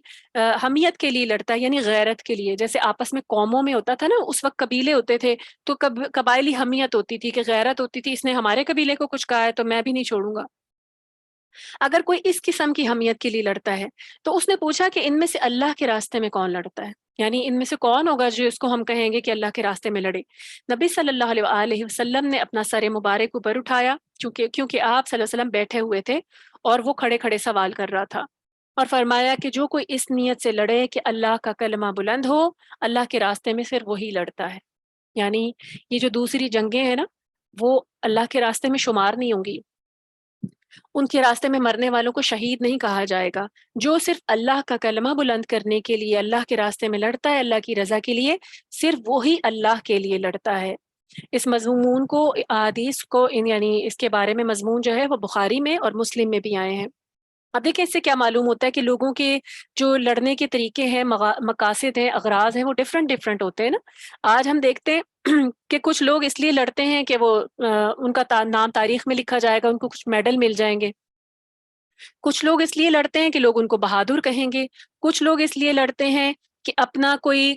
حمیت کے لیے لڑتا ہے، یعنی غیرت کے لیے. جیسے آپس میں قوموں میں ہوتا تھا نا، اس وقت قبیلے ہوتے تھے تو قبائلی حمیت ہوتی تھی، کہ غیرت ہوتی تھی، اس نے ہمارے قبیلے کو کچھ کہا ہے تو میں بھی نہیں چھوڑوں گا. اگر کوئی اس قسم کی حمیت کے لیے لڑتا ہے تو اس نے پوچھا کہ ان میں سے اللہ کے راستے میں کون لڑتا ہے، یعنی ان میں سے کون ہوگا جو اس کو ہم کہیں گے کہ اللہ کے راستے میں لڑے. نبی صلی اللہ علیہ وآلہ وسلم نے اپنا سر مبارک اوپر اٹھایا، کیونکہ آپ صلی اللہ علیہ وسلم بیٹھے ہوئے تھے اور وہ کھڑے کھڑے سوال کر رہا تھا، اور فرمایا کہ جو کوئی اس نیت سے لڑے کہ اللہ کا کلمہ بلند ہو، اللہ کے راستے میں صرف وہی لڑتا ہے. یعنی یہ جو دوسری جنگیں ہیں نا، وہ اللہ کے راستے میں شمار نہیں ہوں گی. ان کے راستے میں مرنے والوں کو شہید نہیں کہا جائے گا۔ جو صرف اللہ کا کلمہ بلند کرنے کے لیے اللہ کے راستے میں لڑتا ہے، اللہ کی رضا کے لیے، صرف وہی اللہ کے لیے لڑتا ہے۔ اس مضمون کو، احادیث کو، یعنی اس کے بارے میں مضمون جو ہے وہ بخاری میں اور مسلم میں بھی آئے ہیں۔ اب دیکھیں اس سے کیا معلوم ہوتا ہے کہ لوگوں کے جو لڑنے کے طریقے ہیں، مقاصد ہیں، اغراض ہیں، وہ ڈفرینٹ ڈفرینٹ ہوتے ہیں نا۔ آج ہم دیکھتے ہیں کہ کچھ لوگ اس لیے لڑتے ہیں کہ وہ ان کا نام تاریخ میں لکھا جائے گا، ان کو کچھ میڈل مل جائیں گے۔ کچھ لوگ اس لیے لڑتے ہیں کہ لوگ ان کو بہادر کہیں گے۔ کچھ لوگ اس لیے لڑتے ہیں کہ اپنا کوئی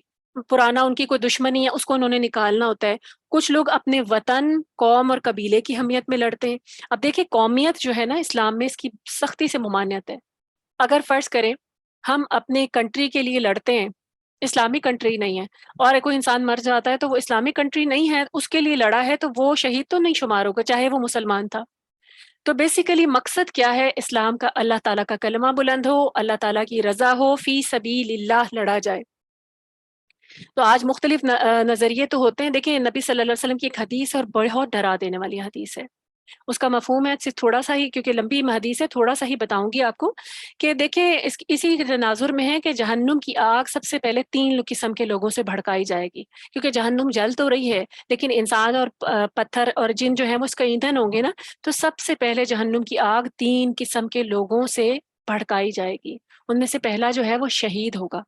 پرانا ان کی کوئی دشمنی ہے، اس کو انہوں نے نکالنا ہوتا ہے۔ کچھ لوگ اپنے وطن، قوم اور قبیلے کی حمیت میں لڑتے ہیں۔ اب دیکھیں قومیت جو ہے نا، اسلام میں اس کی سختی سے ممانعت ہے۔ اگر فرض کریں ہم اپنے کنٹری کے لیے لڑتے ہیں، اسلامی کنٹری نہیں ہے، اور کوئی انسان مر جاتا ہے تو وہ اسلامی کنٹری نہیں ہے، اس کے لیے لڑا ہے، تو وہ شہید تو نہیں شمار ہوگا چاہے وہ مسلمان تھا۔ تو بیسیکلی مقصد کیا ہے اسلام کا؟ اللہ تعالیٰ کا کلمہ بلند ہو، اللہ تعالیٰ کی رضا ہو، فی سبیل اللہ لڑا جائے۔ تو آج مختلف نظریے تو ہوتے ہیں۔ دیکھیں نبی صلی اللہ علیہ وسلم کی ایک حدیث اور بہت ڈرا دینے والی حدیث ہے، اس کا مفہوم ہے صرف تھوڑا سا ہی، کیونکہ لمبی حدیث ہے، تھوڑا سا ہی بتاؤں گی آپ کو کہ دیکھیں اسی تناظر میں ہے کہ جہنم کی آگ سب سے پہلے 3 قسم کے لوگوں سے بھڑکائی جائے گی، کیونکہ جہنم جل تو رہی ہے لیکن انسان اور پتھر اور جن جو ہے وہ اس کا ایندھن ہوں گے نا، تو سب سے پہلے جہنم کی آگ 3 قسم کے لوگوں سے بھڑکائی جائے گی۔ ان میں سے پہلا جو ہے وہ شہید ہوگا۔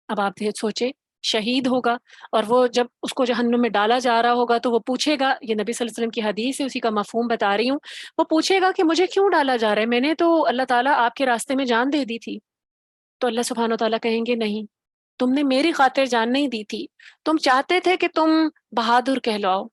اب آپ سوچے، شہید ہوگا اور وہ جب اس کو جہنم میں ڈالا جا رہا ہوگا تو وہ پوچھے گا، یہ نبی صلی اللہ علیہ وسلم کی حدیث ہے، اسی کا مفہوم بتا رہی ہوں، وہ پوچھے گا کہ مجھے کیوں ڈالا جا رہا ہے، میں نے تو اللہ تعالیٰ آپ کے راستے میں جان دے دی تھی۔ تو اللہ سبحانہ و تعالیٰ کہیں گے نہیں، تم نے میری خاطر جان نہیں دی تھی، تم چاہتے تھے کہ تم بہادر کہلاؤ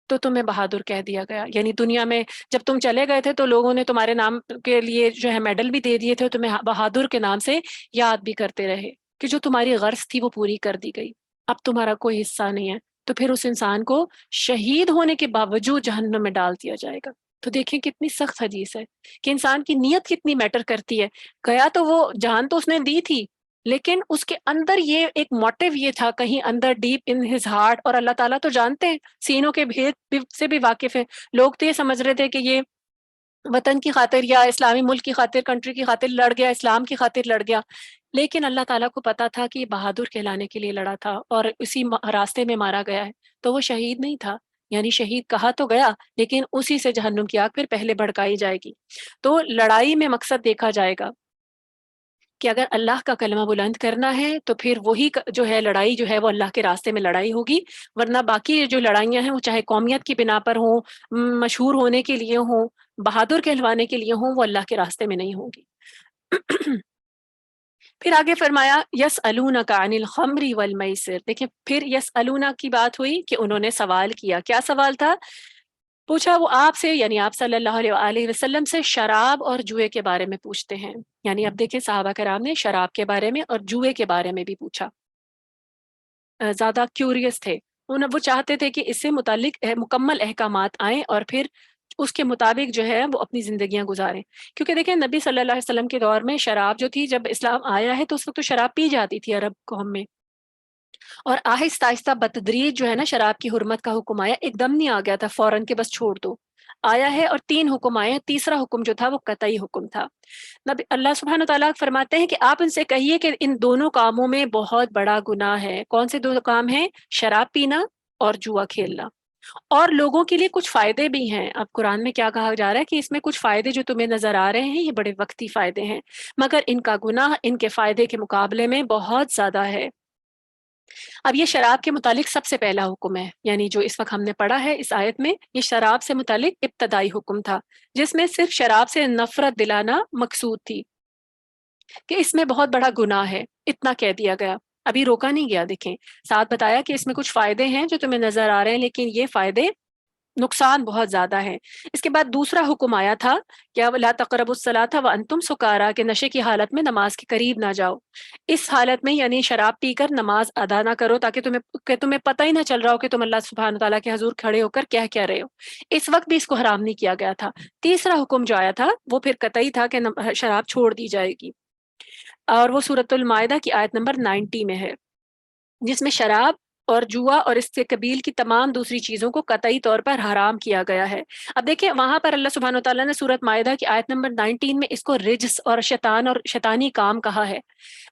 تو تمہیں بہادر کہہ دیا گیا۔ یعنی دنیا میں جب تم چلے گئے تھے تو لوگوں نے تمہارے نام کے لیے جو ہے میڈل بھی دے دیے تھے، تمہیں بہادر کے نام سے یاد بھی کرتے رہے کہ جو تمہاری غرض تھی وہ پوری کر دی گئی، اب تمہارا کوئی حصہ نہیں ہے۔ تو پھر اس انسان کو شہید ہونے کے باوجود جہنم میں ڈال دیا جائے گا۔ تو دیکھیں کتنی سخت حدیث ہے کہ انسان کی نیت کتنی میٹر کرتی ہے۔ گیا تو وہ جان تو اس نے دی تھی، لیکن اس کے اندر یہ ایک موٹیو یہ تھا کہیں اندر ڈیپ ان ہز ہارٹ، اور اللہ تعالیٰ تو جانتے ہیں، سینوں کے بھید سے بھی واقف ہے۔ لوگ تو یہ سمجھ رہے تھے کہ یہ وطن کی خاطر یا اسلامی ملک کی خاطر، کنٹری کی خاطر لڑ گیا، اسلام کی خاطر لڑ گیا، لیکن اللہ تعالیٰ کو پتا تھا کہ یہ بہادر کہلانے کے لیے لڑا تھا اور اسی راستے میں مارا گیا ہے، تو وہ شہید نہیں تھا۔ یعنی شہید کہا تو گیا لیکن اسی سے جہنم کی آگ پھر پہلے بھڑکائی جائے گی۔ تو لڑائی میں مقصد دیکھا جائے گا کہ اگر اللہ کا کلمہ بلند کرنا ہے تو پھر وہی جو ہے لڑائی جو ہے وہ اللہ کے راستے میں لڑائی ہوگی، ورنہ باقی جو لڑائیاں ہیں وہ چاہے قومیت کی بنا پر ہوں، مشہور ہونے کے لیے ہوں، بہادر کہلوانے کے لیے ہوں، وہ اللہ کے راستے میں نہیں ہوں گی۔ پھر آگے فرمایا یسألونک عن الخمر والمیسر۔ دیکھیں پھر یسألونا کی بات ہوئی کہ انہوں نے سوال کیا۔ کیا سوال تھا؟ پوچھا وہ آپ سے، یعنی آپ صلی اللہ علیہ وآلہ وسلم سے شراب اور جوئے کے بارے میں پوچھتے ہیں۔ یعنی اب دیکھیں صحابہ کرام نے شراب کے بارے میں اور جوئے کے بارے میں بھی پوچھا، زیادہ کیوریس تھے، وہ چاہتے تھے کہ اس سے متعلق مکمل احکامات آئیں اور پھر اس کے مطابق جو ہے وہ اپنی زندگیاں گزاریں۔ کیونکہ دیکھیں نبی صلی اللہ علیہ وسلم کے دور میں شراب جو تھی، جب اسلام آیا ہے تو اس وقت تو شراب پی جاتی تھی عرب قوم میں، اور آہستہ آہستہ بتدریج جو ہے نا شراب کی حرمت کا حکم آیا، ایک دم نہیں آ گیا تھا فوراً کہ بس چھوڑ دو، آیا ہے اور 3 حکم آئے ہیں۔ تیسرا حکم جو تھا وہ قطعی حکم تھا۔ نبی اللہ سبحانہ تعالیٰ فرماتے ہیں کہ آپ ان سے کہیے کہ ان دونوں کاموں میں بہت بڑا گناہ ہے۔ کون سے 2 کام ہیں؟ شراب پینا اور جوا کھیلنا۔ اور لوگوں کے لیے کچھ فائدے بھی ہیں۔ اب قرآن میں کیا کہا جا رہا ہے کہ اس میں کچھ فائدے جو تمہیں نظر آ رہے ہیں یہ بڑے وقتی فائدے ہیں، مگر ان کا گناہ ان کے فائدے کے مقابلے میں بہت زیادہ ہے۔ اب یہ شراب کے متعلق سب سے پہلا حکم ہے، یعنی جو اس وقت ہم نے پڑھا ہے اس آیت میں، یہ شراب سے متعلق ابتدائی حکم تھا، جس میں صرف شراب سے نفرت دلانا مقصود تھی کہ اس میں بہت بڑا گناہ ہے، اتنا کہہ دیا گیا، ابھی روکا نہیں گیا۔ دیکھیں ساتھ بتایا کہ اس میں کچھ فائدے ہیں جو تمہیں نظر آ رہے ہیں، لیکن یہ فائدے نقصان بہت زیادہ ہے۔ اس کے بعد دوسرا حکم آیا تھا کہ لا تقربوا الصلاۃ وانتم سکارا، کہ نشے کی حالت میں نماز کے قریب نہ جاؤ۔ اس حالت میں یعنی شراب پی کر نماز ادا نہ کرو تاکہ تمہیں پتہ ہی نہ چل رہا ہو کہ تم اللہ سبحانہ تعالیٰ کے حضور کھڑے ہو کر کہہ رہے ہو۔ اس وقت بھی اس کو حرام نہیں کیا گیا تھا۔ تیسرا حکم جو آیا تھا وہ پھر قطعی تھا کہ شراب چھوڑ دی جائے گی، اور وہ سورۃ المائدہ کی آیت نمبر 90 میں ہے، جس میں شراب اور جوا اور اس سے قبیل کی تمام دوسری چیزوں کو قطعی طور پر حرام کیا گیا ہے۔ اب دیکھیں وہاں پر اللہ سبحانہ وتعالیٰ نے سورۃ مائدہ کی آیت نمبر 19 میں اس کو رجس اور شیطان اور شیطانی کام کہا ہے۔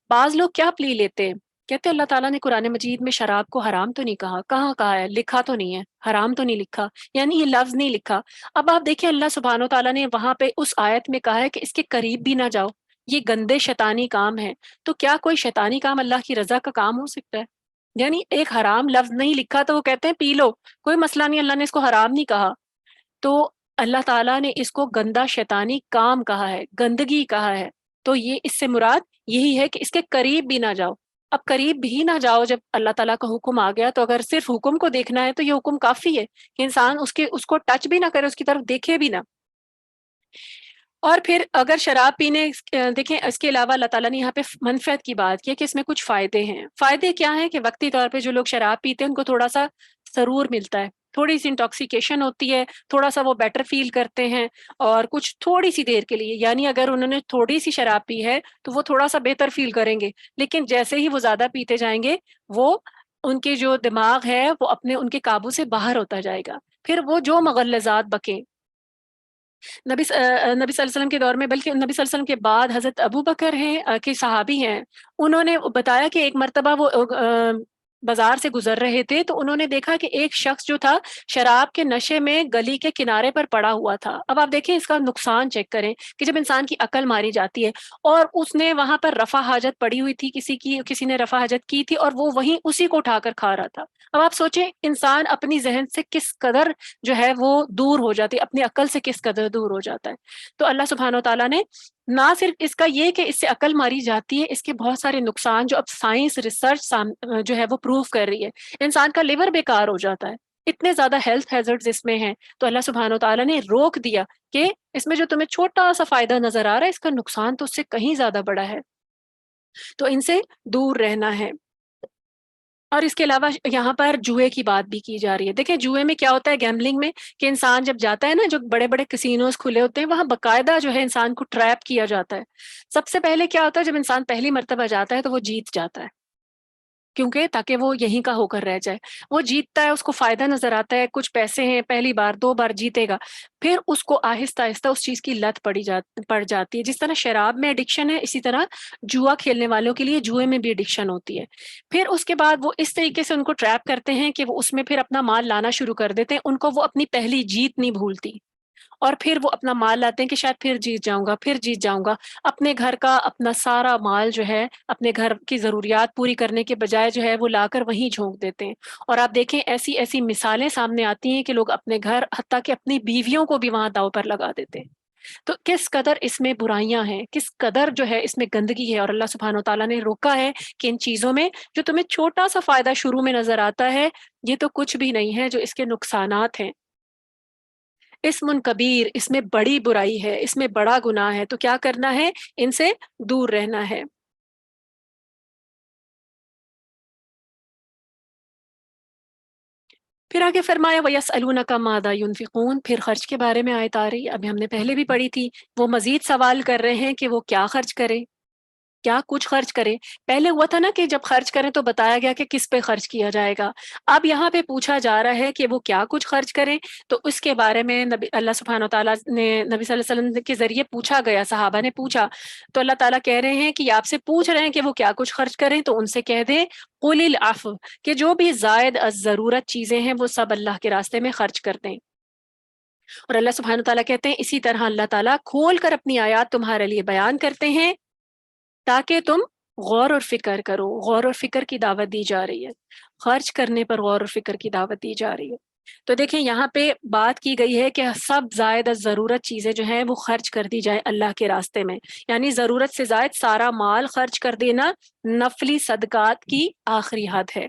بعض لوگ کیا پلی لیتے ہیں، کہتے ہیں اللہ تعالیٰ نے قرآن مجید میں شراب کو حرام تو نہیں کہا، کہاں کہا ہے، لکھا تو نہیں ہے، حرام تو نہیں لکھا، یعنی یہ لفظ نہیں لکھا۔ اب آپ دیکھیں اللہ سبحانہ وتعالیٰ نے وہاں پہ اس آیت میں کہا ہے کہ اس کے قریب بھی نہ جاؤ، یہ گندے شیطانی کام ہے۔ تو کیا کوئی شیطانی کام اللہ کی رضا کا کام ہو سکتا ہے؟ یعنی ایک حرام لفظ نہیں لکھا تو وہ کہتے ہیں پی لو، کوئی مسئلہ نہیں، اللہ نے اس کو حرام نہیں کہا۔ تو اللہ تعالیٰ نے اس کو گندا شیطانی کام کہا ہے، گندگی کہا ہے۔ تو یہ اس سے مراد یہی ہے کہ اس کے قریب بھی نہ جاؤ۔ اب قریب بھی نہ جاؤ جب اللہ تعالیٰ کا حکم آ گیا، تو اگر صرف حکم کو دیکھنا ہے تو یہ حکم کافی ہے کہ انسان اس کو ٹچ بھی نہ کرے، اس کی طرف دیکھے بھی نہ۔ اور پھر اگر شراب پینے دیکھیں اس کے علاوہ اللہ تعالیٰ نے یہاں پہ منفعت کی بات کی ہے کہ اس میں کچھ فائدے ہیں۔ فائدے کیا ہیں کہ وقتی طور پہ جو لوگ شراب پیتے ہیں ان کو تھوڑا سا سرور ملتا ہے، تھوڑی سی انٹاکسیکیشن ہوتی ہے، تھوڑا سا وہ بیٹر فیل کرتے ہیں، اور کچھ تھوڑی سی دیر کے لیے، یعنی اگر انہوں نے تھوڑی سی شراب پی ہے تو وہ تھوڑا سا بہتر فیل کریں گے، لیکن جیسے ہی وہ زیادہ پیتے جائیں گے وہ ان کے جو دماغ ہے وہ اپنے ان کے قابو سے باہر ہوتا جائے گا، پھر وہ جو مغلظات بکیں۔ نبی صلی اللہ علیہ وسلم کے دور میں، بلکہ نبی صلی اللہ علیہ وسلم کے بعد حضرت ابو بکر ہیں کہ صحابی ہیں، انہوں نے بتایا کہ ایک مرتبہ وہ بازار سے گزر رہے تھے تو انہوں نے دیکھا کہ ایک شخص جو تھا شراب کے نشے میں گلی کے کنارے پر پڑا ہوا تھا۔ اب آپ دیکھیں اس کا نقصان چیک کریں کہ جب انسان کی عقل ماری جاتی ہے، اور اس نے وہاں پر رفع حاجت پڑی ہوئی تھی، کسی نے رفع حاجت کی تھی اور وہ وہیں اسی کو اٹھا کر کھا رہا تھا۔ اب آپ سوچیں انسان اپنی ذہن سے کس قدر جو ہے وہ دور ہو جاتی ہے، اپنی عقل سے کس قدر دور ہو جاتا ہے۔ تو اللہ سبحانہ و تعالیٰ نے نہ صرف اس کا یہ کہ اس سے عقل ماری جاتی ہے، اس کے بہت سارے نقصان جو اب سائنس ریسرچ جو ہے وہ پروف کر رہی ہے، انسان کا لیور بیکار ہو جاتا ہے، اتنے زیادہ ہیلتھ ہیزرڈز اس میں ہیں۔ تو اللہ سبحانہ و تعالیٰ نے روک دیا کہ اس میں جو تمہیں چھوٹا سا فائدہ نظر آ رہا ہے، اس کا نقصان تو اس سے کہیں زیادہ بڑا ہے، تو ان سے دور رہنا ہے۔ اور اس کے علاوہ یہاں پر جوئے کی بات بھی کی جا رہی ہے۔ دیکھیں جوئے میں کیا ہوتا ہے، گیمبلنگ میں، کہ انسان جب جاتا ہے نا، جو بڑے بڑے کسینوز کھلے ہوتے ہیں وہاں باقاعدہ جو ہے انسان کو ٹریپ کیا جاتا ہے۔ سب سے پہلے کیا ہوتا ہے، جب انسان پہلی مرتبہ جاتا ہے تو وہ جیت جاتا ہے، کیونکہ تاکہ وہ یہیں کا ہو کر رہ جائے۔ وہ جیتتا ہے، اس کو فائدہ نظر آتا ہے، کچھ پیسے ہیں، پہلی بار دو بار جیتے گا، پھر اس کو آہستہ آہستہ اس چیز کی لت پڑ جاتی ہے۔ جس طرح شراب میں ایڈکشن ہے، اسی طرح جوا کھیلنے والوں کے لیے جوئے میں بھی ایڈکشن ہوتی ہے۔ پھر اس کے بعد وہ اس طریقے سے ان کو ٹریپ کرتے ہیں کہ وہ اس میں پھر اپنا مال لانا شروع کر دیتے ہیں، ان کو وہ اپنی پہلی جیت نہیں بھولتی، اور پھر وہ اپنا مال لاتے ہیں کہ شاید پھر جیت جاؤں گا، پھر جیت جاؤں گا۔ اپنے گھر کا اپنا سارا مال جو ہے، اپنے گھر کی ضروریات پوری کرنے کے بجائے جو ہے وہ لا کر وہیں جھونک دیتے ہیں۔ اور آپ دیکھیں ایسی ایسی مثالیں سامنے آتی ہیں کہ لوگ اپنے گھر، حتیٰ کہ اپنی بیویوں کو بھی وہاں داؤ پر لگا دیتے ہیں۔ تو کس قدر اس میں برائیاں ہیں، کس قدر جو ہے اس میں گندگی ہے، اور اللہ سبحانہ و تعالیٰ نے روکا ہے کہ ان چیزوں میں جو تمہیں چھوٹا سا فائدہ شروع میں نظر آتا ہے، یہ تو کچھ بھی نہیں ہے جو اس کے نقصانات ہیں۔ اسم کبیر، اس میں بڑی برائی ہے، اس میں بڑا گناہ ہے، تو کیا کرنا ہے، ان سے دور رہنا ہے۔ پھر آگے فرمایا وَيَسْأَلُونَكَ مَاذَا يُنْفِقُونَ، پھر خرچ کے بارے میں آیت آ رہی ہے، ابھی ہم نے پہلے بھی پڑھی تھی۔ وہ مزید سوال کر رہے ہیں کہ وہ کیا خرچ کرے، کیا کچھ خرچ کرے۔ پہلے ہوا تھا نا کہ جب خرچ کریں تو بتایا گیا کہ کس پہ خرچ کیا جائے گا، اب یہاں پہ پوچھا جا رہا ہے کہ وہ کیا کچھ خرچ کریں۔ تو اس کے بارے میں اللہ سبحانہ و تعالیٰ نے نبی صلی اللہ علیہ وسلم کے ذریعے پوچھا گیا، صحابہ نے پوچھا، تو اللہ تعالیٰ کہہ رہے ہیں کہ یہ آپ سے پوچھ رہے ہیں کہ وہ کیا کچھ خرچ کریں، تو ان سے کہہ دیں قُلِ الْعَفْوَ، کہ جو بھی زائد از ضرورت چیزیں ہیں وہ سب اللہ کے راستے میں خرچ کر دیں۔ اور اللہ سبحانہ و تعالیٰ کہتے ہیں اسی طرح اللہ تعالیٰ کھول کر اپنی آیات تمہارے لیے بیان کرتے ہیں تاکہ تم غور اور فکر کرو۔ غور اور فکر کی دعوت دی جا رہی ہے، خرچ کرنے پر غور اور فکر کی دعوت دی جا رہی ہے۔ تو دیکھیں یہاں پہ بات کی گئی ہے کہ سب زائد از ضرورت چیزیں جو ہیں وہ خرچ کر دی جائیں اللہ کے راستے میں، یعنی ضرورت سے زائد سارا مال خرچ کر دینا نفلی صدقات کی آخری حد ہے،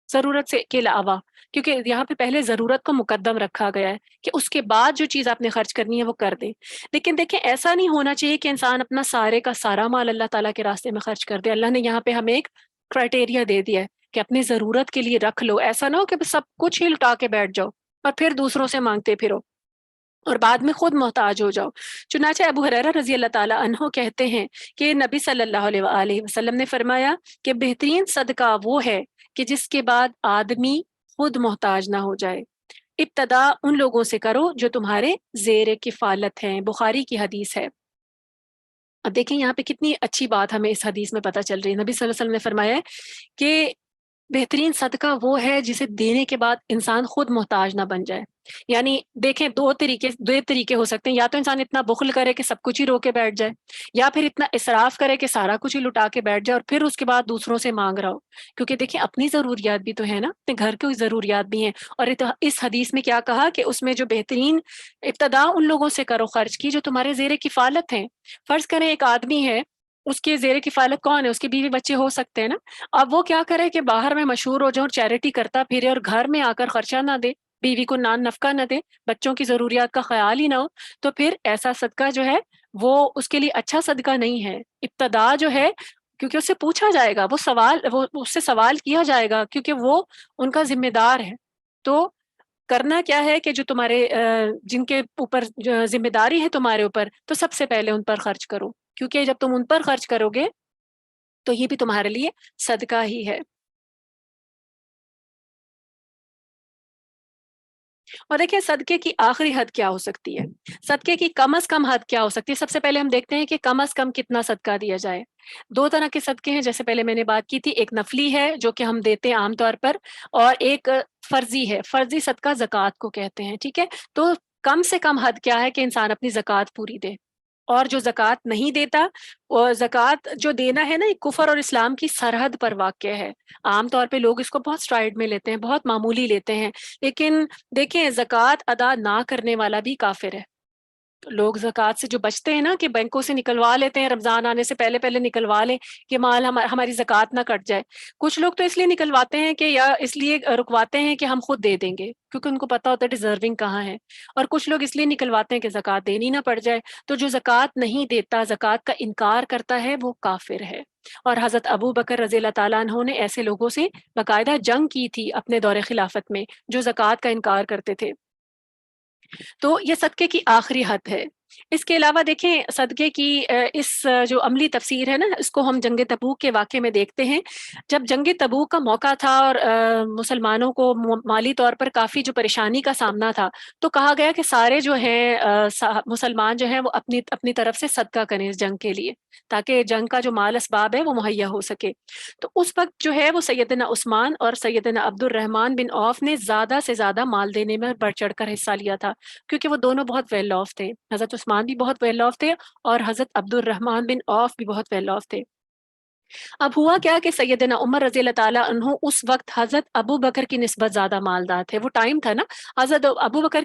ضرورت سے کے علاوہ، کیونکہ یہاں پہ پہلے ضرورت کو مقدم رکھا گیا ہے کہ اس کے بعد جو چیز آپ نے خرچ کرنی ہے وہ کر دیں۔ لیکن دیکھیں ایسا نہیں ہونا چاہیے کہ انسان اپنا سارے کا سارا مال اللہ تعالیٰ کے راستے میں خرچ کر دے۔ اللہ نے یہاں پہ ہمیں ایک کرائٹیریا دے دیا ہے کہ اپنی ضرورت کے لیے رکھ لو، ایسا نہ ہو کہ سب کچھ ہی لٹا کے بیٹھ جاؤ اور پھر دوسروں سے مانگتے پھرو اور بعد میں خود محتاج ہو جاؤ۔ چنانچہ ابو ہریرہ رضی اللہ تعالیٰ عنہ کہتے ہیں کہ نبی صلی اللہ علیہ وآلہ وسلم نے فرمایا کہ بہترین صدقہ وہ ہے کہ جس کے بعد آدمی خود محتاج نہ ہو جائے۔ ابتدا ان لوگوں سے کرو جو تمہارے زیر کفالت ہیں، بخاری کی حدیث ہے۔ اب دیکھیں یہاں پہ کتنی اچھی بات ہمیں اس حدیث میں پتہ چل رہی ہے۔ نبی صلی اللہ علیہ وسلم نے فرمایا ہے کہ بہترین صدقہ وہ ہے جسے دینے کے بعد انسان خود محتاج نہ بن جائے۔ یعنی دیکھیں دو طریقے ہو سکتے ہیں، یا تو انسان اتنا بخل کرے کہ سب کچھ ہی رو کے بیٹھ جائے، یا پھر اتنا اسراف کرے کہ سارا کچھ ہی لٹا کے بیٹھ جائے اور پھر اس کے بعد دوسروں سے مانگ رہا ہو۔ کیونکہ دیکھیں اپنی ضروریات بھی تو ہے نا، اپنے گھر کی ضروریات بھی ہیں۔ اور اس حدیث میں کیا کہا کہ اس میں جو بہترین ابتدا ان لوگوں سے کرو خرچ کی جو تمہارے زیر کفالت ہیں۔ فرض کریں ایک آدمی ہے، اس کے زیر کفالت کون ہے؟ اس کے بیوی بچے ہو سکتے ہیں نا۔ اب وہ کیا کرے کہ باہر میں مشہور ہو جائے اور چیریٹی کرتا پھرے اور گھر میں آ کر خرچہ نہ دے، بیوی کو نان نفقہ نہ دے، بچوں کی ضروریات کا خیال ہی نہ ہو، تو پھر ایسا صدقہ جو ہے وہ اس کے لیے اچھا صدقہ نہیں ہے۔ ابتدا جو ہے، کیونکہ اس سے پوچھا جائے گا، وہ اس سے سوال کیا جائے گا، کیونکہ وہ ان کا ذمہ دار ہے۔ تو کرنا کیا ہے کہ جو تمہارے جن کے اوپر ذمہ داری ہے تمہارے اوپر، تو سب سے پہلے ان پر خرچ کرو، کیونکہ جب تم ان پر خرچ کرو گے تو یہ بھی تمہارے لیے صدقہ ہی ہے۔ اور دیکھیں صدقے کی آخری حد کیا ہو سکتی ہے، صدقے کی کم از کم حد کیا ہو سکتی ہے۔ سب سے پہلے ہم دیکھتے ہیں کہ کم از کم کتنا صدقہ دیا جائے۔ دو طرح کے صدقے ہیں، جیسے پہلے میں نے بات کی تھی، ایک نفلی ہے جو کہ ہم دیتے ہیں عام طور پر، اور ایک فرضی ہے۔ فرضی صدقہ زکوٰۃ کو کہتے ہیں، ٹھیک ہے۔ تو کم سے کم حد کیا ہے کہ انسان اپنی زکوٰۃ پوری دے، اور جو زکوٰۃ نہیں دیتا، اور زکوٰۃ جو دینا ہے نا، یہ کفر اور اسلام کی سرحد پر واقع ہے۔ عام طور پہ لوگ اس کو بہت سٹرائڈ میں لیتے ہیں، بہت معمولی لیتے ہیں، لیکن دیکھیں زکوٰۃ ادا نہ کرنے والا بھی کافر ہے۔ لوگ زکوٰۃ سے جو بچتے ہیں نا، کہ بینکوں سے نکلوا لیتے ہیں، رمضان آنے سے پہلے پہلے نکلوا لیں کہ مال ہماری زکوٰۃ نہ کٹ جائے۔ کچھ لوگ تو اس لیے نکلواتے ہیں کہ، یا اس لیے رکواتے ہیں کہ ہم خود دے دیں گے، کیونکہ ان کو پتہ ہوتا ہے ڈیزرونگ کہاں ہے۔ اور کچھ لوگ اس لیے نکلواتے ہیں کہ زکوٰۃ دینی نہ پڑ جائے۔ تو جو زکوٰۃ نہیں دیتا، زکوٰۃ کا انکار کرتا ہے، وہ کافر ہے۔ اور حضرت ابو بکر رضی اللہ تعالیٰ عنہ نے ایسے لوگوں سے باقاعدہ جنگ کی تھی اپنے دور خلافت میں، جو زکوٰۃ کا انکار کرتے تھے۔ تو یہ صدقے کی آخری حد ہے۔ اس کے علاوہ دیکھیں صدقے کی اس جو عملی تفسیر ہے نا، اس کو ہم جنگ تبوک کے واقعے میں دیکھتے ہیں۔ جب جنگ تبوک کا موقع تھا اور مسلمانوں کو مالی طور پر کافی جو پریشانی کا سامنا تھا، تو کہا گیا کہ سارے جو ہیں مسلمان جو ہیں وہ اپنی طرف سے صدقہ کریں اس جنگ کے لیے، تاکہ جنگ کا جو مال اسباب ہے وہ مہیا ہو سکے۔ تو اس وقت جو ہے وہ سیدنا عثمان اور سیدنا عبد الرحمن بن عوف نے زیادہ سے زیادہ مال دینے میں بڑھ چڑھ کر حصہ لیا تھا، کیونکہ وہ دونوں بہت ویل آف تھے۔ حضرت عثمان بھی بہت ویل آف تھے، اور حضرت عبد الرحمن بن عوف بھی بہت ویل آف تھے۔ اب ہوا کیا کہ سیدنا عمر رضی اللہ تعالیٰ عنہ اس وقت حضرت ابو بکر کی نسبت زیادہ مالدار تھے۔ وہ ٹائم تھا نا، حضرت ابو بکر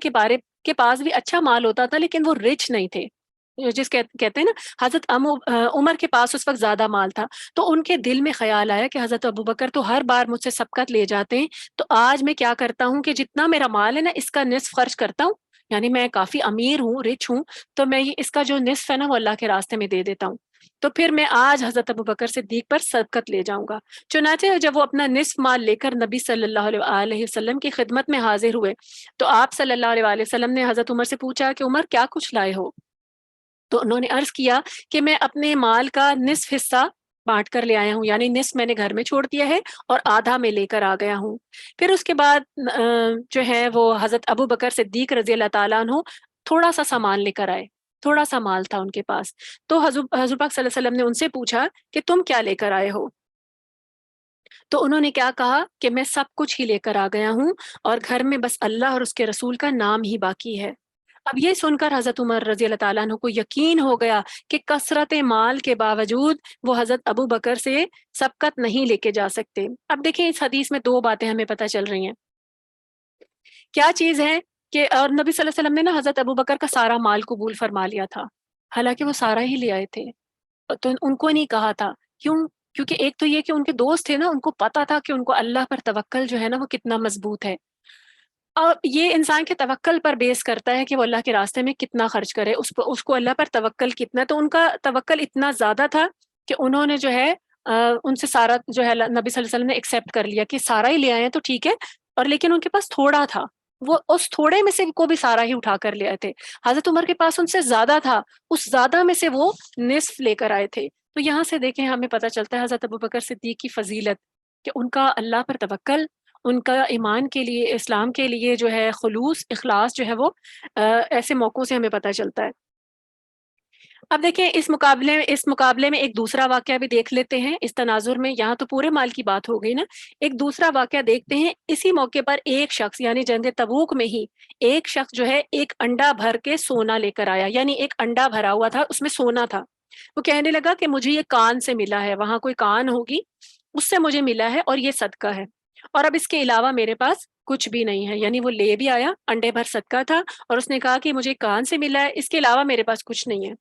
کے پاس بھی اچھا مال ہوتا تھا، لیکن وہ رچ نہیں تھے، کہتے ہیں نا، حضرت عمر کے پاس اس وقت زیادہ مال تھا۔ تو ان کے دل میں خیال آیا کہ حضرت ابو بکر تو ہر بار مجھ سے سبقت لے جاتے ہیں، تو آج میں کیا کرتا ہوں کہ جتنا میرا مال ہے نا، اس کا نصف خرچ کرتا ہوں، یعنی میں کافی امیر ہوں، رچ ہوں، تو میں اس کا جو نصف ہے نا وہ اللہ کے راستے میں دے دیتا ہوں، تو پھر میں آج حضرت ابو بکر صدیق پر صدقت لے جاؤں گا۔ چنانچہ جب وہ اپنا نصف مال لے کر نبی صلی اللہ علیہ وسلم کی خدمت میں حاضر ہوئے، تو آپ صلی اللہ علیہ وسلم نے حضرت عمر سے پوچھا کہ عمر کیا کچھ لائے ہو؟ تو انہوں نے عرض کیا کہ میں اپنے مال کا نصف حصہ بانٹ کر لے آیا ہوں، یعنی نصف میں نے گھر میں چھوڑ دیا ہے اور آدھا میں لے کر آ گیا ہوں۔ پھر اس کے بعد جو ہے وہ حضرت ابو بکر صدیق رضی اللہ تعالیٰ عنہ تھوڑا سا سامان لے کر آئے، تھوڑا سا مال تھا ان کے پاس۔ تو حضور پاک صلی اللہ علیہ وسلم نے ان سے پوچھا کہ تم کیا لے کر آئے ہو؟ تو انہوں نے کیا کہا کہ میں سب کچھ ہی لے کر آ گیا ہوں، اور گھر میں بس اللہ اور اس کے رسول کا نام ہی باقی ہے۔ اب یہ سن کر حضرت عمر رضی اللہ تعالیٰ عنہ کو یقین ہو گیا کہ کثرت مال کے باوجود وہ حضرت ابو بکر سے سبقت نہیں لے کے جا سکتے۔ اب دیکھیں اس حدیث میں دو باتیں ہمیں پتہ چل رہی ہیں۔ کیا چیز ہے کہ اور نبی صلی اللہ علیہ وسلم نے نا حضرت ابو بکر کا سارا مال قبول فرما لیا تھا، حالانکہ وہ سارا ہی لے آئے تھے، تو ان کو نہیں کہا تھا۔ کیوں؟ کیونکہ ایک تو یہ کہ ان کے دوست تھے نا، ان کو پتا تھا کہ ان کو اللہ پر توکل جو ہے نا وہ کتنا مضبوط ہے، اور یہ انسان کے توکل پر بیس کرتا ہے کہ وہ اللہ کے راستے میں کتنا خرچ کرے، اس کو اللہ پر توکل کتنا، تو ان کا توکل اتنا زیادہ تھا کہ انہوں نے جو ہے ان سے سارا جو ہے نبی صلی اللہ علیہ وسلم نے ایکسیپٹ کر لیا کہ سارا ہی لے آئے ہیں تو ٹھیک ہے، اور لیکن ان کے پاس تھوڑا تھا، وہ اس تھوڑے میں سے کو بھی سارا ہی اٹھا کر لے آئے تھے۔ حضرت عمر کے پاس ان سے زیادہ تھا، اس زیادہ میں سے وہ نصف لے کر آئے تھے۔ تو یہاں سے دیکھیں ہمیں پتہ چلتا ہے حضرت ابوبکر صدیق کی فضیلت، کہ ان کا اللہ پر توکل، ان کا ایمان کے لیے، اسلام کے لیے جو ہے خلوص، اخلاص جو ہے وہ ایسے موقعوں سے ہمیں پتہ چلتا ہے۔ اب دیکھیں اس مقابلے میں ایک دوسرا واقعہ بھی دیکھ لیتے ہیں اس تناظر میں۔ یہاں تو پورے مال کی بات ہو گئی نا، ایک دوسرا واقعہ دیکھتے ہیں۔ اسی موقع پر ایک شخص، یعنی جنگ تبوک میں ہی ایک شخص جو ہے ایک انڈا بھر کے سونا لے کر آیا، یعنی ایک انڈا بھرا ہوا تھا، اس میں سونا تھا۔ وہ کہنے لگا کہ مجھے یہ کان سے ملا ہے، وہاں کوئی کان ہوگی، اس سے مجھے ملا ہے اور یہ صدقہ ہے، اور اب اس کے علاوہ میرے پاس کچھ بھی نہیں ہے۔ یعنی وہ لے بھی آیا، انڈے بھر صدقہ تھا، اور اس نے کہا کہ مجھے کان سے ملا ہے، اس کے علاوہ میرے پاس کچھ نہیں ہے۔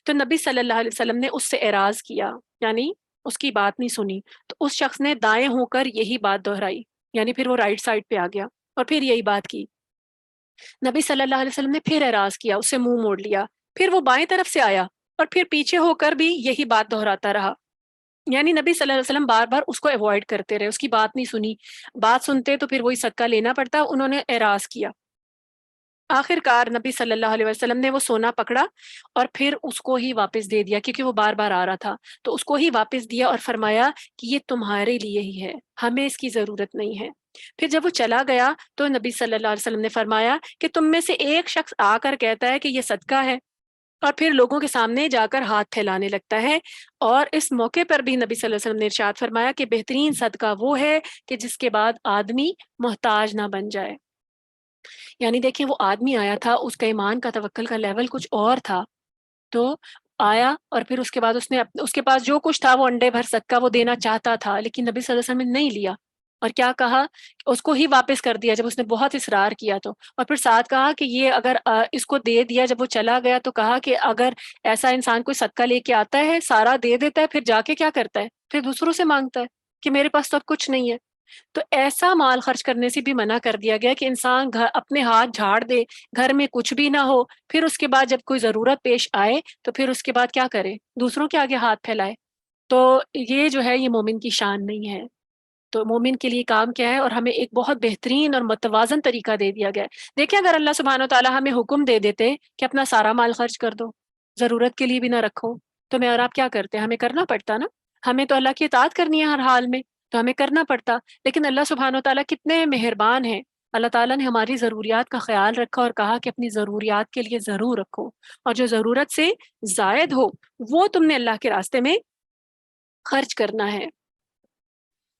تو نبی صلی اللہ علیہ وسلم نے اس سے اعراض کیا، یعنی اس کی بات نہیں سنی۔ تو اس شخص نے دائیں ہو کر یہی بات دہرائی، یعنی پھر وہ رائٹ سائڈ پہ آ گیا اور پھر یہی بات کی۔ نبی صلی اللہ علیہ وسلم نے پھر اعراض کیا، اس سے منہ موڑ لیا، پھر وہ بائیں طرف سے آیا اور پھر پیچھے ہو کر بھی یہی بات دہراتا رہا۔ یعنی نبی صلی اللہ علیہ وسلم بار بار اس کو اوائڈ کرتے رہے، اس کی بات نہیں سنی۔ بات سنتے تو پھر وہی صدقہ لینا پڑتا، انہوں نے اعراض کیا۔ آخر کار نبی صلی اللہ علیہ وسلم نے وہ سونا پکڑا اور پھر اس کو ہی واپس دے دیا، کیونکہ وہ بار بار آ رہا تھا، تو اس کو ہی واپس دیا اور فرمایا کہ یہ تمہارے لیے ہی ہے، ہمیں اس کی ضرورت نہیں ہے۔ پھر جب وہ چلا گیا تو نبی صلی اللہ علیہ وسلم نے فرمایا کہ تم میں سے ایک شخص آ کر کہتا ہے کہ یہ صدقہ ہے، اور پھر لوگوں کے سامنے جا کر ہاتھ پھیلانے لگتا ہے۔ اور اس موقع پر بھی نبی صلی اللہ علیہ وسلم نے ارشاد فرمایا کہ بہترین صدقہ وہ ہے کہ جس کے بعد آدمی محتاج نہ بن جائے۔ یعنی دیکھیں وہ آدمی آیا تھا، اس کا ایمان کا توکل کا لیول کچھ اور تھا، تو آیا اور پھر اس کے بعد اس کے پاس جو کچھ تھا وہ انڈے بھر صدقہ وہ دینا چاہتا تھا، لیکن نبی صلی اللہ علیہ وسلم نے نہیں لیا، اور کیا کہا، اس کو ہی واپس کر دیا جب اس نے بہت اصرار کیا تو، اور پھر ساتھ کہا کہ یہ اگر اس کو دے دیا، جب وہ چلا گیا تو کہا کہ اگر ایسا انسان کوئی صدقہ لے کے آتا ہے، سارا دے دیتا ہے، پھر جا کے کیا کرتا ہے، پھر دوسروں سے مانگتا ہے کہ میرے پاس تو اب کچھ نہیں ہے۔ تو ایسا مال خرچ کرنے سے بھی منع کر دیا گیا کہ انسان اپنے ہاتھ جھاڑ دے، گھر میں کچھ بھی نہ ہو، پھر اس کے بعد جب کوئی ضرورت پیش آئے تو پھر اس کے بعد کیا کرے، دوسروں کے آگے ہاتھ پھیلائے۔ تو یہ جو ہے یہ مومن کی شان نہیں ہے۔ تو مومن کے لیے کام کیا ہے، اور ہمیں ایک بہت بہترین اور متوازن طریقہ دے دیا گیا ہے۔ دیکھیں اگر اللہ سبحانہ و تعالیٰ ہمیں حکم دے دیتے کہ اپنا سارا مال خرچ کر دو، ضرورت کے لیے بھی نہ رکھو، تو میں اور آپ کیا کرتے؟ ہمیں کرنا پڑتا نا، ہمیں تو اللہ کی اطاعت کرنی ہے ہر حال میں، تو ہمیں کرنا پڑتا۔ لیکن اللہ سبحانہ و تعالیٰ کتنے مہربان ہیں، اللہ تعالیٰ نے ہماری ضروریات کا خیال رکھا اور کہا کہ اپنی ضروریات کے لیے ضرور رکھو، اور جو ضرورت سے زائد ہو وہ تم نے اللہ کے راستے میں خرچ کرنا ہے۔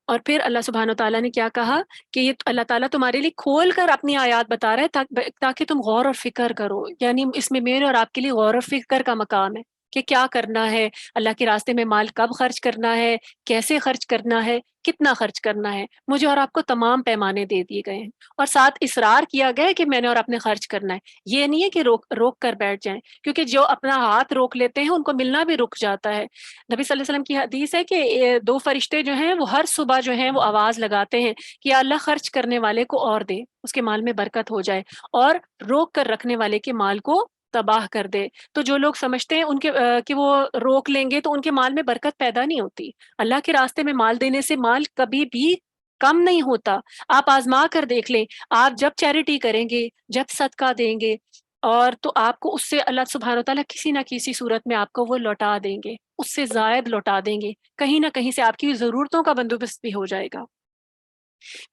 اور پھر اللہ سبحانہ و تعالیٰ نے کیا کہا کہ یہ اللہ تعالیٰ تمہارے لیے کھول کر اپنی آیات بتا رہا ہے تاکہ تم غور اور فکر کرو، یعنی اس میں میرے اور آپ کے لیے غور اور فکر کا مقام ہے کہ کیا کرنا ہے، اللہ کے راستے میں مال کب خرچ کرنا ہے، کیسے خرچ کرنا ہے، کتنا خرچ کرنا ہے۔ مجھے اور آپ کو تمام پیمانے دے دیے گئے ہیں، اور ساتھ اصرار کیا گیا ہے کہ میں نے اور آپ نے خرچ کرنا ہے۔ یہ نہیں ہے کہ روک کر بیٹھ جائیں، کیونکہ جو اپنا ہاتھ روک لیتے ہیں ان کو ملنا بھی رک جاتا ہے۔ نبی صلی اللہ علیہ وسلم کی حدیث ہے کہ دو فرشتے جو ہیں وہ ہر صبح جو ہیں وہ آواز لگاتے ہیں کہ یا اللہ خرچ کرنے والے کو اور دے، اس کے مال میں برکت ہو جائے، اور روک کر رکھنے والے کے مال کو تباہ کر دے۔ تو جو لوگ سمجھتے ہیں کہ وہ روک لیں گے تو ان کے مال میں برکت پیدا نہیں ہوتی۔ اللہ کے راستے میں مال دینے سے مال کبھی بھی کم نہیں ہوتا۔ آپ آزما کر دیکھ لیں، آپ جب چیریٹی کریں گے، جب صدقہ دیں گے، اور تو آپ کو اس سے اللہ سبحانہ وتعالیٰ کسی نہ کسی صورت میں آپ کو وہ لوٹا دیں گے، اس سے زائد لوٹا دیں گے، کہیں نہ کہیں سے آپ کی ضرورتوں کا بندوبست بھی ہو جائے گا۔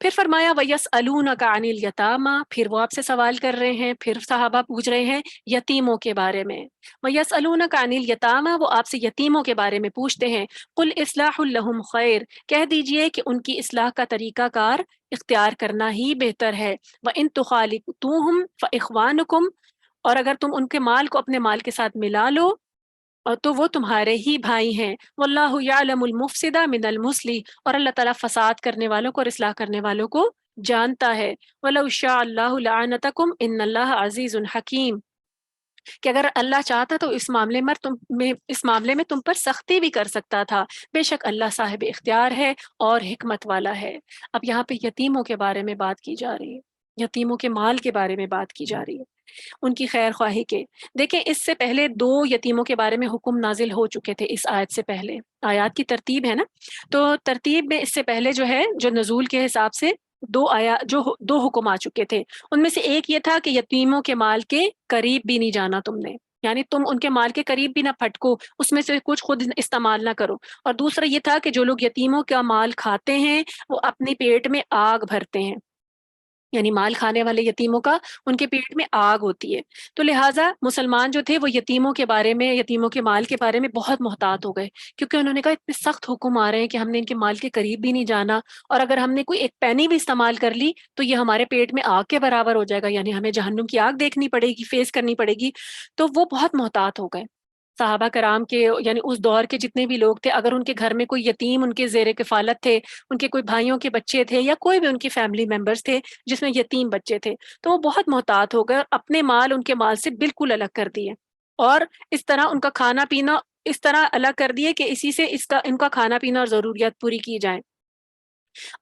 پھر فرمایا وَيَسْأَلُونَكَ عَنِ الْيَتَامَى، پھر وہ آپ سے سوال کر رہے ہیں، پھر صحابہ پوچھ رہے ہیں یتیموں کے بارے میں۔ وَيَسْأَلُونَكَ عَنِ الْيَتَامَى، وہ آپ سے یتیموں کے بارے میں پوچھتے ہیں۔ قُلْ إِصْلَاحٌ لَهُمْ خَيْرٌ، کہہ دیجئے کہ ان کی اصلاح کا طریقہ کار اختیار کرنا ہی بہتر ہے۔ وَإِن تُخَالِطُوهُمْ فَإِخْوَانُكُمْ، اور اگر تم ان کے مال کو اپنے مال کے ساتھ ملا لو اور تو وہ تمہارے ہی بھائی ہیں۔ واللہ یعلم المفسد من المصلح، اور اللہ تعالیٰ فساد کرنے والوں کو اور اصلاح کرنے والوں کو جانتا ہے۔ وَلَوْ شَاءَ اللَّهُ لَعَنَتَكُمْ إِنَّ اللَّهَ عَزِيزٌ حَكِيمٌ، کہ اگر اللہ چاہتا تو اس معاملے میں تم پر سختی بھی کر سکتا تھا، بے شک اللہ صاحب اختیار ہے اور حکمت والا ہے۔ اب یہاں پہ یتیموں کے بارے میں بات کی جا رہی ہے، یتیموں کے مال کے بارے میں بات کی جا رہی ہے، ان کی خیر خواہی کے۔ دیکھیں اس سے پہلے دو یتیموں کے بارے میں حکم نازل ہو چکے تھے، اس آیت سے پہلے، آیات کی ترتیب ہے نا، تو ترتیب میں اس سے پہلے جو ہے، جو نزول کے حساب سے دو حکم آ چکے تھے۔ ان میں سے ایک یہ تھا کہ یتیموں کے مال کے قریب بھی نہیں جانا تم نے، یعنی تم ان کے مال کے قریب بھی نہ پھٹکو، اس میں سے کچھ خود استعمال نہ کرو۔ اور دوسرا یہ تھا کہ جو لوگ یتیموں کا مال کھاتے ہیں وہ اپنے پیٹ میں آگ بھرتے ہیں، یعنی مال کھانے والے یتیموں کا ان کے پیٹ میں آگ ہوتی ہے۔ تو لہٰذا مسلمان جو تھے وہ یتیموں کے بارے میں، یتیموں کے مال کے بارے میں بہت محتاط ہو گئے، کیونکہ انہوں نے کہا اتنے سخت حکم آ رہے ہیں کہ ہم نے ان کے مال کے قریب بھی نہیں جانا، اور اگر ہم نے کوئی ایک پینی بھی استعمال کر لی تو یہ ہمارے پیٹ میں آگ کے برابر ہو جائے گا، یعنی ہمیں جہنم کی آگ دیکھنی پڑے گی، فیس کرنی پڑے گی۔ تو وہ بہت محتاط ہو گئے۔ صحابہ کرام کے، یعنی اس دور کے جتنے بھی لوگ تھے، اگر ان کے گھر میں کوئی یتیم ان کے زیر کفالت تھے، ان کے کوئی بھائیوں کے بچے تھے یا کوئی بھی ان کی فیملی ممبرز تھے جس میں یتیم بچے تھے، تو وہ بہت محتاط ہو گئے اور اپنے مال ان کے مال سے بالکل الگ کر دیے، اور اس طرح ان کا کھانا پینا اس طرح الگ کر دیے کہ اسی سے ان کا کھانا پینا اور ضروریات پوری کی جائیں۔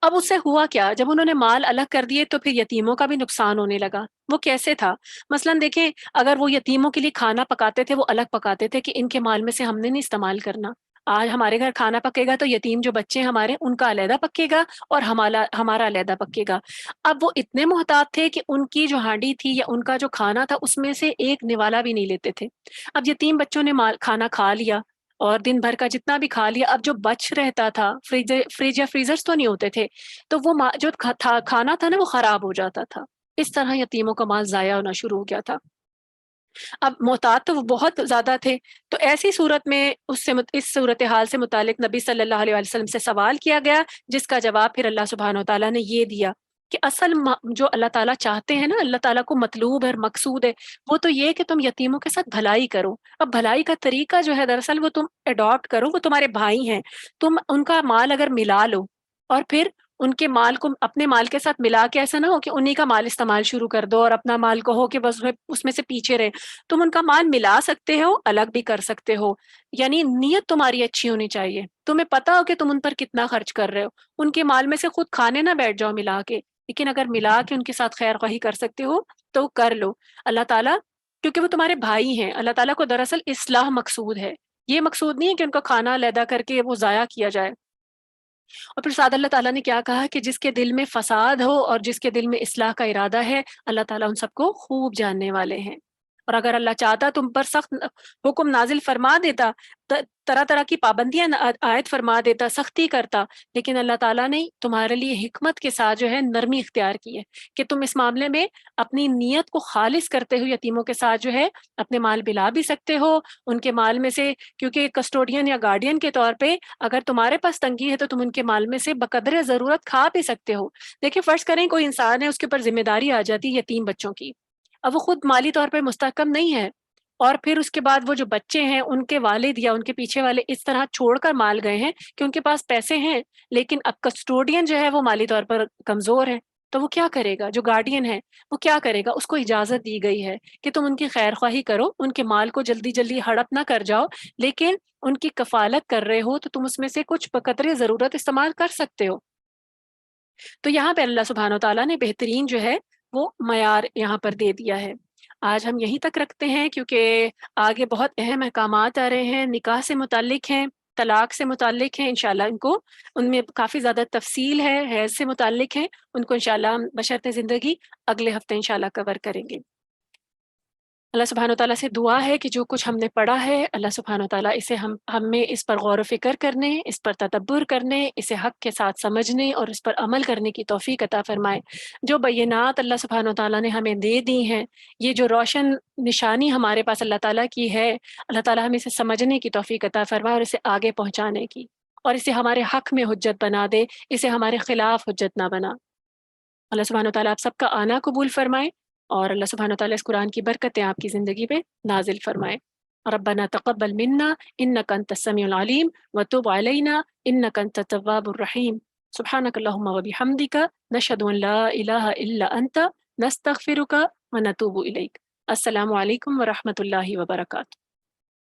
اب اس سے ہوا کیا، جب انہوں نے مال الگ کر دیے تو پھر یتیموں کا بھی نقصان ہونے لگا۔ وہ کیسے تھا؟ مثلا دیکھیں، اگر وہ یتیموں کے لیے کھانا پکاتے تھے وہ الگ پکاتے تھے کہ ان کے مال میں سے ہم نے نہیں استعمال کرنا۔ آج ہمارے گھر کھانا پکے گا تو یتیم جو بچے ہیں ہمارے، ان کا علیحدہ پکے گا اور ہمارا علیحدہ پکے گا۔ اب وہ اتنے محتاط تھے کہ ان کی جو ہانڈی تھی یا ان کا جو کھانا تھا اس میں سے ایک نوالا بھی نہیں لیتے تھے۔ اب یتیم بچوں نے کھانا کھا لیا اور دن بھر کا جتنا بھی کھا لیا، اب جو بچ رہتا تھا، فریج یا فریزرز تو نہیں ہوتے تھے، تو وہ جو کھانا تھا نا وہ خراب ہو جاتا تھا۔ اس طرح یتیموں کا مال ضائع ہونا شروع ہو گیا تھا۔ اب محتاط تو وہ بہت زیادہ تھے، تو ایسی صورت میں اس صورتحال سے متعلق نبی صلی اللہ علیہ وسلم سے سوال کیا گیا، جس کا جواب پھر اللہ سبحانہ و تعالیٰ نے یہ دیا کہ اصل جو اللہ تعالیٰ چاہتے ہیں نا، اللہ تعالیٰ کو مطلوب ہے، مقصود ہے، وہ تو یہ کہ تم یتیموں کے ساتھ بھلائی کرو۔ اب بھلائی کا طریقہ جو ہے دراصل وہ تم اڈاپٹ کرو، وہ تمہارے بھائی ہیں، تم ان کا مال اگر ملا لو اور پھر ان کے مال کو اپنے مال کے ساتھ ملا کے، ایسا نہ ہو کہ انہی کا مال استعمال شروع کر دو اور اپنا مال کو ہو کہ بس اس میں سے پیچھے رہے۔ تم ان کا مال ملا سکتے ہو، الگ بھی کر سکتے ہو، یعنی نیت تمہاری اچھی ہونی چاہیے، تمہیں پتا ہو کہ تم ان پر کتنا خرچ کر رہے ہو۔ ان کے مال میں سے خود کھانے نہ بیٹھ جاؤ ملا کے، لیکن اگر ملا کے ان کے ساتھ خیر خواہی کر سکتے ہو تو کر لو۔ اللہ تعالیٰ، کیونکہ وہ تمہارے بھائی ہیں، اللہ تعالیٰ کو دراصل اصلاح مقصود ہے، یہ مقصود نہیں ہے کہ ان کا کھانا علیحدہ کر کے وہ ضائع کیا جائے۔ اور پھر ساتھ اللہ تعالیٰ نے کیا کہا کہ جس کے دل میں فساد ہو اور جس کے دل میں اصلاح کا ارادہ ہے، اللہ تعالیٰ ان سب کو خوب جاننے والے ہیں۔ اور اگر اللہ چاہتا تم پر سخت حکم نازل فرما دیتا، طرح طرح کی پابندیاں عائد فرما دیتا، سختی کرتا، لیکن اللہ تعالیٰ نے تمہارے لیے حکمت کے ساتھ جو ہے نرمی اختیار کی ہے کہ تم اس معاملے میں اپنی نیت کو خالص کرتے ہوئے یتیموں کے ساتھ جو ہے اپنے مال بلا بھی سکتے ہو، ان کے مال میں سے، کیونکہ کسٹوڈین یا گارڈین کے طور پہ اگر تمہارے پاس تنگی ہے تو تم ان کے مال میں سے بقدر ضرورت کھا بھی سکتے ہو۔ دیکھیں، فرض کریں کوئی انسان ہے، اس کے اوپر ذمہ داری آ جاتی ہے یتیم بچوں کی، اب وہ خود مالی طور پہ مستحکم نہیں ہے، اور پھر اس کے بعد وہ جو بچے ہیں ان کے والد یا ان کے پیچھے والے اس طرح چھوڑ کر مال گئے ہیں کہ ان کے پاس پیسے ہیں، لیکن اب کسٹوڈین جو ہے وہ مالی طور پر کمزور ہے، تو وہ کیا کرے گا؟ جو گارڈین ہے وہ کیا کرے گا؟ اس کو اجازت دی گئی ہے کہ تم ان کی خیر خواہی کرو، ان کے مال کو جلدی جلدی ہڑپ نہ کر جاؤ، لیکن ان کی کفالت کر رہے ہو تو تم اس میں سے کچھ بقدر ضرورت استعمال کر سکتے ہو۔ تو یہاں پہ اللہ سبحانہ و تعالیٰ نے بہترین جو ہے وہ معیار یہاں پر دے دیا ہے۔ آج ہم یہیں تک رکھتے ہیں کیونکہ آگے بہت اہم احکامات آ رہے ہیں، نکاح سے متعلق ہیں، طلاق سے متعلق ہیں، انشاءاللہ ان میں کافی زیادہ تفصیل ہے، حیض سے متعلق ہیں، ان کو انشاءاللہ ہم بشرط زندگی اگلے ہفتے انشاءاللہ کور کریں گے۔ اللہ سبحانہ و تعالیٰ سے دعا ہے کہ جو کچھ ہم نے پڑھا ہے اللہ سبحانہ و تعالیٰ اسے ہمیں اس پر غور و فکر کرنے، اس پر تدبر کرنے، اسے حق کے ساتھ سمجھنے اور اس پر عمل کرنے کی توفیق عطا فرمائے۔ جو بینات اللہ سبحانہ و تعالیٰ نے ہمیں دے دی ہیں، یہ جو روشن نشانی ہمارے پاس اللہ تعالیٰ کی ہے، اللہ تعالیٰ ہمیں اسے سمجھنے کی توفیق عطا فرمائے اور اسے آگے پہنچانے کی، اور اسے ہمارے حق میں حجت بنا دے، اسے ہمارے خلاف حجت نہ بنا۔ اللہ سبحانہ و تعالیٰ آپ سب کا آنا قبول فرمائے، اور اللہ سبحانہ و تعالیٰ اس قرآن کی برکتیں آپ کی زندگی پہ نازل فرمائے۔ ربنا تقبل منا انك انت السميع العليم وتب علينا انك انت التواب الرحيم سبحانك اللهم وبحمدك نشهد ان لا اله الا انت نستغفرك ونتوب اليك۔ السلام علیکم ورحمۃ اللہ وبرکاتہ۔